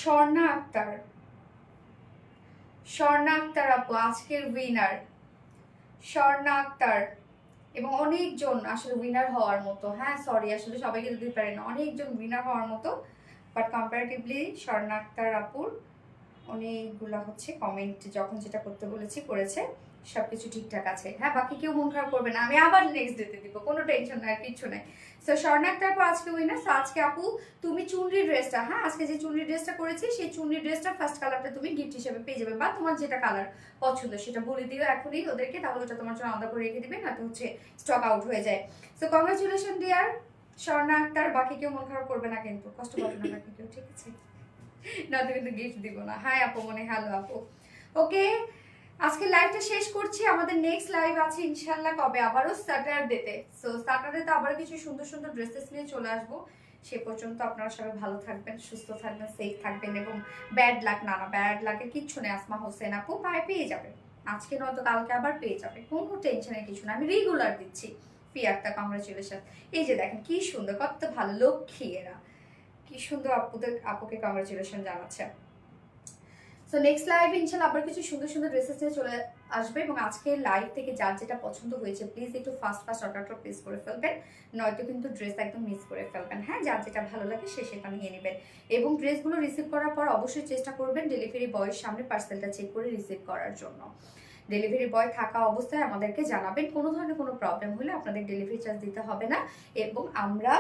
স্বর্ণা আক্তার, স্বর্ণা আক্তার আপু আজকের উইনার। স্বর্ণা আক্তার এবং অনেকজন আসলে উইনার হওয়ার মতো। হ্যাঁ সরি, আসলে সবাইকে দিতে পারে না, অনেকজন উইনার হওয়ার মতো, বাট কম্পারেটিভলি স্বর্ণা আক্তার আপুর অনেকগুলা হচ্ছে কমেন্ট, যখন যেটা করতে বলেছি করেছে, সবকিছু ঠিকঠাক আছে। হ্যাঁ, বাকি কেউ মন খারাপ করবে না, আমি আবার নেক্সট ডেতে দিব, কোনো টেনশন নাই, আর কিছু নাই। সো স্বর্ণা আক্তার আপু আজকে উইনার। সো আজকে আপু তুমি চুনরি ড্রেসটা, হ্যাঁ আজকে যে চুনরি ড্রেসটা করেছি সেই চুনরি ড্রেসটা ফার্স্ট কালারটা তুমি গিফট হিসেবে পেয়ে যাবে, বা তোমার যেটা কালার পছন্দ সেটা বলে দিও এখনই ওদেরকে, তাহলে ওটা তোমার জন্য আলাদা করে রেখে দিবে, না তো হচ্ছে স্টক আউট হয়ে যায়। So congratulation dear Swarna Akter, বাকি কেউ মন খারাপ করবে না কিন্তু, কষ্ট পাবে না বাকি কেউ, ঠিক আছে? না তো কিন্তু গিফট দিব না। হাই আপু, মনে হ্যালো আপু। ওকে, আজকে লাইভটা শেষ করছি। আমাদের নেক্সট লাইভ আছে ইনশাল্লাহ কবে? আবারও স্যাটারডেতে। সো স্যাটারডেতে আবার কিছু সুন্দর সুন্দর ড্রেসেস নিয়ে চলে আসবো। সে পর্যন্ত আপনারা সবাই ভালো থাকবেন, সুস্থ থাকবেন, সেফ থাকবেন, এবং ব্যাড লাক, না ব্যাড লাকের কিচ্ছু নেই। আসমা হোসেন আপু পায়ে পেয়ে যাবে। আজকে নয়তো কালকে আবার পেয়ে যাবে, কোনো টেনশনের কিছু না, আমি রেগুলার দিচ্ছি ফি একটা। কংগ্রেচুলেশন। এই যে দেখেন কি সুন্দর, কত ভালো লক্ষ্মী এরা, কি সুন্দর আপুকে কংগ্রেচুলেশন জানাচ্ছে। সো নেক্সট লাইভ ইনশাল্লাহ আবার কিছু সুন্দর সুন্দর ড্রেসেস নিয়ে চলে আসবে, এবং আজকে লাইভ থেকে যার যেটা পছন্দ হয়েছে প্লিজ একটু ফাস্ট অর্ডারটা প্লেস করে ফেলবেন, নয়তো কিন্তু ড্রেস একদম মিস করে ফেলবেন। হ্যাঁ, যার যেটা ভালো লাগে সে সেটা নিয়ে নেবেন, এবং ড্রেসগুলো রিসিভ করার পর অবশ্যই চেষ্টা করবেন ডেলিভারি বয়ের সামনে পার্সেলটা চেক করে রিসিভ করার জন্য। ডেলিভারি বয় থাকা অবস্থায় আমাদেরকে জানাবেন, কোনো ধরনের কোনো প্রবলেম হলে আপনাদের ডেলিভারি চার্জ দিতে হবে না, এবং আমরা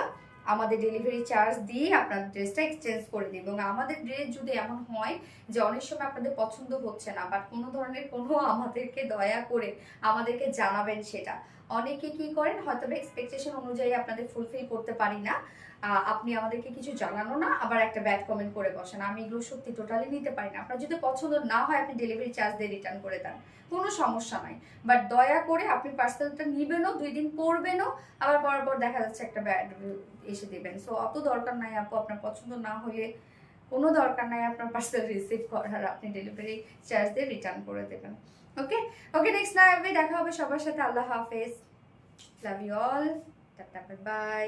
আমাদের ডেলিভারি চার্জ দিয়ে আপনার ড্রেসটা এক্সচেঞ্জ করে দিই। এবং আমাদের ড্রেস যদি এমন হয় যে অনেক সময় আপনাদের পছন্দ হচ্ছে না, বাট কোনো ধরনের কোনো আমাদেরকে দয়া করে আমাদেরকে জানাবেন সেটা। অনেকে কি করেন, হয়তো এক্সপেকটেশন অনুযায়ী আপনাদের ফুলফিল করতে পারি না, আপনি আমাদেরকে কিছু জানানো না, আবার একটা ব্যাড কমেন্ট করে বসেন, আমি এগুলো সত্যি টোটালি নিতে পারি না। আপনার যদি পছন্দ না হয় আপনি ডেলিভারি চার্জ দিয়ে রিটার্ন করে দেন, কোনো সমস্যা নাই, বাট দয়া করে আপনি পার্সেলটা নিবেনও, 2 দিন পরবেনও, আবার পরার পর দেখা যাচ্ছে একটা ব্যাড এসে দিবেন। সো অত দরকার নাই আপু, আপনার পছন্দ না হলে কোনো দরকার নাই আপনার পার্সেল রিসিভ করার, আপনি ডেলিভারি চার্জ দিয়ে রিটার্ন করে দেবেন। ওকে ওকে, নেক্সট লাইভে দেখা হবে সবার সাথে। আল্লাহ হাফেজ, love you all, tata, by.